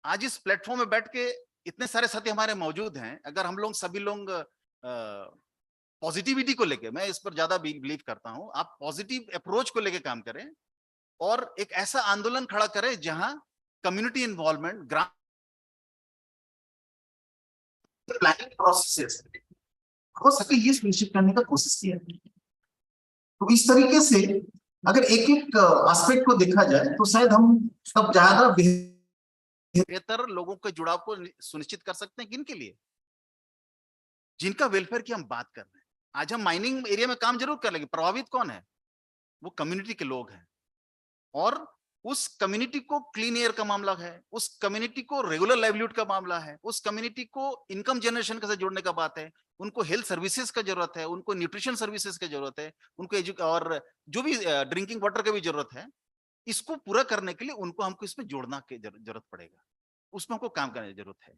आज इस प्लेटफॉर्म में बैठ के इतने सारे साथी हमारे मौजूद हैं, अगर हम लोग सभी लोग पॉजिटिविटी को लेके, मैं इस पर ज्यादा बिलीव करता हूं, आप पॉजिटिव अप्रोच को लेके काम करें और एक ऐसा आंदोलन खड़ा करें जहां कम्युनिटी इन्वॉल्वमेंट, ग्राम प्लानिंग प्रोसेस हो सके, ये सुनिश्चित करने का कोशिश किया। तो इस तरीके से अगर एक एक एस्पेक्ट को देखा जाए तो शायद हम सब ज्यादा बेहतर लोगों के जुड़ाव को सुनिश्चित कर सकते हैं। किनके लिए? जिनका वेलफेयर की हम बात कर रहे हैं। आज हम माइनिंग एरिया में काम जरूर कर लेंगे, प्रभावित कौन है? वो कम्युनिटी के लोग हैं। और उस कम्युनिटी को क्लीन एयर का मामला है, उस कम्युनिटी को रेगुलर लाइवलीहुड का मामला है, उस कम्युनिटी को इनकम जनरेशन के साथ जोड़ने का बात है, उनको हेल्थ सर्विसेज का जरूरत है, उनको न्यूट्रिशन सर्विसेज की जरूरत है, उनको और जो भी ड्रिंकिंग वाटर की भी जरूरत है। इसको पूरा करने के लिए उनको हमको इसमें जोड़ना की जरूरत पड़ेगा, उसमें हमको काम करने की जरूरत है।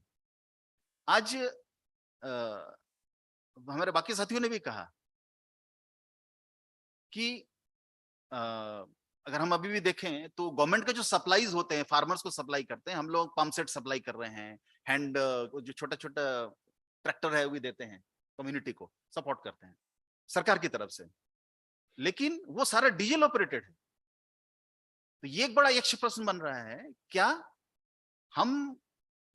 आज हमारे बाकी साथियों ने भी कहा कि अगर हम अभी भी देखें तो गवर्नमेंट के जो सप्लाईज होते हैं, फार्मर्स को सप्लाई करते हैं, हम लोग पंप सेट सप्लाई कर रहे हैं, हैंड जो छोटा छोटा ट्रैक्टर है वो भी देते हैं, कम्युनिटी को सपोर्ट करते हैं सरकार की तरफ से, लेकिन वो सारा डीजल ऑपरेटेड है। तो ये एक बड़ा यक्ष प्रश्न बन रहा है, क्या हम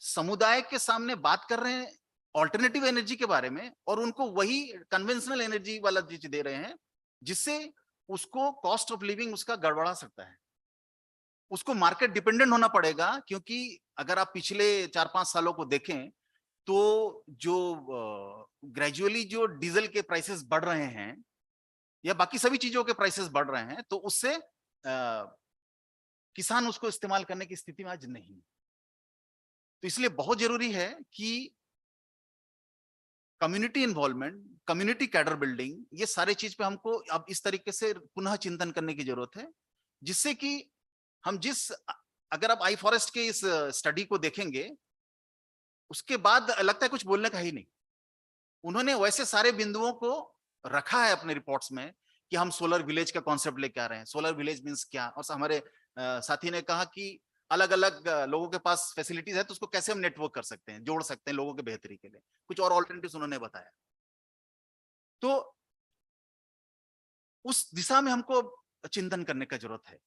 समुदाय के सामने बात कर रहे हैं ऑल्टरनेटिव एनर्जी के बारे में और उनको वही कन्वेंशनल एनर्जी वाला चीज दे रहे हैं, जिससे उसको कॉस्ट ऑफ लिविंग उसका गड़बड़ा सकता है, उसको मार्केट डिपेंडेंट होना पड़ेगा। क्योंकि अगर आप पिछले 4-5 सालों को देखें तो जो ग्रेजुअली जो डीजल के प्राइसेस बढ़ रहे हैं या बाकी सभी चीजों के प्राइसेस बढ़ रहे हैं, तो उससे किसान उसको इस्तेमाल करने की स्थिति में आज नहीं। तो इसलिए बहुत जरूरी है कि community involvement, community cadre building, ये सारे चीज पे हमको अब इस तरीके से पुनः चिंतन करने की जरूरत है, जिससे कि हम अगर आप iFOREST के इस स्टडी को देखेंगे, उसके बाद लगता है कुछ बोलने का ही नहीं। उन्होंने वैसे सारे बिंदुओं को रखा है अपने रिपोर्ट्स में कि हम सोलर विलेज का कॉन्सेप्ट लेके आ रहे हैं। सोलर विलेज मीन्स क्या? और हमारे साथी ने कहा कि अलग अलग लोगों के पास फैसिलिटीज है, तो उसको कैसे हम नेटवर्क कर सकते हैं, जोड़ सकते हैं लोगों के बेहतरी के लिए। कुछ और ऑल्टरनेटिव्स उन्होंने बताया। तो उस दिशा में हमको चिंतन करने का जरूरत है।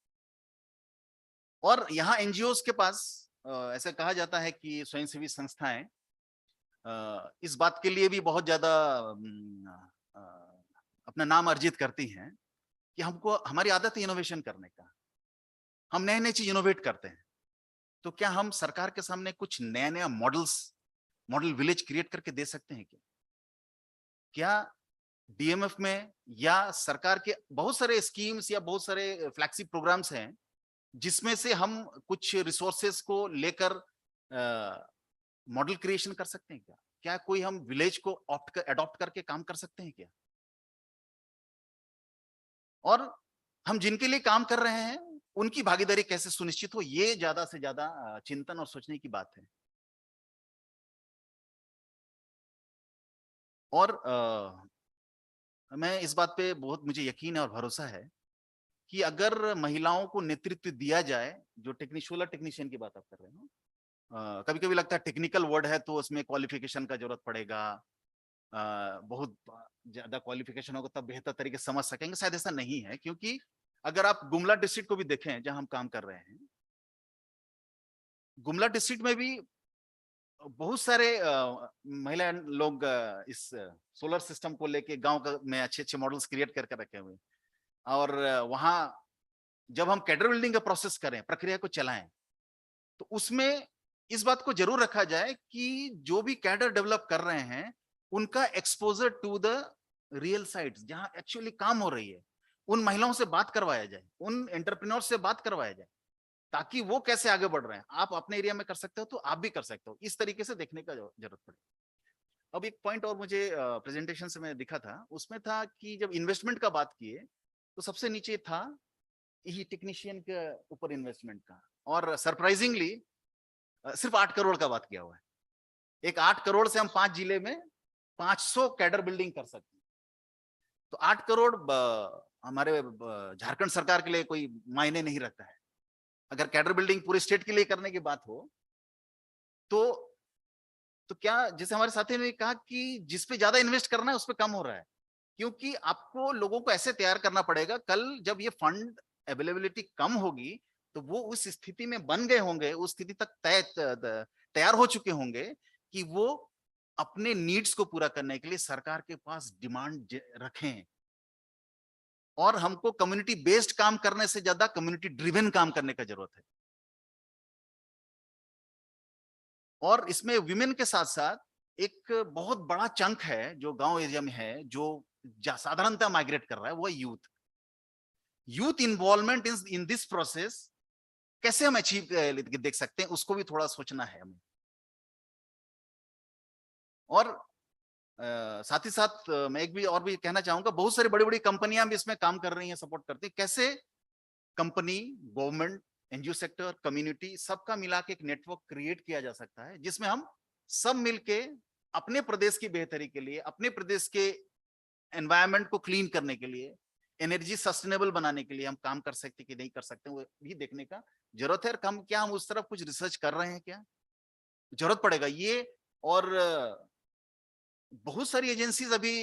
और यहाँ एनजीओस के पास ऐसा कहा जाता है कि स्वयंसेवी संस्थाएं इस बात के लिए भी बहुत ज्यादा अपना नाम अर्जित करती हैं कि हमको, हमारी आदत है इनोवेशन करने का, हम नए नए चीज इनोवेट करते हैं। तो क्या हम सरकार के सामने कुछ नया नया मॉडल विलेज क्रिएट करके दे सकते हैं क्या? क्या डीएमएफ में या सरकार के बहुत सारे स्कीम्स या बहुत सारे फ्लैगशिप प्रोग्राम्स हैं जिसमें से हम कुछ रिसोर्सेस को लेकर मॉडल क्रिएशन कर सकते हैं क्या? क्या कोई हम विलेज को अडॉप्ट करके काम कर सकते हैं क्या? और हम जिनके लिए काम कर रहे हैं उनकी भागीदारी कैसे सुनिश्चित हो, ये ज्यादा से ज्यादा चिंतन और सोचने की बात है। और मैं इस बात पे बहुत मुझे यकीन है और भरोसा है कि अगर महिलाओं को नेतृत्व दिया जाए, जो टेक्नीशियन की बात आप कर रहे हो, कभी कभी लगता है टेक्निकल वर्ड है तो उसमें क्वालिफिकेशन का जरूरत पड़ेगा, बहुत ज्यादा क्वालिफिकेशन होगा तब बेहतर तरीके से समझ सकेंगे। शायद ऐसा नहीं है, क्योंकि अगर आप गुमला डिस्ट्रिक्ट को भी देखें जहां हम काम कर रहे हैं, गुमला डिस्ट्रिक्ट में भी बहुत सारे महिला लोग इस सोलर सिस्टम को लेके गांव में अच्छे अच्छे मॉडल्स क्रिएट करके रखे हुए। और वहां जब हम कैडर बिल्डिंग का प्रोसेस करें, प्रक्रिया को चलाएं, तो उसमें इस बात को जरूर रखा जाए कि जो भी कैडर डेवलप कर रहे हैं उनका exposure to the real sites जहां एक्चुअली काम हो रही है, उन महिलाओं से बात करवाया जाए, उन एंटरप्रेन्योर से बात करवाया जाए, ताकि वो कैसे आगे बढ़ रहे हैं। आप अपने एरिया में कर सकते हो तो आप भी कर सकते हो, इस तरीके से देखने का जरूरत पड़े। अब एक पॉइंट और मुझे प्रेजेंटेशन से मैं दिखा था, उसमें था कि जब इन्वेस्टमेंट का बात किए तो सबसे नीचे था यही टेक्नीशियन के ऊपर इन्वेस्टमेंट का, और सरप्राइजिंगली सिर्फ 8 करोड़ का बात किया हुआ है। एक 8 करोड़ से हम 5 जिले में 500 कैडर बिल्डिंग कर सकते हैं। तो 8 करोड़ हमारे झारखंड सरकार के लिए कोई मायने नहीं रखता है। अगर कैडर बिल्डिंग पूरे स्टेट के लिए करने की बात हो तो क्या, जैसे हमारे साथी ने कहा कि जिस पे ज्यादा इन्वेस्ट करना है उस पे कम हो रहा है, क्योंकि आपको लोगों को ऐसे तैयार करना पड़ेगा, कल जब ये फंड अवेलेबिलिटी कम होगी तो वो उस स्थिति में बन गए होंगे, उस स्थिति तक तैयार हो चुके होंगे कि वो अपने नीड्स को पूरा करने के लिए सरकार के पास डिमांड रखें। और हमको कम्युनिटी बेस्ड काम करने से ज्यादा कम्युनिटी ड्रिवन काम करने का जरूरत है। और इसमें विमेन के साथ साथ एक बहुत बड़ा चंक है जो गांव एरिया में है, जो साधारणतः माइग्रेट कर रहा है, वो youth involvement in this process कैसे हम अचीव देख सकते हैं, उसको भी थोड़ा सोचना है हमें। और साथ ही साथ मैं एक भी और भी कहना चाहूंगा, बहुत सारी बड़ी बड़ी कंपनियां भी इसमें काम कर रही हैं, सपोर्ट करती हैं। कैसे company, government, NGO sector, community, सबका मिला के एक नेटवर्क क्रिएट किया जा सकता है, जिसमें हम सब मिलके अपने प्रदेश की बेहतरी के लिए, अपने प्रदेश के एनवायरनमेंट को क्लीन करने के लिए, एनर्जी सस्टेनेबल बनाने के लिए हम काम कर सकते कि नहीं कर सकते, वो भी देखने का जरूरत है। क्या हम उस तरफ कुछ रिसर्च कर रहे हैं, क्या जरूरत पड़ेगा ये। और बहुत सारी एजेंसीज अभी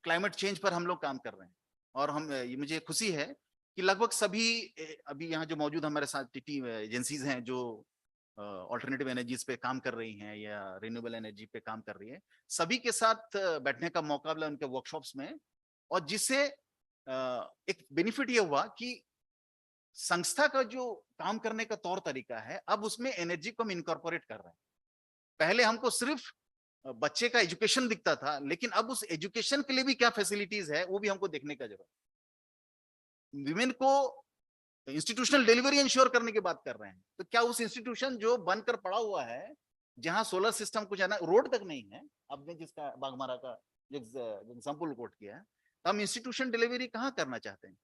क्लाइमेट चेंज पर हम लोग काम कर रहे हैं, और ये मुझे खुशी है कि लगभग सभी अभी यहाँ जो मौजूद हमारे साथ टीटी एजेंसीज हैं जो ऑल्टरनेटिव एनर्जीज पे काम कर रही हैं या रिन्यूएबल एनर्जी पे काम कर रही है, सभी के साथ बैठने का मौका मिला उनके वर्कशॉप्स में, और जिससे एक बेनिफिट ये हुआ कि संस्था का जो काम करने का तौर तरीका है, अब उसमें एनर्जी को हम इनकॉर्पोरेट कर रहे हैं। पहले हमको सिर्फ बच्चे का एजुकेशन दिखता था, लेकिन अब उस एजुकेशन के लिए भी क्या फैसिलिटीज है वो भी हमको देखने का जरूरत है। विमेन को इंस्टीट्यूशनल डिलीवरी इंश्योर करने की बात कर रहे हैं, तो क्या उस इंस्टीट्यूशन जो बनकर पड़ा हुआ है, जहां सोलर सिस्टम कुछ है ना, रोड तक नहीं है, आपने जिसका बागमारा का एग्जाम्पल कोट किया है, तो हम इंस्टीट्यूशन डिलीवरी कहाँ करना चाहते हैं?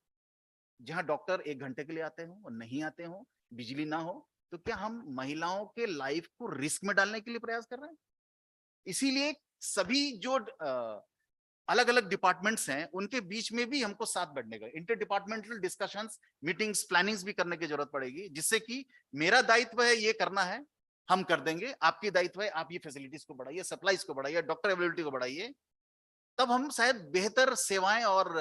जहां डॉक्टर 1 घंटे के लिए आते हो और नहीं आते हो, बिजली ना हो, तो क्या हम महिलाओं के लाइफ को रिस्क में डालने के लिए प्रयास कर रहे हैं? इसीलिए सभी जो अलग अलग डिपार्टमेंट्स हैं उनके बीच में भी हमको साथ बैठने का, inter departmental discussions, meetings, plannings भी करने की जरूरत पड़ेगी, जिससे कि मेरा दायित्व है ये करना है, हम कर देंगे, आपकी दायित्व है आप ये फैसिलिटीज को बढ़ाइए, सप्लाईज को बढ़ाइए, डॉक्टर अवेलेबिलिटी को बढ़ाइए, तब हम शायद बेहतर सेवाएं और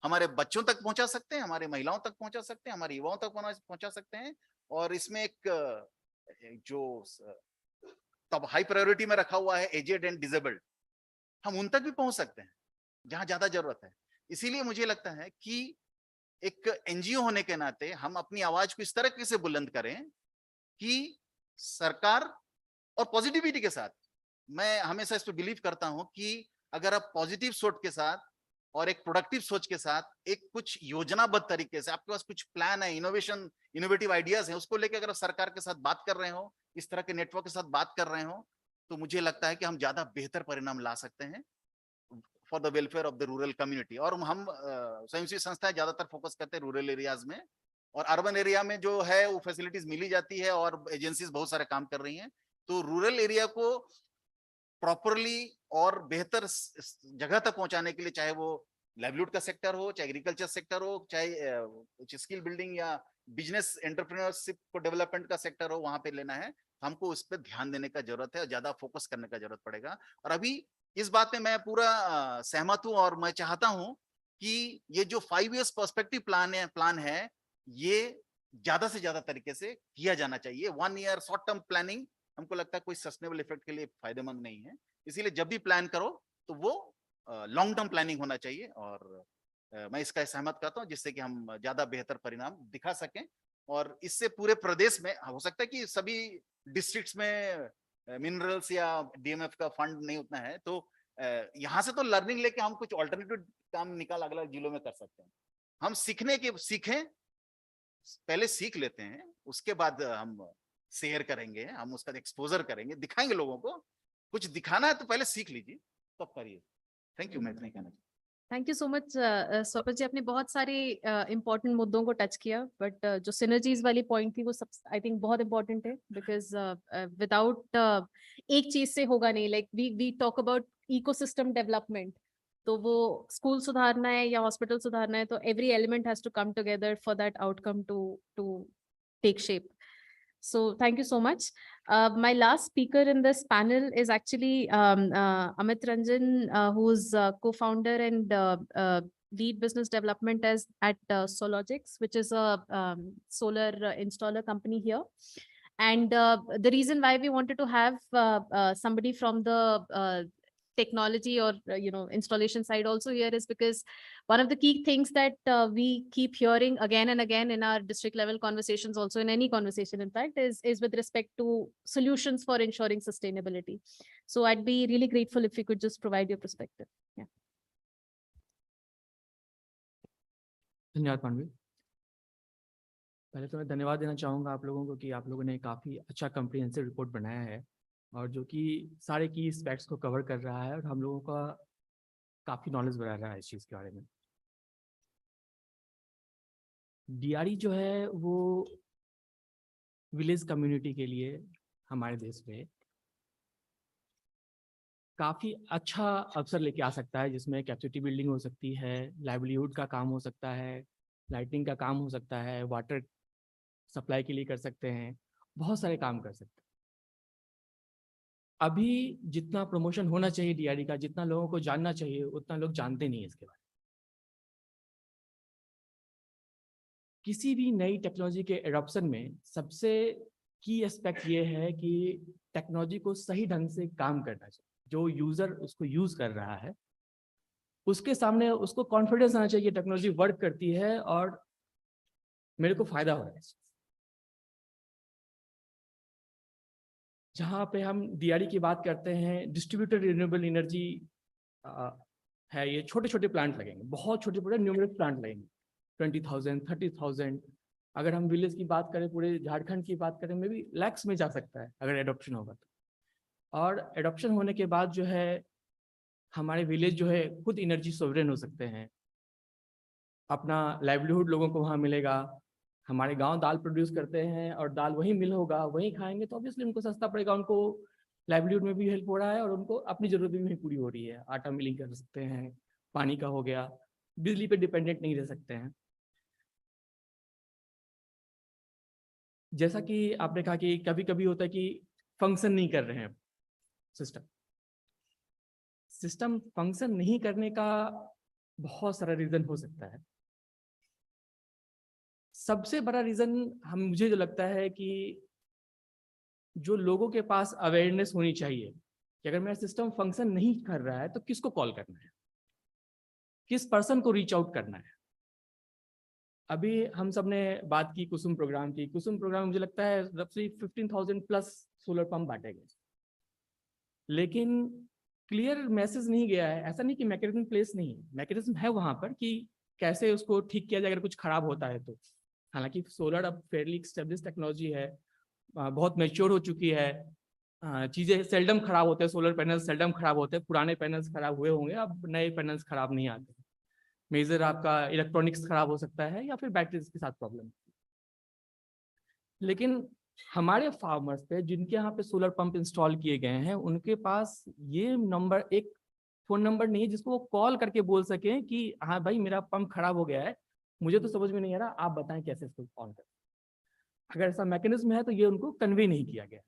हमारे बच्चों तक पहुंचा सकते हैं, हमारी महिलाओं तक पहुंचा सकते हैं, हमारे युवाओं तक पहुंचा सकते हैं। और इसमें एक जो तब हाई प्रायोरिटी में रखा हुआ है एजेड एंड डिसेबल्ड, हम उन तक भी पहुंच सकते हैं जहां ज्यादा जरूरत है। इसीलिए मुझे लगता है कि एक एनजीओ होने के नाते हम अपनी आवाज को इस तरह से बुलंद करें कि सरकार, और पॉजिटिविटी के साथ, मैं हमेशा इस पे बिलीव करता हूं कि अगर आप पॉजिटिव सोच के साथ और एक प्रोडक्टिव सोच के साथ एक कुछ योजनाबद्ध तरीके से आपके पास कुछ प्लान है, इनोवेटिव आइडियाज है, उसको लेकर अगर आप सरकार के साथ बात कर रहे हो, इस तरह के नेटवर्क के साथ बात कर रहे हो, तो मुझे लगता है कि हम ज्यादा बेहतर परिणाम ला सकते हैं for the welfare of the rural community. और हम स्वयंसेवी संस्थाएं ज्यादातर फोकस करते हैं रूरल एरियाज में, और अर्बन एरिया में जो है वो फैसिलिटीज मिली जाती है और एजेंसीज बहुत सारे काम कर रही हैं। तो रूरल एरिया को प्रॉपरली और बेहतर जगह तक पहुंचाने के लिए, चाहे वो लाइवलीहुड का सेक्टर हो, चाहे एग्रीकल्चर सेक्टर हो, चाहे स्किल बिल्डिंग या बिजनेस एंटरप्रेन्योरशिप को डेवलपमेंट का सेक्टर हो, वहां पे लेना है, हमको उस पर ध्यान देने का जरूरत है और ज्यादा फोकस करने का जरूरत पड़ेगा। और अभी इस बात में मैं पूरा सहमत हूं और मैं चाहता हूं कि ये जो 5 इयर्स पर्सपेक्टिव प्लान है ये ज्यादा से ज्यादा तरीके से किया जाना चाहिए। 1 ईयर शॉर्ट टर्म प्लानिंग हमको लगता है कोई सस्टेनेबल इफेक्ट के लिए फायदेमंद नहीं है। इसीलिए जब भी प्लान करो तो वो लॉन्ग टर्म प्लानिंग होना चाहिए, और मैं इसका सहमत करता हूँ, जिससे कि हम ज्यादा बेहतर परिणाम दिखा सकें। और इससे पूरे प्रदेश में हो सकता है कि सभी डिस्ट्रिक्ट्स में मिनरल्स या डीएमएफ का फंड नहीं उतना है, तो यहाँ से तो लर्निंग लेके हम कुछ ऑल्टरनेटिव काम निकाल अलग अलग जिलों में कर सकते हैं। हम सीखें, पहले सीख लेते हैं, उसके बाद हम शेयर करेंगे, हम उसका एक्सपोजर करेंगे, दिखाएंगे लोगों को। कुछ दिखाना है तो पहले सीख लीजिए, तब करिए। थैंक यू, मैं इतना ही कहना चाहता हूं। थैंक यू सो मच स्वपन जी, आपने बहुत सारे इम्पोर्टेंट मुद्दों को टच किया, बट जो सिनर्जीज वाली पॉइंट थी वो सब आई थिंक बहुत इंपॉर्टेंट है, बिकॉज विदाउट एक चीज से होगा नहीं। Like we talk about ecosystem development, तो वो स्कूल सुधारना है या हॉस्पिटल सुधारना है, तो every element has to come together for that outcome to take shape. So thank you so much. My last speaker in this panel is actually Amit Ranjan, who's co-founder and lead business development at Sologics, which is a solar installer company here. And the reason why we wanted to have somebody from the technology or installation side also here is because one of the key things that we keep hearing again and again in our district level conversations, also in any conversation in fact, is with respect to solutions for ensuring sustainability. So I'd be really grateful if you could just provide your perspective. Yeah. धन्यवाद मानवी। पहले तो मैं धन्यवाद देना चाहूँगा आप लोगों को कि आप लोगों ने काफ़ी अच्छा कम्प्रिहेंसिव रिपोर्ट बनाया है, और जो कि सारे की एस्पेक्ट्स को कवर कर रहा है और हम लोगों का काफ़ी नॉलेज बढ़ा रहा है इस चीज़ के बारे में। डीआरई जो है वो विलेज कम्युनिटी के लिए हमारे देश में काफ़ी अच्छा अवसर लेके आ सकता है, जिसमें कैपेसिटी बिल्डिंग हो सकती है, लाइवलीहुड का काम हो सकता है, लाइटिंग का काम हो सकता है, वाटर सप्लाई के लिए कर सकते हैं, बहुत सारे काम कर सकते हैं। अभी जितना प्रमोशन होना चाहिए डीआरई का, जितना लोगों को जानना चाहिए, उतना लोग जानते नहीं है इसके बारे में। किसी भी नई टेक्नोलॉजी के एडॉप्शन में सबसे की एस्पेक्ट ये है कि टेक्नोलॉजी को सही ढंग से काम करना चाहिए। जो यूजर उसको यूज कर रहा है उसके सामने उसको कॉन्फिडेंस आना चाहिए टेक्नोलॉजी वर्क करती है और मेरे को फायदा हो रहा है। जहाँ पे हम डीआरई की बात करते हैं, डिस्ट्रीब्यूटेड रिन्यूएबल एनर्जी है, ये छोटे छोटे प्लांट लगेंगे, बहुत छोटे छोटे न्यूमरस प्लांट लगेंगे, 20,000 30,000। अगर हम विलेज की बात करें, पूरे झारखंड की बात करें, में भी लैक्स में जा सकता है अगर एडॉप्शन होगा तो। और एडॉप्शन होने के बाद जो है हमारे विलेज जो है खुद एनर्जी सोवरेन हो सकते हैं, अपना लाइवलीहुड लोगों को वहाँ मिलेगा। हमारे गांव दाल प्रोड्यूस करते हैं और दाल वहीं मिल होगा, वहीं खाएंगे, तो ऑब्वियसली उनको सस्ता पड़ेगा, उनको लाइवलीहुड में भी हेल्प हो रहा है और उनको अपनी जरूरत भी पूरी हो रही है। आटा मिलिंग कर सकते हैं, पानी का हो गया, बिजली पे डिपेंडेंट नहीं रह सकते हैं। जैसा कि आपने कहा कि कभी कभी होता है कि फंक्शन नहीं कर रहे हैं सिस्टम फंक्शन नहीं करने का बहुत सारा रीजन हो सकता है। सबसे बड़ा रीजन मुझे जो लगता है कि जो लोगों के पास अवेयरनेस होनी चाहिए कि अगर मेरा सिस्टम फंक्शन नहीं कर रहा है तो किसको कॉल करना है, किस पर्सन को रीच आउट करना है। अभी हम सब ने बात की कुसुम प्रोग्राम की। कुसुम प्रोग्राम में मुझे लगता है रफली 15,000 प्लस सोलर पंप बांटे गए, लेकिन क्लियर मैसेज नहीं गया है। ऐसा नहीं कि मैकेनिज्म प्लेस नहीं है, मैकेनिज्म है वहां पर कि कैसे उसको ठीक किया जाए अगर कुछ खराब होता है तो। हालांकि सोलर अब फेयरली एस्टेब्लिश टेक्नोलॉजी है, बहुत मैच्योर हो चुकी है, चीज़ें सेल्डम खराब होते हैं, सोलर पैनल्स सेल्डम खराब होते हैं। पुराने पैनल्स खराब हुए होंगे, अब नए पैनल्स खराब नहीं आते। मेजर आपका इलेक्ट्रॉनिक्स खराब हो सकता है या फिर बैटरीज के साथ प्रॉब्लम। लेकिन हमारे फार्मर्स पे जिनके यहाँ पे सोलर पंप इंस्टॉल किए गए हैं, उनके पास ये नंबर, एक फोन नंबर नहीं है जिसको वो कॉल करके बोल सकें कि हाँ भाई मेरा पंप खराब हो गया है, मुझे तो समझ में नहीं आ रहा, आप बताएं कैसे इसको ऑन करें। अगर ऐसा मैकेनिज्म है तो ये उनको कन्वे नहीं किया गया।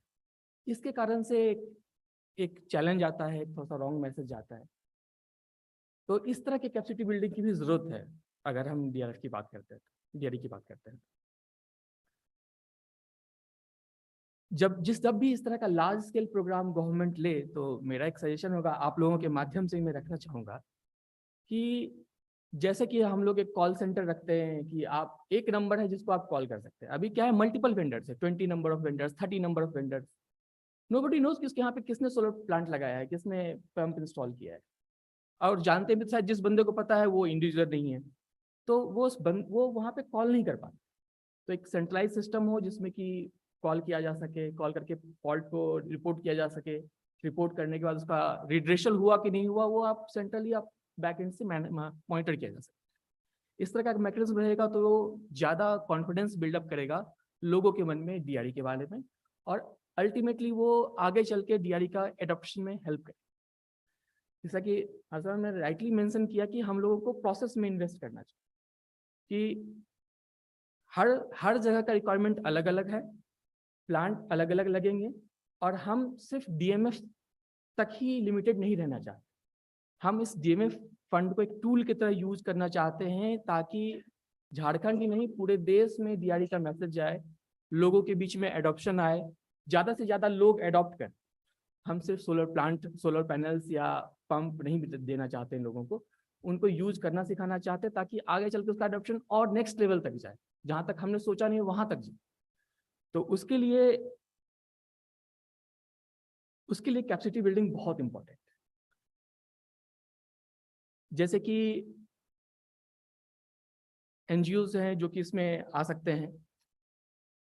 इसके कारण से एक चैलेंज आता है, थोड़ा सा रॉन्ग मैसेज आता है। तो इस तरह की कैपेसिटी बिल्डिंग की भी जरूरत है अगर हम डीआरएफ की बात करते हैं, डीआरई की बात करते हैं। जब भी इस तरह का लार्ज स्केल प्रोग्राम गवर्नमेंट ले, तो मेरा एक सजेशन होगा, आप लोगों के माध्यम से मैं रखना चाहूँगा कि जैसे कि हम लोग एक कॉल सेंटर रखते हैं कि आप एक नंबर है जिसको आप कॉल कर सकते हैं। अभी क्या है, मल्टीपल वेंडर्स है, 20 number of vendors, 30 number of vendors. Nobody knows कि उसके यहाँ पे किसने सोलर प्लांट लगाया है, किसने पंप इंस्टॉल किया है। और जानते भी शायद जिस बंदे को पता है वो इंडिविजुअल नहीं है, तो वो वहाँ पे कॉल नहीं कर पाते। तो एक सेंट्रलाइज सिस्टम हो जिसमें कि कॉल किया जा सके, कॉल करके फॉल्ट को रिपोर्ट किया जा सके। रिपोर्ट करने के बाद उसका रिड्रेशल हुआ कि नहीं हुआ, वो आप सेंट्रली आप बैक एंड से मॉनिटर किया जा सके। इस तरह का मैकेनिज्म रहेगा तो ज़्यादा कॉन्फिडेंस बिल्डअप करेगा लोगों के मन में डीआरई के बारे में, और अल्टीमेटली वो आगे चल के डीआरई का एडॉप्शन में हेल्प करे। जैसा कि हसन ने राइटली मेंशन किया कि हम लोगों को प्रोसेस में इन्वेस्ट करना चाहिए, कि हर जगह का रिक्वायरमेंट अलग अलग है, प्लांट अलग अलग लगेंगे, और हम सिर्फ डीएमएफ तक ही लिमिटेड नहीं रहना चाहते। हम इस डीएमएफ फंड को एक टूल की तरह यूज करना चाहते हैं ताकि झारखंड ही नहीं पूरे देश में डीआरई का मैसेज जाए, लोगों के बीच में एडॉप्शन आए, ज़्यादा से ज़्यादा लोग एडॉप्ट करें। हम सिर्फ सोलर प्लांट, सोलर पैनल्स या पंप नहीं देना चाहते हैं लोगों को, उनको यूज करना सिखाना चाहते हैं ताकि आगे चल के उसका एडॉप्शन और नेक्स्ट लेवल तक जाए, जहाँ तक हमने सोचा नहीं वहाँ तक जाए। तो उसके लिए कैपेसिटी बिल्डिंग बहुत इंपॉर्टेंट है। जैसे कि एनजीओज हैं जो कि इसमें आ सकते हैं।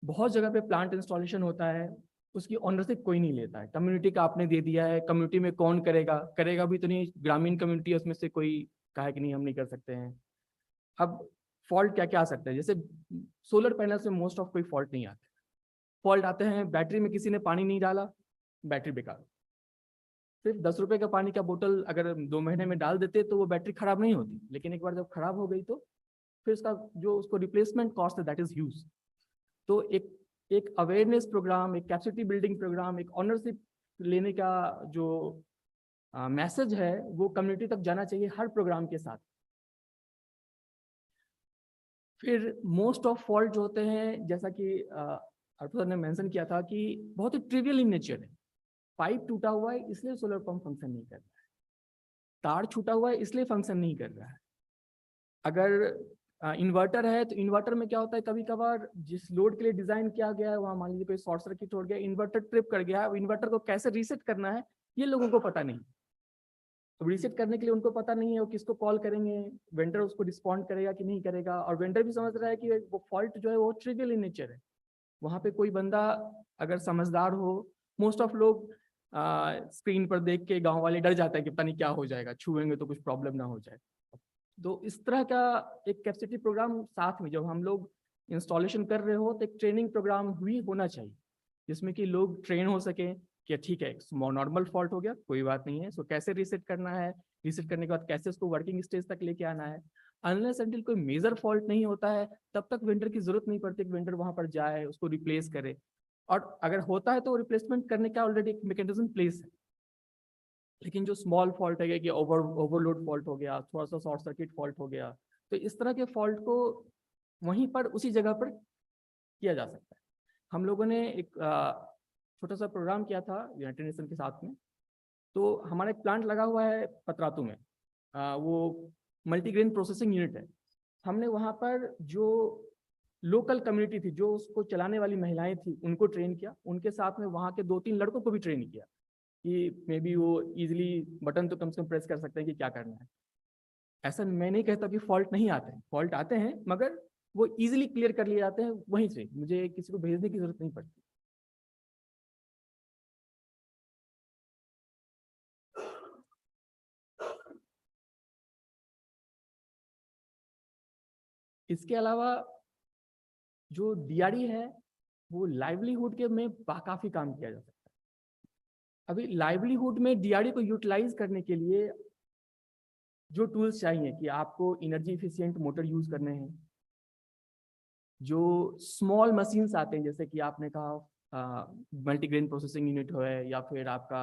बहुत जगह पे प्लांट इंस्टॉलेशन होता है, उसकी ऑनरशिप कोई नहीं लेता है। कम्युनिटी का आपने दे दिया है, कम्युनिटी में कौन करेगा भी तो नहीं, ग्रामीण कम्युनिटी है उसमें से कोई कहा कि नहीं हम नहीं कर सकते हैं। अब फॉल्ट क्या क्या आ सकता है, जैसे सोलर पैनल से मोस्ट ऑफ कोई फॉल्ट नहीं आते। फॉल्ट आते हैं बैटरी में किसी ने पानी नहीं डाला, बैटरी बेकार। सिर्फ 10 रुपए का पानी का बोतल अगर 2 महीने में डाल देते तो वो बैटरी खराब नहीं होती, लेकिन एक बार जब खराब हो गई तो फिर उसको रिप्लेसमेंट कॉस्ट है, दैट इज ह्यूज। तो एक अवेयरनेस प्रोग्राम, एक कैपेसिटी बिल्डिंग प्रोग्राम, एक ऑनरशिप लेने का जो मैसेज है वो कम्युनिटी तक जाना चाहिए हर प्रोग्राम के साथ। फिर मोस्ट ऑफ फॉल्ट जो होते हैं, जैसा कि अर्पिता ने मेंशन किया था, कि बहुत ही ट्रिवियल इन नेचर है। पाइप टूटा हुआ है इसलिए सोलर पंप फंक्शन नहीं कर रहा है, तार छूटा हुआ है इसलिए फंक्शन नहीं कर रहा है। अगर इन्वर्टर है तो इन्वर्टर में क्या होता है, कभी कभार जिस लोड के लिए डिजाइन किया गया है वहाँ मान लीजिए कोई शॉर्ट सर्किट हो गया, इन्वर्टर ट्रिप कर गया है, इन्वर्टर को कैसे रीसेट करना है ये लोगों को पता नहीं। तो रीसेट करने के लिए उनको पता नहीं है वो किसको कॉल करेंगे, वेंडर उसको रिस्पॉन्ड करेगा कि नहीं करेगा, और वेंडर भी समझ रहा है कि वो फॉल्ट जो है वो ट्रिवियल इन नेचर है। वहाँ पे कोई बंदा अगर समझदार हो, मोस्ट ऑफ लोग स्क्रीन पर देख के गांव वाले डर जाते हैं कि पता नहीं क्या हो जाएगा, छुएंगे तो कुछ प्रॉब्लम ना हो जाए। तो इस तरह का एक कैपेसिटी प्रोग्राम साथ में जब हम लोग इंस्टॉलेशन कर रहे हो तो एक ट्रेनिंग प्रोग्राम भी होना चाहिए, जिसमें कि लोग ट्रेन हो सके कि ठीक है नॉर्मल फॉल्ट हो गया कोई बात नहीं है, सो कैसे रीसेट करना है, रीसेट करने के बाद कैसे उसको वर्किंग स्टेज तक लेके आना है। अनलेस अनटिल कोई मेजर फॉल्ट नहीं होता है तब तक वेंडर की जरूरत नहीं पड़ती कि वेंडर वहां पर जाए उसको रिप्लेस करे, और अगर होता है तो रिप्लेसमेंट करने का ऑलरेडी एक मैकेनिज्म प्लेस है। लेकिन जो स्मॉल फॉल्ट है कि ओवरलोड फॉल्ट हो गया, थोड़ा सा शॉर्ट सर्किट फॉल्ट हो गया, तो इस तरह के फॉल्ट को वहीं पर उसी जगह पर किया जा सकता है। हम लोगों ने एक छोटा सा प्रोग्राम किया था यूनाइटेड नेशन के साथ में। तो हमारा एक प्लांट लगा हुआ है पतरातू में, वो मल्टीग्रेन प्रोसेसिंग यूनिट है। हमने वहाँ पर जो लोकल कम्युनिटी थी, जो उसको चलाने वाली महिलाएं थी, उनको ट्रेन किया। उनके साथ में वहाँ के 2-3 लड़कों को भी ट्रेन किया कि मे बी वो इजीली बटन तो कम से कम प्रेस कर सकते हैं कि क्या करना है। ऐसा मैं नहीं कहता कि फॉल्ट नहीं आते हैं, फॉल्ट आते हैं, मगर वो इजीली क्लियर कर लिए जाते हैं वहीं से, मुझे किसी को भेजने की जरूरत नहीं पड़ती। इसके अलावा जो DRE है वो लाइवलीहुड के में काफी काम किया जा सकता है। अभी लाइवलीहुड में DRE को यूटिलाइज करने के लिए जो टूल्स चाहिए कि आपको एनर्जी इफिशिएंट मोटर यूज करने हैं, जो स्मॉल मशीन्स आते हैं जैसे कि आपने कहा मल्टीग्रेन प्रोसेसिंग यूनिट है, या फिर आपका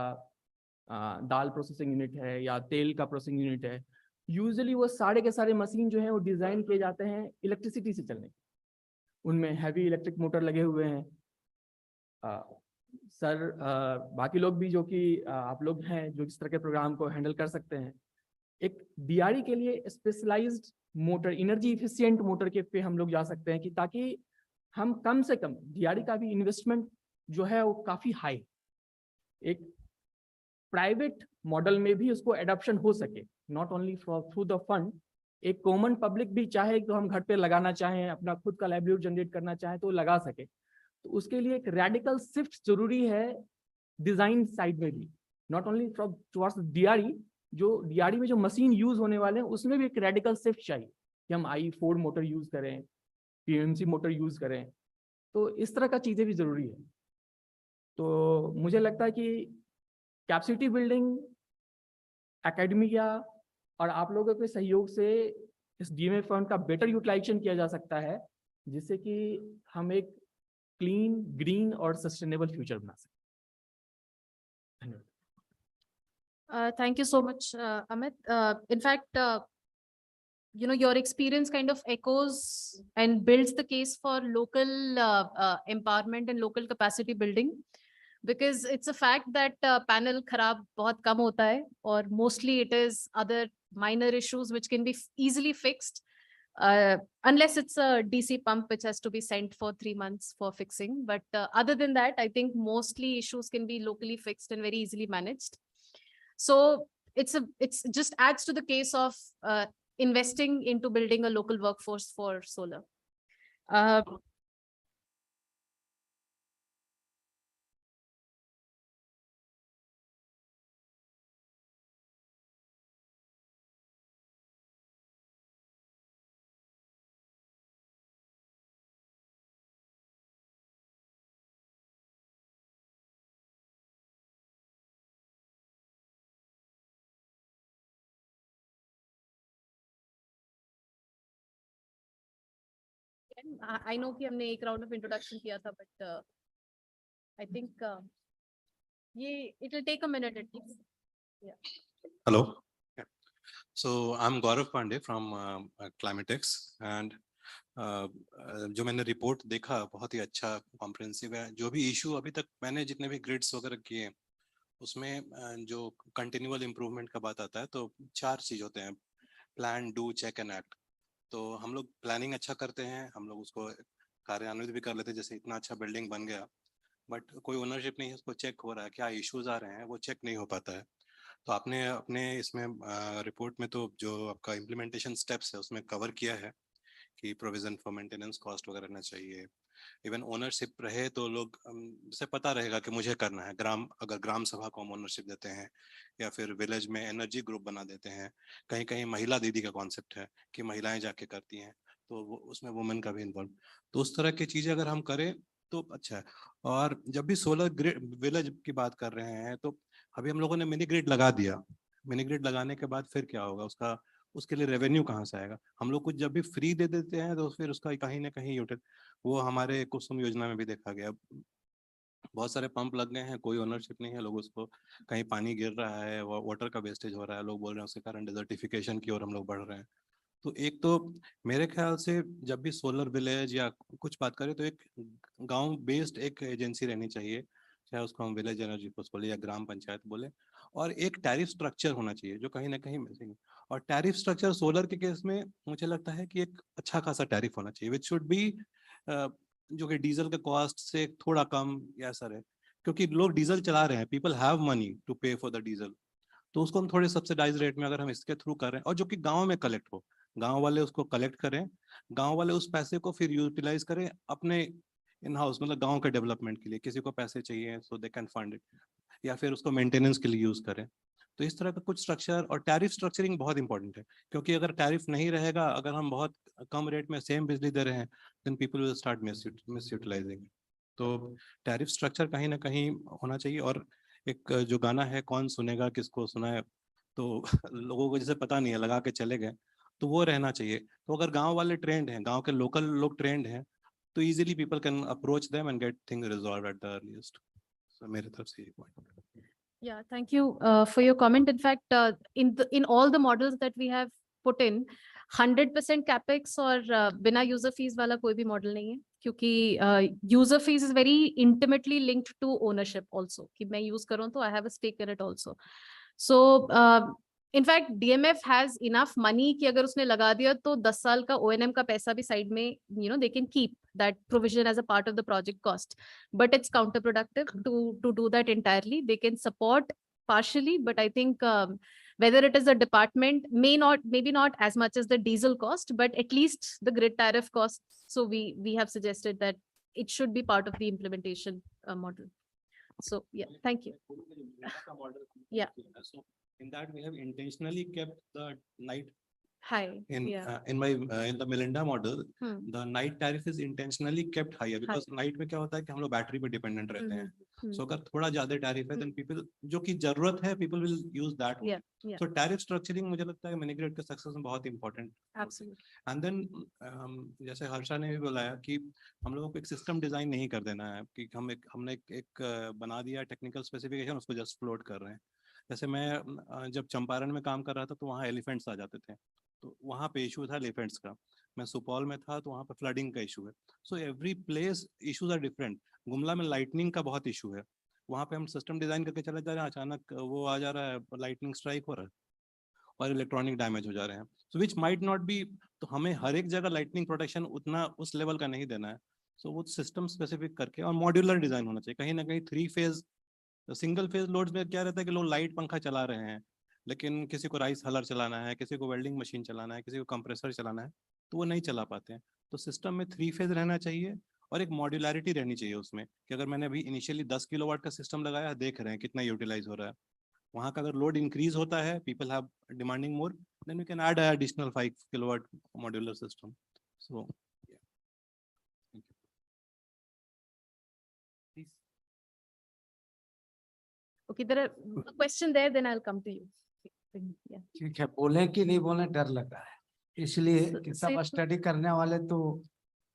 दाल प्रोसेसिंग यूनिट है, या तेल का प्रोसेसिंग यूनिट है। यूजुअली वो सारे के सारे मशीन जो है वो डिजाइन किए जाते हैं इलेक्ट्रिसिटी से चलने, उनमें हैवी इलेक्ट्रिक मोटर लगे हुए हैं। सर बाकी लोग भी जो कि आप लोग हैं जो इस तरह के प्रोग्राम को हैंडल कर सकते हैं, एक DRE के लिए specialised motor, energy efficient motor के पे हम लोग जा सकते हैं कि ताकि हम कम से कम DRE का भी इन्वेस्टमेंट जो है वो काफी हाई, एक प्राइवेट मॉडल में भी उसको एडॉप्शन हो सके, not only through the fund. एक कॉमन पब्लिक भी चाहे तो हम घर पे लगाना चाहें, अपना खुद का लाइवलीहुड जनरेट करना चाहें तो लगा सके। तो उसके लिए एक रेडिकल शिफ्ट जरूरी है डिजाइन साइड में भी, not only from towards DRE। जो DRE में जो मशीन यूज होने वाले हैं उसमें भी एक रेडिकल शिफ्ट चाहिए कि हम i4 मोटर यूज करें, PMC मोटर यूज करें। तो इस तरह का चीजें भी जरूरी है। तो मुझे लगता है कि कैपेसिटी बिल्डिंग, एकेडमिया और आप लोगों के सहयोग से इस DMF फंड का बेटर यूटिलाइजेशन किया जा सकता है, जिससे कि हम एक क्लीन, ग्रीन और सस्टेनेबल फ्यूचर बना सकें। धन्यवाद। Thank you so much, Amit. In fact, you know, your experience kind of echoes and builds the case for local empowerment and local capacity building, because it's a fact that panel kharab bahut kam hota hai, or mostly it is other minor issues which can be easily fixed, unless it's a DC pump which has to be sent for 3 months for fixing. But other than that, I think mostly issues can be locally fixed and very easily managed. So it's just adds to the case of investing into building a local workforce for solar. I know कि हमने एक round of introduction किया था, but I think it will take a minute at least. Yeah. Hello. Yeah. So I'm Gaurav Pandey from Climatex, and जो मैंने report देखा बहुत ही अच्छा कॉम्प्रिहेंसिव है। जो भी इशू अभी तक मैंने जितने भी ग्रिड्स वगैरह किए उसमें जो कंटिन्यूअल इम्प्रूवमेंट का बात आता है तो 4 चीज होते हैं, plan, do, check and act. तो हम लोग प्लानिंग अच्छा करते हैं, हम लोग उसको कार्यान्वित भी कर लेते हैं, जैसे इतना अच्छा बिल्डिंग बन गया, बट कोई ओनरशिप नहीं है, उसको चेक हो रहा है, क्या इश्यूज आ रहे हैं, वो चेक नहीं हो पाता है। तो आपने अपने इसमें रिपोर्ट में तो जो आपका इम्प्लीमेंटेशन स्टेप्स है उसमें कवर किया है कि प्रोविजन फॉर मेंटेनेंस कॉस्ट वगैरह रहना चाहिए, इवन ओनरशिप रहे तो लोग से पता रहेगा कि मुझे करना है। अगर ग्राम सभा को हम ओनरशिप देते हैं या फिर विलेज में एनर्जी ग्रुप बना देते हैं, कहीं कहीं महिला दीदी का कॉन्सेप्ट है कि महिलाएं जाके करती हैं, तो वो उसमें वुमेन का भी इन्वॉल्व, तो उस तरह की चीजें अगर हम करें तो अच्छा है। और जब भी सोलर ग्रिड विलेज की बात कर रहे हैं तो अभी हम लोगों ने मिनी ग्रिड लगा दिया, मिनी ग्रिड लगाने के बाद फिर क्या होगा, उसके लिए रेवेन्यू कहाँ से आएगा? हम लोग कुछ जब भी फ्री दे देते हैं तो फिर उसका कहीं ना कहीं वो हमारे कुसुम योजना में भी देखा गया, बहुत सारे पंप लग गए हैं, कोई ओनरशिप नहीं है, लोग उसको कहीं पानी गिर रहा है, वाटर का वेस्टेज हो रहा है, लोग बोल रहे हैं उसके कारण डिजर्टिफिकेशन की ओर हम लोग बढ़ रहे हैं। तो एक तो मेरे ख्याल से जब भी सोलर विलेज या कुछ बात करें तो एक गांव बेस्ड एक एजेंसी रहनी चाहिए, चाहे उसको हम विलेज एनर्जी फोर्स बोले या ग्राम पंचायत बोले, और एक टैरिफ स्ट्रक्चर होना चाहिए जो कहीं ना कहीं मिसिंग है। और टैरिफ स्ट्रक्चर सोलर के केस में मुझे लगता है कि एक अच्छा खासा टैरिफ होना चाहिए विच शुड बी जो कि डीजल के कॉस्ट से थोड़ा कम या ऐसा रहे, क्योंकि लोग डीजल चला रहे हैं, पीपल हैव मनी टू पे फॉर द डीजल, तो उसको हम थोड़े सब्सिडाइज रेट में अगर हम इसके थ्रू कर रहे हैं और जो कि गांव में कलेक्ट हो, गांव वाले उसको कलेक्ट करें, गांव वाले उस पैसे को फिर यूटिलाइज करें अपने इन हाउस, मतलब गांव के डेवलपमेंट के लिए, किसी को पैसे चाहिए सो दे कैन फंड इट, या फिर उसको मेंटेनेंस के लिए यूज करें। तो इस तरह का कुछ स्ट्रक्चर और टैरिफ स्ट्रक्चरिंग बहुत इंपॉर्टेंट है, क्योंकि अगर टैरिफ नहीं रहेगा, अगर हम बहुत कम रेट में सेम बिजली दे रहे हैं, देन पीपल विल स्टार्ट मिसयूटिलाइजिंग। तो टैरिफ स्ट्रक्चर कहीं ना कहीं होना चाहिए। और एक जो गाना है कौन सुनेगा किसको सुनाए, तो लोगों को जैसे पता नहीं है लगा के चले गए, तो वो रहना चाहिए। तो अगर गांव वाले ट्रेंड हैं, गांव के लोकल लोग ट्रेंड हैं, तो easily people can approach them and get thing resolve at the earliest. So मेरे तरफ से ये point. Yeah, thank you for your comment. In fact, in all the models that we have put in, 100% capex और बिना user fees वाला कोई भी model नहीं है, क्योंकि user fees is very intimately linked to ownership also, कि मैं यूज करूँ तो I have a stake in it also. So in fact DMF has enough money कि अगर उसने लगा दिया तो 10 साल का O&M का पैसा भी साइड में, they can keep that provision as a part of the project cost, but it's counterproductive to do that entirely. They can support partially, but I think whether it is a department, maybe not as much as the diesel cost, but at least the grid tariff cost. So we have suggested that it should be part of the implementation model. So yeah, thank you. Yeah. So in that we have intentionally kept the night High. in Yeah. in the Melinda model, the night tariff is intentionally kept higher because night में क्या होता है कि हम लोग battery पे dependent रहते हैं, so अगर थोड़ा ज्यादा टैरिफ है then people जो कि जरूरत है people will use that only. Yeah. So tariff structuring मुझे लगता है मिनी ग्रिड के सक्सेस में बहुत important. Absolutely. And then जैसे हर्षा ने भी बुलाया कि हम लोगों को एक सिस्टम डिजाइन नहीं कर देना है कि हमने एक बना दिया टेक्निकल स्पेसिफिकेशन, उसको जस्ट फ्लोट कर रहे हैं। जैसे मैं जब चंपारण में काम कर रहा था तो वहाँ एलिफेंट्स आ जाते थे, तो वहाँ पे इशू था एलिफेंट्स का। मैं सुपौल में था तो वहाँ पे फ्लडिंग का इशू है। So every place issues are different. Gumla में लाइटनिंग का बहुत इशू है, वहाँ पे हम सिस्टम डिजाइन करके चले जा रहे हैं, अचानक वो आ जा रहा है, लाइटनिंग स्ट्राइक हो रहा है और इलेक्ट्रॉनिक डैमेज हो जा रहे हैं, सो विच माइट नॉट बी। तो हमें हर एक जगह लाइटनिंग प्रोटेक्शन उतना उस लेवल का नहीं देना है, सो वो सिस्टम स्पेसिफिक करके और मॉड्यूलर डिजाइन होना चाहिए। कहीं ना कहीं 3 फेज सिंगल फेज लोड्स में क्या रहता है कि लोग लाइट पंखा चला रहे हैं, लेकिन किसी को राइस हलर चलाना है, किसी को वेल्डिंग मशीन चलाना है, किसी को कंप्रेसर चलाना है, तो वो नहीं चला पाते हैं। तो सिस्टम में 3 फेज रहना चाहिए और एक मॉड्यूलरिटी रहनी चाहिए उसमें कि अगर मैंने अभी इनिशियली 10 किलोवाट का सिस्टम लगाया, देख रहे हैं कितना यूटिलाइज हो रहा है, वहाँ का अगर लोड इंक्रीज होता है, people have demanding more, then we can add additional 5 kilowatt modular system. So Okay, there are a question there, then I'll come to you. Yeah. ठीक है, बोले कि नहीं बोले डर लग रहा है, इसलिए कि सब सिर्फ- स्टडी करने वाले तो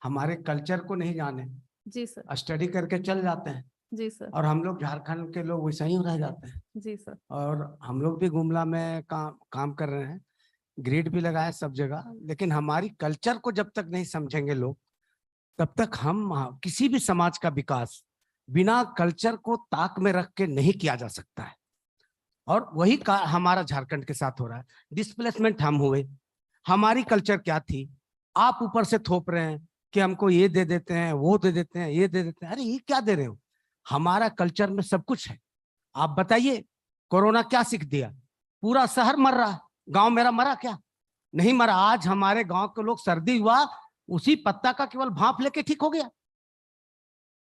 हमारे कल्चर को नहीं जाने, जी सर। स्टडी करके चल जाते हैं जी सर। और हम लोग झारखंड के लोग वैसे ही रह जाते हैं। जी सर। और हम लोग भी गुमला में काम कर रहे हैं, ग्रिड भी लगाए सब जगह, लेकिन हमारी कल्चर को जब तक नहीं समझेंगे लोग, तब तक हम किसी भी समाज का विकास बिना कल्चर को ताक में रख के नहीं किया जा सकता है। और वही का हमारा झारखंड के साथ हो रहा है। डिस्प्लेसमेंट हम हुए, हमारी कल्चर क्या थी, आप ऊपर से थोप रहे हैं कि हमको ये दे देते हैं, वो दे देते हैं, ये दे देते हैं। अरे ये क्या दे रहे हो, हमारा कल्चर में सब कुछ है। आप बताइए कोरोना क्या सीख दिया, पूरा शहर मर रहा, गांव मेरा मरा क्या? नहीं मरा। आज हमारे गांव के लोग सर्दी हुआ, उसी पत्ता का केवल भाप लेके ठीक हो गया।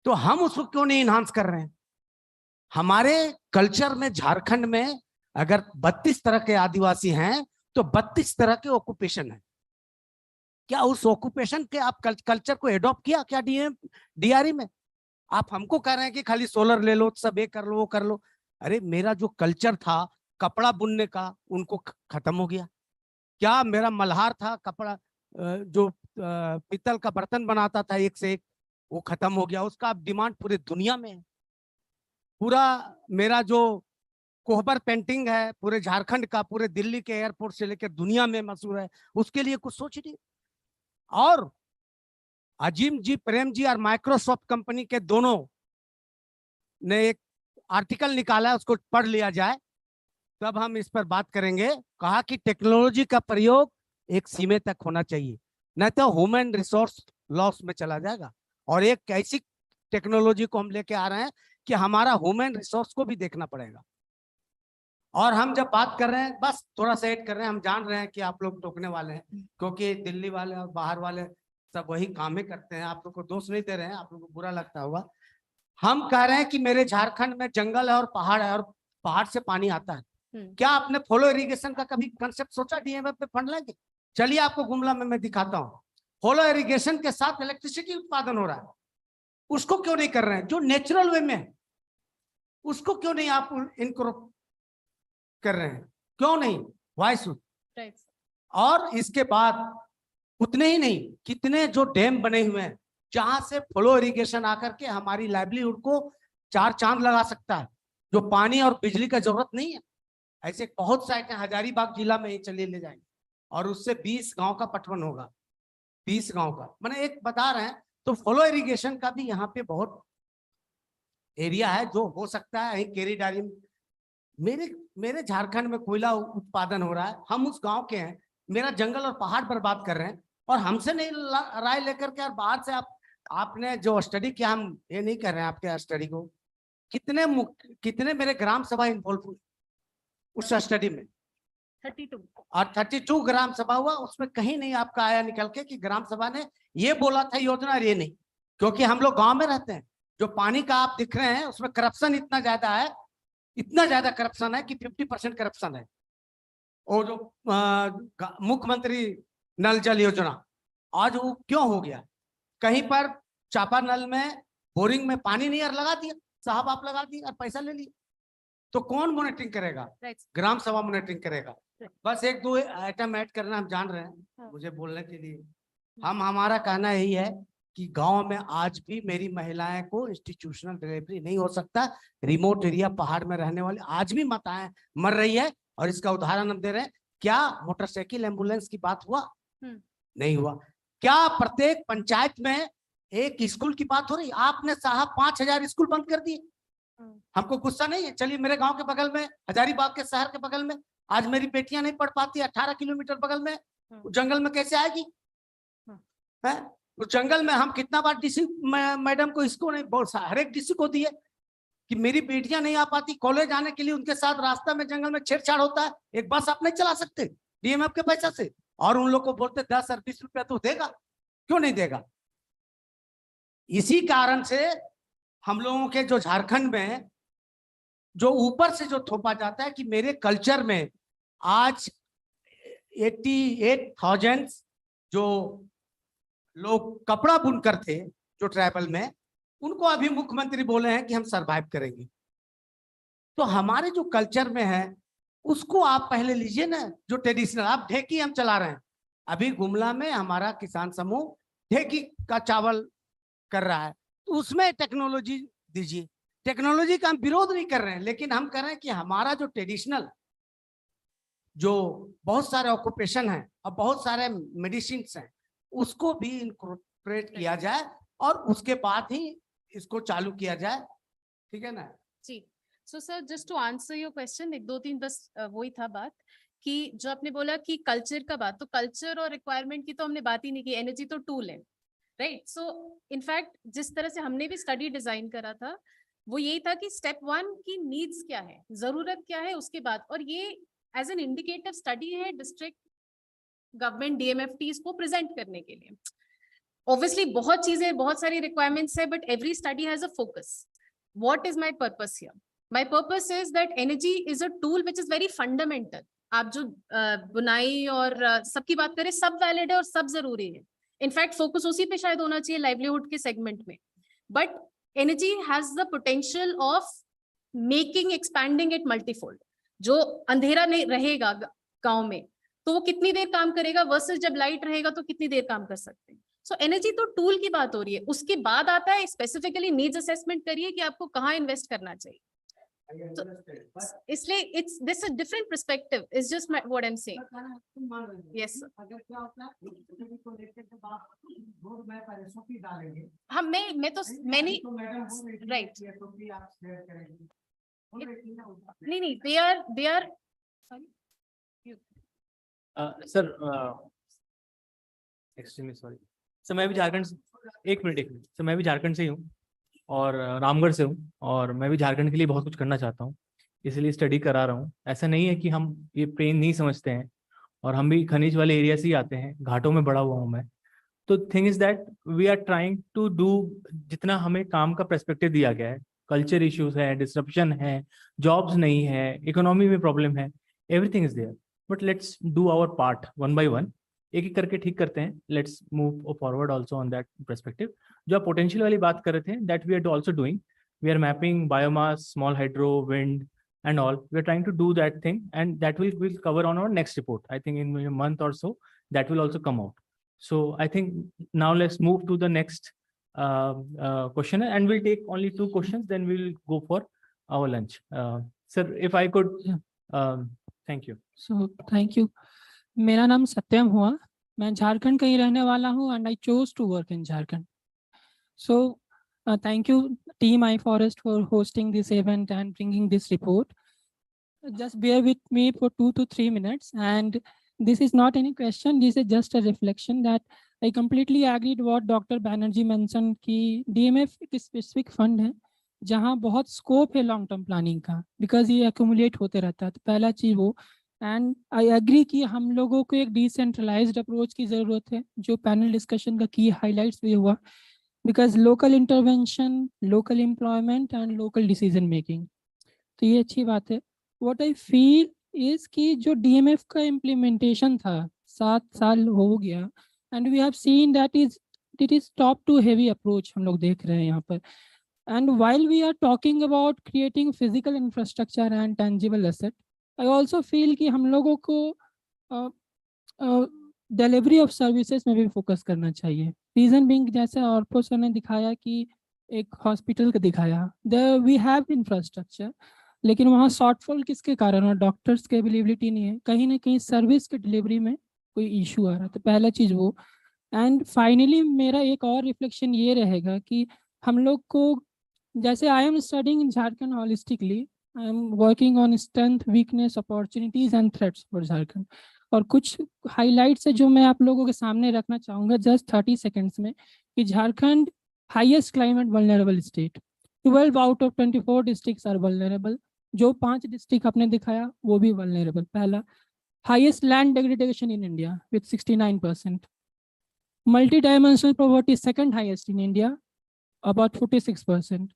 तो हम उसको क्यों नहीं इन्हांस कर रहे हैं? हमारे कल्चर में झारखंड में अगर 32 तरह के आदिवासी हैं तो 32 तरह के ऑक्यूपेशन है। क्या उस ऑक्यूपेशन के आप कल्चर को एडॉप्ट किया क्या DRE में? आप हमको कह रहे हैं कि खाली सोलर ले लो, सब ये कर लो, वो कर लो। अरे मेरा जो कल्चर था कपड़ा बुनने का, उनको खत्म हो गया क्या? मेरा मल्हार था, कपड़ा जो पीतल का बर्तन बनाता था एक से एक, वो खत्म हो गया। उसका अब डिमांड पूरी दुनिया में है। पूरा मेरा जो कोहबर पेंटिंग है पूरे झारखंड का, पूरे दिल्ली के एयरपोर्ट से लेकर दुनिया में मशहूर है, उसके लिए कुछ सोच नहीं। और अजीम जी, प्रेम जी और माइक्रोसॉफ्ट कंपनी के दोनों ने एक आर्टिकल निकाला है, उसको पढ़ लिया जाए तब हम इस पर बात करेंगे। कहा कि टेक्नोलॉजी का प्रयोग एक सीमा तक होना चाहिए, नहीं तो ह्यूमन रिसोर्स लॉस में चला जाएगा। और एक ऐसी टेक्नोलॉजी को हम लेके आ रहे हैं कि हमारा ह्यूमन रिसोर्स को भी देखना पड़ेगा। और हम जब बात कर रहे हैं, बस थोड़ा सा ऐड कर रहे हैं, हम जान रहे हैं कि आप लोग टोकने वाले हैं, क्योंकि दिल्ली वाले और बाहर वाले सब वही काम ही करते हैं। आप लोग को दोष नहीं दे रहे हैं, आप लोग को बुरा लगता होगा। हम कह रहे हैं कि मेरे झारखंड में जंगल है और पहाड़ है, और पहाड़ से पानी आता है। क्या आपने फॉलो इरिगेशन का कभी कंसेप्ट सोचा? डीएमएफ पे फंड लेंगे? चलिए आपको गुमला में मैं दिखाता हूँ। फॉलो इरिगेशन के साथ इलेक्ट्रिसिटी उत्पादन हो रहा है, उसको क्यों नहीं कर रहे हैं? जो नेचुरल वे में है उसको क्यों नहीं आप इनको कर रहे हैं? क्यों नहीं? Why should? और इसके बाद उतने ही नहीं, कितने जो डैम बने हुए हैं जहां से फ्लो इरिगेशन आकर के हमारी लाइवलीहुड को 4 चांद लगा सकता है, जो पानी और बिजली का जरूरत नहीं है। ऐसे बहुत साइट हैं, हजारीबाग जिला में ही चलिए ले जाएंगे और उससे 20 गांव का पटवन होगा, 20 गांव का। मैंने एक बता रहे हैं, तो फ्लो इरिगेशन का भी यहाँ पे बहुत एरिया है जो हो सकता है। केरी डायरी मेरे झारखंड में कोयला उत्पादन हो रहा है, हम उस गांव के हैं, मेरा जंगल और पहाड़ बर्बाद कर रहे हैं, और हमसे नहीं राय लेकर के और बाहर से आपने जो स्टडी किया, हम ये नहीं कर रहे हैं आपके स्टडी को, कितने मेरे ग्राम सभा इन्वॉल्व हुए उस स्टडी में? 32। और 32 ग्राम सभा हुआ, उसमें कहीं नहीं आपका आया निकल के कि ग्राम सभा ने ये बोला था योजना, ये नहीं। क्योंकि हम लोग गांव में रहते हैं, जो पानी का आप दिख रहे हैं उसमें करप्शन इतना ज्यादा है, इतना ज्यादा करप्शन है कि 50% करप्शन है। और जो मुख्यमंत्री नल जल योजना, आज वो क्यों हो गया? कहीं पर चापा नल में बोरिंग में पानी नहीं लगा दिया साहब, आप लगा दिए और पैसा ले लिए, तो कौन मॉनिटरिंग करेगा? ग्राम सभा मॉनिटरिंग करेगा। बस 1-2 आइटम ऐड करना हम जान रहे हैं मुझे बोलने के लिए। हमारा कहना यही है कि गांव में आज भी मेरी महिलाएं को इंस्टीट्यूशनल डिलीवरी नहीं हो सकता। रिमोट एरिया पहाड़ में रहने वाले आज भी माताएं मर रही है, और इसका उदाहरण हम दे रहे हैं। क्या मोटरसाइकिल एम्बुलेंस की बात हुआ? नहीं हुआ। क्या प्रत्येक पंचायत में एक स्कूल की बात हो रही? आपने साहब 5000 स्कूल बंद कर दिए। हमको गुस्सा नहीं है, चलिए मेरे गांव के बगल में, हजारीबाग के शहर के बगल में आज मेरी बेटियां नहीं पढ़ पाती, 18 किलोमीटर बगल में, जंगल में कैसे आएगी? है उस जंगल में हम कितना बार डीसी मैडम को, इसको नहीं बहुत हर एक डीसी को दिए कि मेरी बेटियां नहीं आ पाती कॉलेज आने के लिए, उनके साथ रास्ता में जंगल में छेड़छाड़ होता है, एक बस आप नहीं चला सकते डीएमएफ के पैसा से, और उन लोग को बोलते 10 और 20 रुपया तो देगा, क्यों नहीं देगा? इसी कारण से हम लोगों के जो झारखंड में जो ऊपर से जो थोपा जाता है कि मेरे कल्चर में आज 88,000 जो लोग कपड़ा बुनकर थे जो ट्राइबल में, उनको अभी मुख्यमंत्री बोले हैं कि हम सरवाइव करेंगे। तो हमारे जो कल्चर में है उसको आप पहले लीजिए ना, जो ट्रेडिशनल। आप ढेकी हम चला रहे हैं, अभी गुमला में हमारा किसान समूह ढेकी का चावल कर रहा है, तो उसमें टेक्नोलॉजी दीजिए। टेक्नोलॉजी का हम विरोध नहीं कर रहे हैं, लेकिन हम कह रहे हैं कि हमारा जो ट्रेडिशनल जो बहुत सारे ऑक्यूपेशन है और बहुत सारे मेडिसिन हैं, उसको भी इनकॉर्पोरेट किया जाए और उसके बाद ही इसको चालू किया जाए। ठीक है ना जी? So sir, just to answer your question, 1-2-3 बस वही था बात कि जो आपने बोला कि कल्चर का बात, तो कल्चर और रिक्वायरमेंट की तो हमने बात ही नहीं की। एनर्जी तो टूल है, राइट? सो इनफैक्ट जिस तरह से हमने भी स्टडी डिजाइन करा था वो यही था कि स्टेप 1 की नीड्स क्या है, जरूरत क्या है, उसके बाद, और ये एज एन इंडिकेटिव स्टडी है डिस्ट्रिक्ट गवर्नमेंट DMFTs को प्रेजेंट करने के लिए। ऑब्वियसली बहुत चीजें, बहुत सारी रिक्वायरमेंट्स है, but every study has a focus. What is my purpose here? My purpose is that energy is a tool which is very fundamental. आप जो बुनाई और सबकी बात करें, सब वैलिड है और सब जरूरी है। इनफैक्ट फोकस उसी पे शायद होना चाहिए लाइवलीहुड के सेगमेंट में, but energy has the potential of making expanding it multifold. जो अंधेरा नहीं रहेगा गांव में तो वो कितनी देर काम करेगा, वर्सेस जब लाइट रहेगा तो कितनी देर काम कर सकते हैं। सो एनर्जी तो टूल की बात हो रही है। उसके बाद आता है स्पेसिफिकली नीड्स असेसमेंट करिए कि आपको कहाँ इन्वेस्ट करना चाहिए। इसलिए it's this a different perspective. It's just what I'm saying. Yes. हाँ मैं तो मैंने right. नहीं they are sir extremely sorry sir, मैं भी झारखंड से एक मिनट सर, मैं भी झारखंड से ही हूँ और रामगढ़ से हूँ, और मैं भी झारखंड के लिए बहुत कुछ करना चाहता हूँ, इसलिए स्टडी करा रहा हूँ। ऐसा नहीं है कि हम ये पेन नहीं समझते हैं, और हम भी खनिज वाले एरिया से ही आते हैं, घाटों में बड़ा हुआ हूँ मैं। तो thing is that we are trying to do जितना हमें काम का पर्सपेक्टिव दिया गया है। कल्चर इश्यूज है, डिसरप्शन है, जॉब्स नहीं है, इकोनॉमी में प्रॉब्लम है, everything is there, but let's do our part one by one, एक एक करके ठीक करते हैं। Let's move forward also on that perspective. जो आप पोटेंशियल वाली बात कर रहे थे, that we are also doing, we are mapping biomass, small hydro, wind and all. We are trying to do that thing, and that will cover on our next report. I think in a month or so that will also come out. So I think now let's move to the next question, and we'll take only 2 questions, then we'll go for our lunch. Sir, if I could, thank you. So thank you. मेरा नाम सत्यम हुआ, मैं झारखंड का ही रहने वाला हूँ, and I chose to work in Jharkhand. So thank you team iFOREST for hosting this event and bringing this report. Just bear with me for 2 to 3 minutes, and this is not any question, this is just a reflection that I completely agreed what Dr. Banerjee mentioned कि DMF एक specific fund है जहाँ बहुत scope है long term planning का, because ये accumulate होते रहता है। तो पहला चीज वो, and I agree कि हम लोगों को एक decentralized approach की जरूरत है, जो panel discussion का key highlights भी हुआ, because local intervention, local employment and local decision making, तो ये अच्छी बात है। What I feel is कि जो DMF का implementation था 7 साल हो गया, and we have seen that it is top to heavy approach हम लोग देख रहे हैं यहाँ पर। And while we are talking about creating physical infrastructure and tangible asset, I also feel कि हम लोगों को डिलीवरी ऑफ सर्विसेज में भी फोकस करना चाहिए। रीजन बिंग, जैसे ऑर्पो सर ने दिखाया कि एक हॉस्पिटल का दिखाया, वी हैव इंफ्रास्ट्रक्चर, लेकिन वहाँ शॉर्टफॉल किसके कारण, और डॉक्टर्स की अवेलेबिलिटी नहीं है, कहीं ना कहीं सर्विस के डिलीवरी में कोई इशू आ रहा है। तो पहला चीज़ वो। एंड फाइनली मेरा एक और रिफ्लेक्शन ये रहेगा कि हम लोग को, जैसे I am studying in Jharkhand holistically, I am working on strength, weakness, opportunities and threats for Jharkhand, और कुछ हाईलाइट्स है जो मैं आप लोगों के सामने रखना चाहूँगा जस्ट 30 सेकेंड्स में, कि Jharkhand highest climate vulnerable state, 12 out of 24 districts are vulnerable, जो 5 डिस्ट्रिक्ट आपने दिखाया वो भी वल्नरेबल। पहला, highest land degradation in India with 69%, multi dimensional poverty second highest in India about 46%,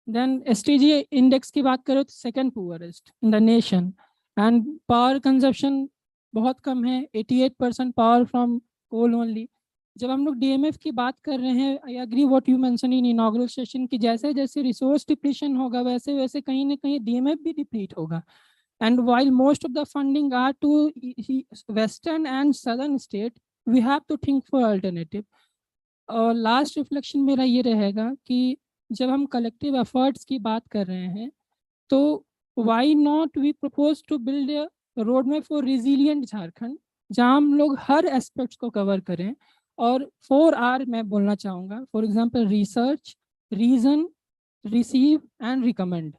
then STG index की बात करो तो second poorest in the nation, and power consumption बहुत कम है, 88% पावर फ्रॉम कोल ओनली। जब हम लोग डीएमएफ की बात कर रहे हैं, I agree what you mention in inaugural session कि जैसे जैसे रिसोर्स डिप्लीशन होगा वैसे वैसे कहीं ना कहीं डीएमएफ भी डिप्लीट होगा। And while most of the funding are to western and southern state, we have to think for alternative. और लास्ट रिफ्लेक्शन मेरा ये रहेगा कि जब हम कलेक्टिव एफर्ट्स की बात कर रहे हैं, तो why not we propose to build a road map for resilient Jharkhand, जहाँ हम लोग हर एस्पेक्ट्स को कवर करें। और 4R मैं बोलना चाहूँगा, for example research, region, receive and recommend.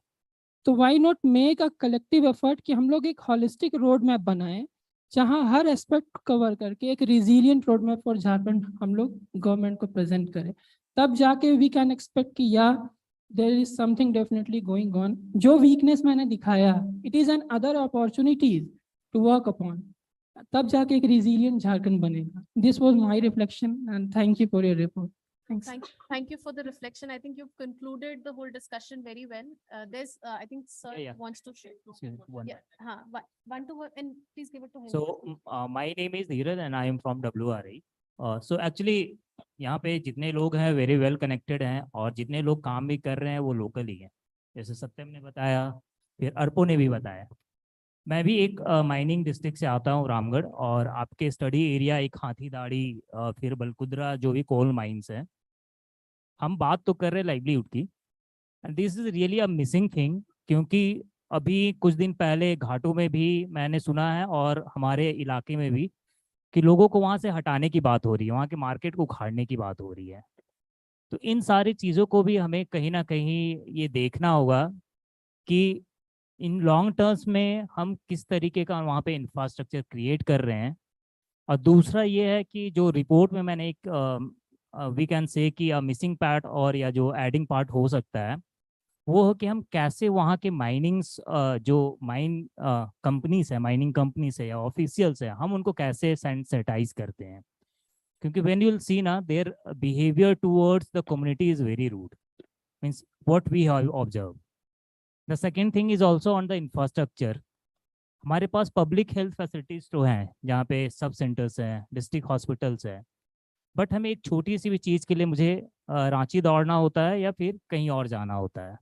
तो why not make a collective effort कि हम लोग एक हॉलिस्टिक रोड मैप बनाएं, जहाँ हर एस्पेक्ट कवर करके एक resilient road map for Jharkhand हम लोग गवर्नमेंट को प्रेजेंट करें, तब जाके वी कैन एक्सपेक्ट कि या there is something definitely going on. जो वीकनेस मैंने दिखाया, it is an other opportunities to work upon, तब जाके एक रिजिलियंट झारखंड बनेगा। This was my reflection and thank you for your report. Thank you for the reflection. I think you've concluded the whole discussion very well. There's, I think, sir wants to share. Yeah, one to one, and please give it to him. So my name is Dheeraj and I am from DRE. So actually यहाँ पे जितने लोग हैं very well connected हैं, और जितने लोग काम भी कर रहे हैं वो लोकल ही हैं, जैसे सत्यम ने बताया, फिर अर्पो ने भी बताया। मैं भी एक माइनिंग डिस्ट्रिक्ट से आता हूँ, रामगढ़, और आपके स्टडी एरिया एक हाथीदाड़ी, फिर बलकुद्रा, जो भी कोल माइंस हैं। हम बात तो कर रहे हैं लाइवलीहुड की, and this is really a missing thing क्योंकि अभी कुछ दिन पहले घाटों में भी मैंने सुना है और हमारे इलाके में भी कि लोगों को वहाँ से हटाने की बात हो रही है, वहाँ के मार्केट को उखाड़ने की बात हो रही है। तो इन सारी चीज़ों को भी हमें कहीं ना कहीं ये देखना होगा कि इन लॉन्ग टर्म्स में हम किस तरीके का वहाँ पे इंफ्रास्ट्रक्चर क्रिएट कर रहे हैं। और दूसरा ये है कि जो रिपोर्ट में मैंने एक वी कैन से कि मिसिंग पार्ट और या जो एडिंग पार्ट हो सकता है वो हो कि हम कैसे वहाँ के माइनिंग्स जो माइन कंपनीज है, माइनिंग कंपनीज है या ऑफिशियल्स है, हम उनको कैसे सेंसिटाइज करते हैं। क्योंकि व्हेन यू विल सी ना their behaviour towards the community is very rude, means what we have observe. The second thing is also on the infrastructure. हमारे पास पब्लिक हेल्थ फैसिलिटीज तो हैं जहाँ पे सब सेंटर्स हैं, डिस्ट्रिक्ट हॉस्पिटल्स हैं, बट हमें एक छोटी सी भी चीज़ के लिए मुझे रांची दौड़ना होता है या फिर कहीं और जाना होता है।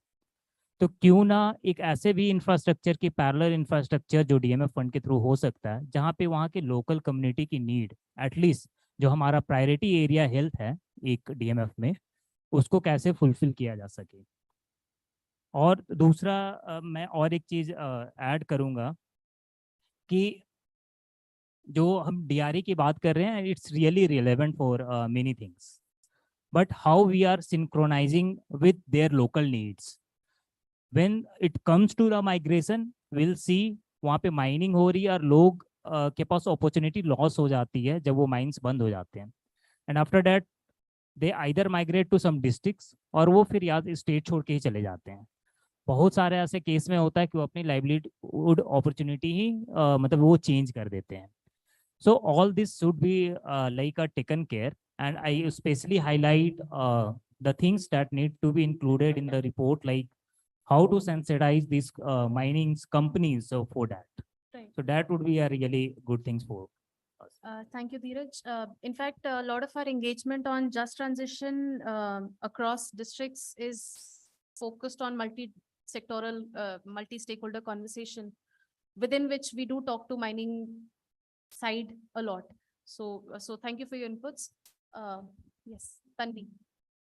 तो क्यों ना एक ऐसे भी इंफ्रास्ट्रक्चर की पैरेलल इंफ्रास्ट्रक्चर जो डीएमएफ फंड के थ्रू हो सकता है, जहाँ पे वहाँ के लोकल कम्युनिटी की नीड एटलीस्ट जो हमारा प्रायोरिटी एरिया हेल्थ है एक डीएमएफ में, उसको कैसे फुलफिल किया जा सके। और दूसरा मैं और एक चीज़ ऐड करूँगा कि जो हम डीआरई की बात कर रहे हैं, it's really relevant for many things, but how we are synchronising with their local needs. When it comes to the migration, we'll see वहाँ पे माइनिंग हो रही है और लोग के पास अपॉर्चुनिटी लॉस हो जाती है जब वो माइंस बंद हो जाते हैं। And after that they either migrate to some districts और वो फिर याद स्टेट छोड़ के ही चले जाते हैं। बहुत सारे ऐसे केस में होता है कि वो अपनी लाइवलीहुड अपॉर्चुनिटी ही मतलब वो चेंज कर देते हैं। So all this should be like a taken care, and I specially highlight the things that need to be included in the report, like how to sensitize these mining companies for that. Right. So that would be a really good thing for us. Thank you, Dheeraj. In fact, a lot of our engagement on just transition across districts is focused on multi-sectoral, multi-stakeholder conversation, within which we do talk to mining side a lot. So thank you for your inputs. Yes, Tanvi.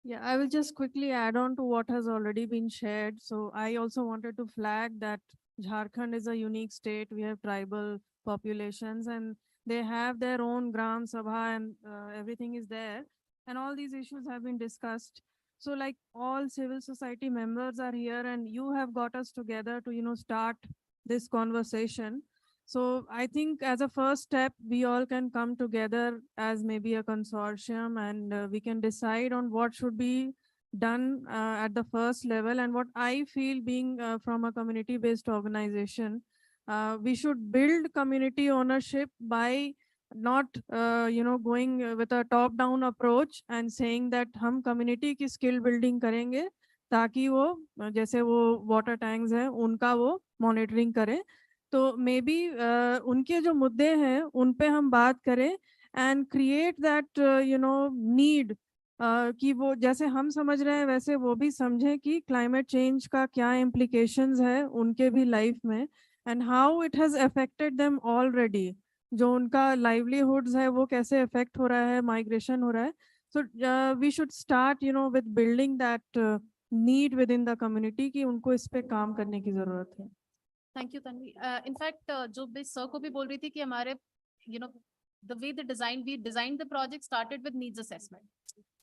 Yeah, I will just quickly add on to what has already been shared. So I also wanted to flag that Jharkhand is a unique state. We have tribal populations and they have their own Gram Sabha and everything is there. And all these issues have been discussed. So like all civil society members are here and you have got us together to, start this conversation. So I think as a first step, we all can come together as maybe a consortium and we can decide on what should be done at the first level. And what I feel being from a community-based organization, we should build community ownership by not, going with a top-down approach and saying that हम community की skill building करेंगे ताकि वो जैसे वो water tanks हैं उनका वो monitoring करें। तो मे बी उनके जो मुद्दे हैं उन पे हम बात करें एंड क्रिएट दैट नीड कि वो जैसे हम समझ रहे हैं वैसे वो भी समझें कि क्लाइमेट चेंज का क्या इम्प्लीकेशंस है उनके भी लाइफ में and how it has affected them already. जो उनका लाइवलीहुड्स है वो कैसे अफेक्ट हो रहा है, माइग्रेशन हो रहा है। So we should start with building that need within the community कि उनको इस पे काम करने की जरूरत है। Thank you, Tanvi. In fact, जो मैं सर को भी बोल रही थी कि हमारे, the way we designed the project started with needs assessment,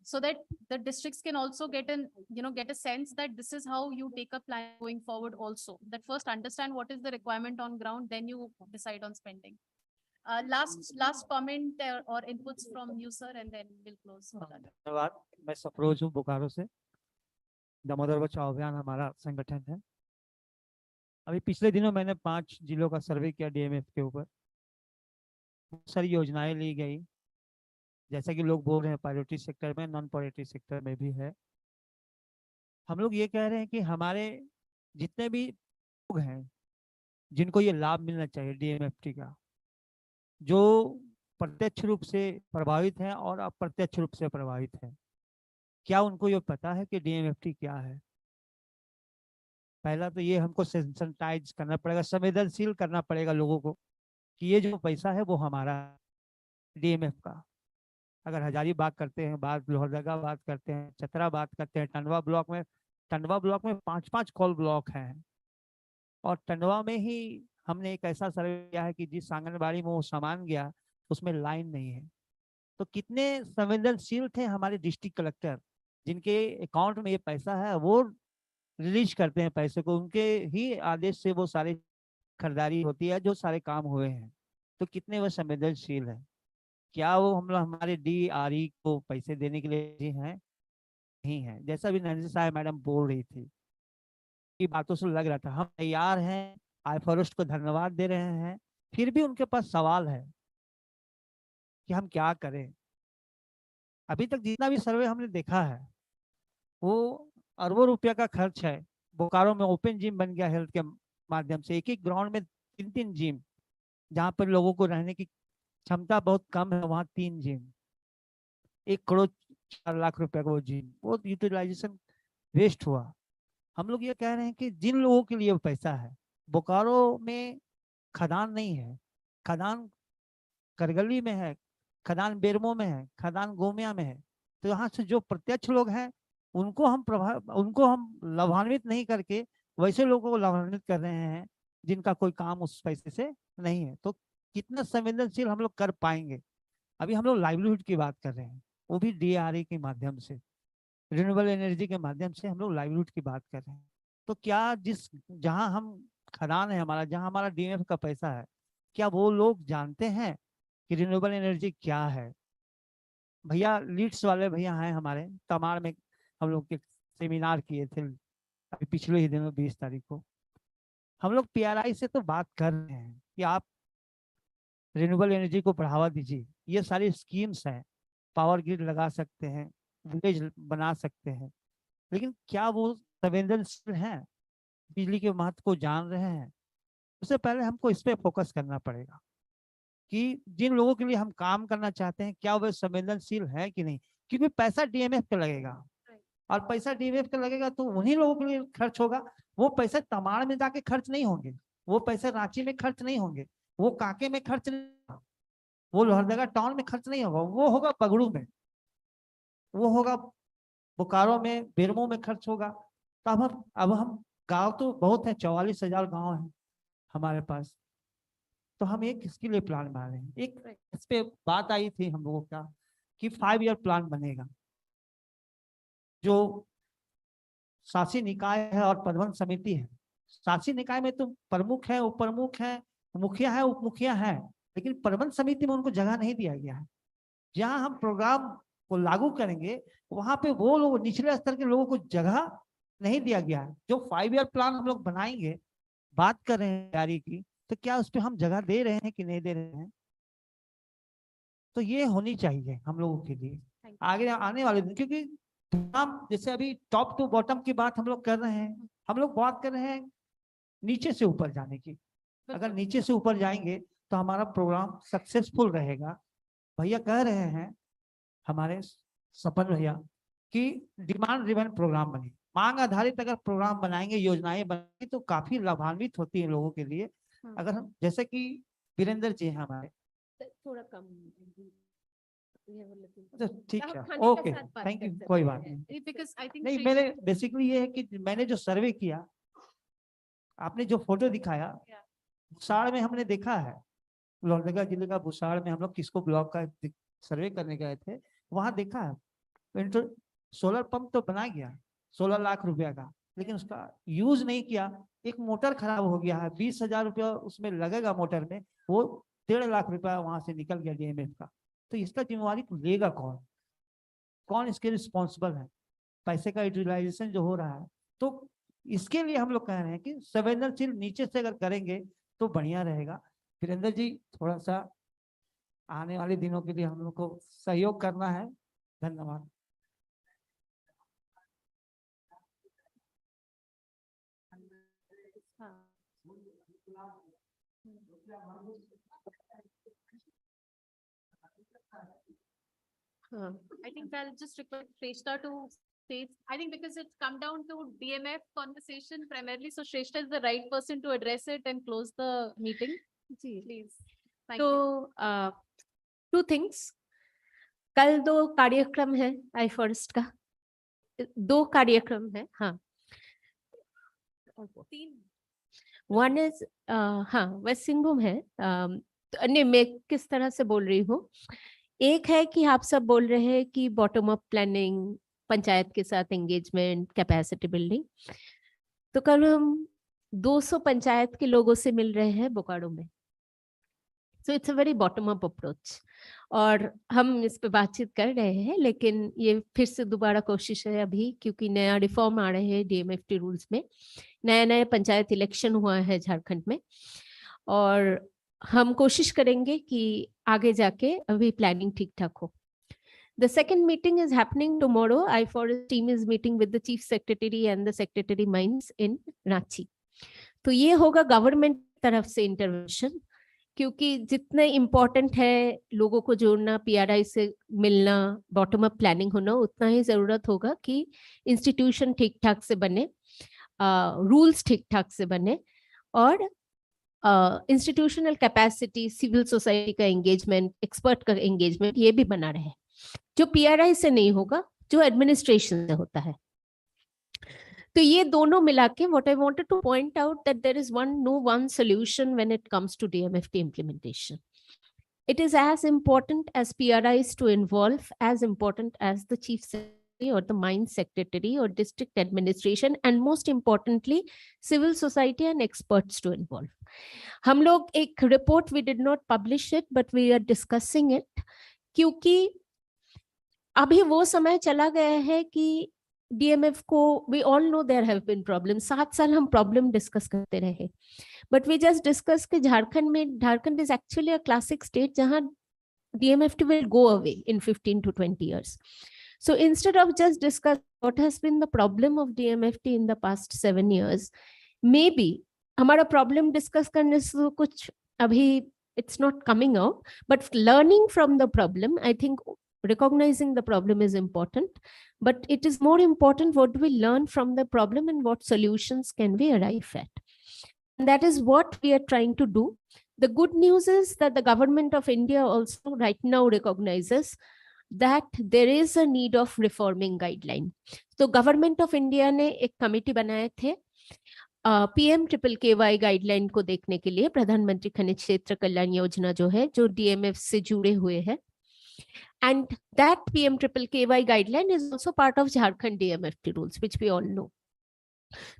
so that the districts can also get a sense that this is how you take a plan going forward. Also, that first understand what is the requirement on ground, then you decide on spending. Last comment or inputs from you, sir, and then we'll close. धन्यवाद। मैं सफरोज हूँ बोकारो से। दामोदर बचाओ अभियान हमारा संगठन है। अभी पिछले दिनों मैंने 5 जिलों का सर्वे किया डीएमएफ के ऊपर। बहुत सारी योजनाएं ली गई, जैसा कि लोग बोल रहे हैं प्रायोरिटी सेक्टर में, नॉन प्रायोरिटी सेक्टर में भी है। हम लोग ये कह रहे हैं कि हमारे जितने भी लोग हैं जिनको ये लाभ मिलना चाहिए डीएमएफटी का, जो प्रत्यक्ष रूप से प्रभावित हैं और अप्रत्यक्ष रूप से प्रभावित हैं, क्या उनको ये पता है कि डीएमएफटी क्या है? पहला तो ये हमको सेंसिटाइज करना पड़ेगा, संवेदनशील करना पड़ेगा लोगों को कि ये जो पैसा है वो हमारा डीएमएफ का। अगर हजारीबाग करते हैं बात, लोहरदगा बात करते हैं, चतरा बात करते हैं, टंडवा ब्लॉक में 5-5 कॉल ब्लॉक हैं। और टंडवा में ही हमने एक ऐसा सर्वे किया है कि जिस आंगनबाड़ी में वो सामान गया उसमें लाइन नहीं है। तो कितने संवेदनशील थे हमारे डिस्ट्रिक्ट कलेक्टर, जिनके अकाउंट में ये पैसा है, वो रिलीज करते हैं पैसे को, उनके ही आदेश से वो सारी खरीदारी होती है, जो सारे काम हुए हैं। तो कितने वो संवेदनशील है। क्या वो हम लोग हमारे DRE को पैसे देने के लिए हैं? नहीं है। जैसा भी नंजी साहब मैडम बोल रही थी, की बातों से लग रहा था हम तैयार हैं, iFOREST को धन्यवाद दे रहे हैं, फिर भी उनके पास सवाल है कि हम क्या करें। अभी तक जितना भी सर्वे हमने देखा है वो अरबों रुपया का खर्च है। बोकारो में ओपन जिम बन गया हेल्थ के माध्यम से, एक एक ग्राउंड में 3-3 जिम, जहाँ पर लोगों को रहने की क्षमता बहुत कम है, वहाँ 3 जिम, 1 करोड़ 4 लाख रुपए का वो जिम, वो यूटिलाइजेशन वेस्ट हुआ। हम लोग ये कह रहे हैं कि जिन लोगों के लिए पैसा है, बोकारो में खदान नहीं है, खदान करगली में है, खदान बेरमो में है, खदान गोमिया में है, तो यहाँ से जो प्रत्यक्ष लोग हैं उनको हम लाभान्वित नहीं करके वैसे लोगों को लाभान्वित कर रहे हैं जिनका कोई काम उस पैसे से नहीं है। तो कितना संवेदनशील हम लोग कर पाएंगे। अभी हम लोग लाइवलीहुड की बात कर रहे हैं, वो भी DRE के माध्यम से, रिन्यूएबल एनर्जी के माध्यम से हम लोग लाइवलीहुड की बात कर रहे हैं। तो क्या जहां हम खदान है हमारा, जहां हमारा DMF का पैसा है, क्या वो लोग जानते हैं कि रिन्यूएबल एनर्जी क्या है? भैया लीड्स वाले भैया हैं हमारे, तमाड़ में हम लोग एक सेमिनार किए थे अभी पिछले ही दिनों 20 तारीख को। हम लोग PRI से तो बात कर रहे हैं कि आप रिन्यूएबल एनर्जी को बढ़ावा दीजिए, ये सारी स्कीम्स हैं, पावर ग्रिड लगा सकते हैं, विलेज बना सकते हैं, लेकिन क्या वो संवेदनशील हैं, बिजली के महत्व को जान रहे हैं? उससे पहले हमको इस पे फोकस करना पड़ेगा कि जिन लोगों के लिए हम काम करना चाहते हैं क्या वे संवेदनशील है कि नहीं, क्योंकि पैसा DMF पे लगेगा और पैसा DMF पे लगेगा तो उन्हीं लोगों के लिए खर्च होगा। वो पैसे तमाड़ में जाके खर्च नहीं होंगे, वो पैसे रांची में खर्च नहीं होंगे, वो कांके में खर्च नहीं, वो लोहरदगा टाउन में खर्च नहीं होगा, वो होगा पगड़ू में, वो होगा बोकारो में, बेरमो में खर्च होगा। तो अब हम गांव तो बहुत है, 44,000 गांव है हमारे पास, तो हम एक इसके लिए प्लान बना रहे हैं। एक इस पे बात आई थी हम लोगों का कि 5 ईयर प्लान बनेगा, जो शासी निकाय है और प्रबंधन समिति है। शासी निकाय में तो प्रमुख है, उप प्रमुख है, मुखिया है, उप मुखिया है, लेकिन प्रबंधन समिति में उनको जगह नहीं दिया गया है। जहां हम प्रोग्राम को लागू करेंगे वहां पे वो लोग निचले स्तर के लोगों को जगह नहीं दिया गया है। जो 5 ईयर प्लान हम लोग बनाएंगे, बात कर रहे हैं तैयारी की, तो क्या उस पर हम जगह दे रहे हैं कि नहीं दे रहे हैं? तो ये होनी चाहिए हम लोगों के लिए आगे आने वाले दिन, क्योंकि हम जैसे अभी टॉप टू बॉटम की बात हम लोग कर रहे हैं, हम लोग बात कर रहे हैं नीचे से ऊपर जाने की। अगर नीचे से ऊपर जाएंगे तो हमारा प्रोग्राम सक्सेसफुल रहेगा। भैया कह रहे हैं हमारे सपन भैया कि डिमांड ड्रिवन प्रोग्राम बने, मांग आधारित अगर प्रोग्राम बनाएंगे, योजनाएं बनाएंगे तो काफी लाभान्वित होती है लोगों के लिए। अगर हम जैसे कि वीरेंद्र जी हैं हमारे, थोड़ा कम ठीक है, ओके, थैंक यू, कोई बात नहीं। Because I think नहीं, मैंने बेसिकली ये है कि मैंने जो सर्वे किया, आपने जो फोटो दिखाया, भुसाड़ में हमने देखा है, लोहरदगा जिले का भुसाड़ में हम लोग किसको ब्लॉक का सर्वे करने गए थे, वहां देखा है सोलर पंप तो बना गया 16 लाख रुपया का, लेकिन उसका यूज नहीं किया। एक मोटर खराब हो गया है, 20,000 रुपया उसमें लगेगा मोटर में, वो 1.5 लाख रुपया वहां से निकल गया DMF का। तो इसका जिम्मेवारी लेगा कौन? कौन इसके रिस्पॉन्सिबल है? पैसे का यूटिलाइजेशन जो हो रहा है, तो इसके लिए हम लोग कह रहे हैं कि संवेदनशील नीचे से अगर करेंगे तो बढ़िया रहेगा। वीरेंद्र जी, थोड़ा सा आने वाले दिनों के लिए हम लोग को सहयोग करना है। धन्यवाद। I think I'll just request Shrestha to say, I think because it's come down to DMF conversation primarily, so Shrestha is the right person to address it and close the meeting. Please. Thank you. तो 2 things, कल 2 कार्यक्रम है iFOREST का, 2 कार्यक्रम है, हाँ 3 one is हाँ waste Singhbhum है। नहीं, मैं किस तरह से बोल रही हूँ, एक है कि आप सब बोल रहे हैं कि बॉटम अप प्लानिंग, पंचायत के साथ एंगेजमेंट, कैपेसिटी बिल्डिंग। तो कल हम 200 पंचायत के लोगों से मिल रहे हैं बोकारो में। So it's a very bottom up approach, और हम इस पे बातचीत कर रहे हैं, लेकिन ये फिर से दोबारा कोशिश है अभी, क्योंकि नया रिफॉर्म आ रहे हैं DMFT रूल्स में, नया नया पंचायत इलेक्शन हुआ है झारखंड में, और हम कोशिश करेंगे कि आगे जाके अभी प्लानिंग ठीक ठाक हो। The second meeting is happening tomorrow. iFOREST team is meeting with the Chief Secretary and the Secretary Mines in Ranchi. तो ये होगा गवर्नमेंट तरफ से इंटरवेंशन, क्योंकि जितने इम्पोर्टेंट है लोगों को जोड़ना, PRI से मिलना, बॉटम अप प्लानिंग होना, उतना ही जरूरत होगा कि इंस्टीट्यूशन ठीक ठाक से बने, रूल्स ठीक ठाक से बने, और इंस्टीट्यूशनल कैपेसिटी, सिविल सोसाइटी का एंगेजमेंट, एक्सपर्ट का एंगेजमेंट, ये भी बना रहे, जो PRI से नहीं होगा, जो एडमिनिस्ट्रेशन से होता है। तो ये दोनों मिला के what I wanted to point out that there is no one solution when it comes to DMFT implementation. It is as important as PRIs to involve, as important as the chief secretary or the mine secretary or district administration, and most importantly civil society and experts to involve. हम लोग एक report, we did not publish it but we are discussing it, क्योंकि अभी वो समय चला गया है कि DMF को, we all know there have been problems, 7 साल हम प्रॉब्लम डिस्कस करते रहे, बट वी जस्ट डिस्कस कि Jharkhand is actually a classic state जहां DMFT will go away in 15 to 20 years. So instead of just discuss what has been the problem of DMFT in the past 7 years, maybe हमारा problem discuss करने से कुछ अभी it's not coming out, but learning from the problem, I think recognizing the problem is important, but it is more important what do we learn from the problem and what solutions can we arrive at. And that is what we are trying to do. The good news is that the government of India also right now recognizes that there is a need of reforming guideline. So government of India ने एक committee बनाए थे PMKKY guideline को देखने के लिए, प्रधानमंत्री खनिज क्षेत्र कल्याण योजना जो है, जो DMF से जुड़े हुए है, and that PMKKY guideline is also part of Jharkhand DMFT rules, which we all know.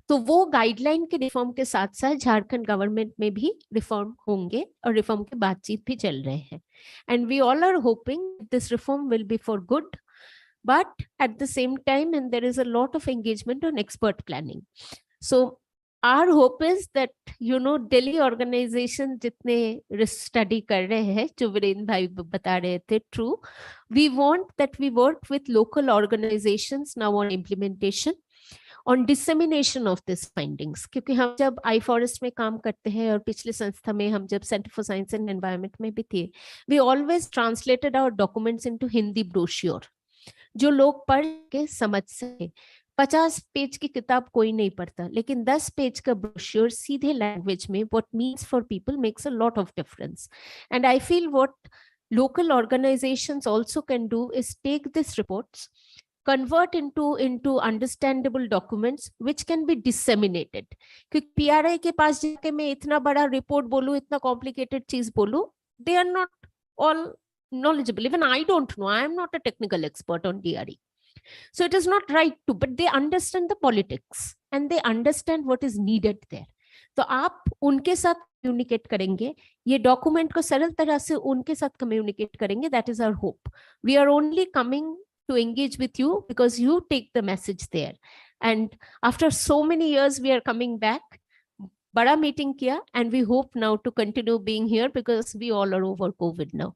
तो वो गाइडलाइन के रिफॉर्म के साथ साथ झारखंड गवर्नमेंट में भी रिफॉर्म होंगे, और रिफॉर्म की बातचीत भी चल रहे हैं, and we all are hoping this reform will be for good, but at the same time and there is a lot of engagement on expert planning. So our hope is that, you know, Delhi organization जितने study कर रहे हैं, जो वीरेंद्र भाई बता रहे थे, true, we want that we work with local organizations now on implementation, on dissemination of these findings. क्योंकि हम जब iFOREST में काम करते हैं, और पिछले संस्था में हम जब Center for Science and Environment में भी थे, we always translated our documents into Hindi brochure, जो लोग पढ़ के समझ सके. 50 पेज की किताब कोई नहीं पढ़ता, लेकिन 10 पेज का ब्रोश्योर सीधे लैंग्वेज में what means for people makes a lot of difference. And I feel what local organizations also can do is take these reports, convert into understandable documents which can be disseminated. क्योंकि PRI के पास जाके मैं इतना बड़ा report बोलूं, इतना complicated चीज बोलूं, they are not all knowledgeable. Even I don't know. I am not a technical expert on DRE. So it is not right to, but they understand the politics and they understand what is needed there. तो आप उनके साथ communicate करेंगे, ये document को सरल तरह से उनके साथ कम्युनिकेट करेंगे. That is our hope. We are only coming to engage with you because you take the message there. And after so many years, we are coming back. बड़ा मीटिंग किया, and we hope now to continue being here because we all are over COVID now.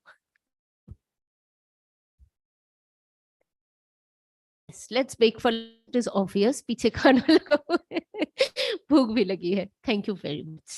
Let's bake for it is obvious. पीछे खाना लगा हुआ है, भूख भी लगी है. Thank you very much.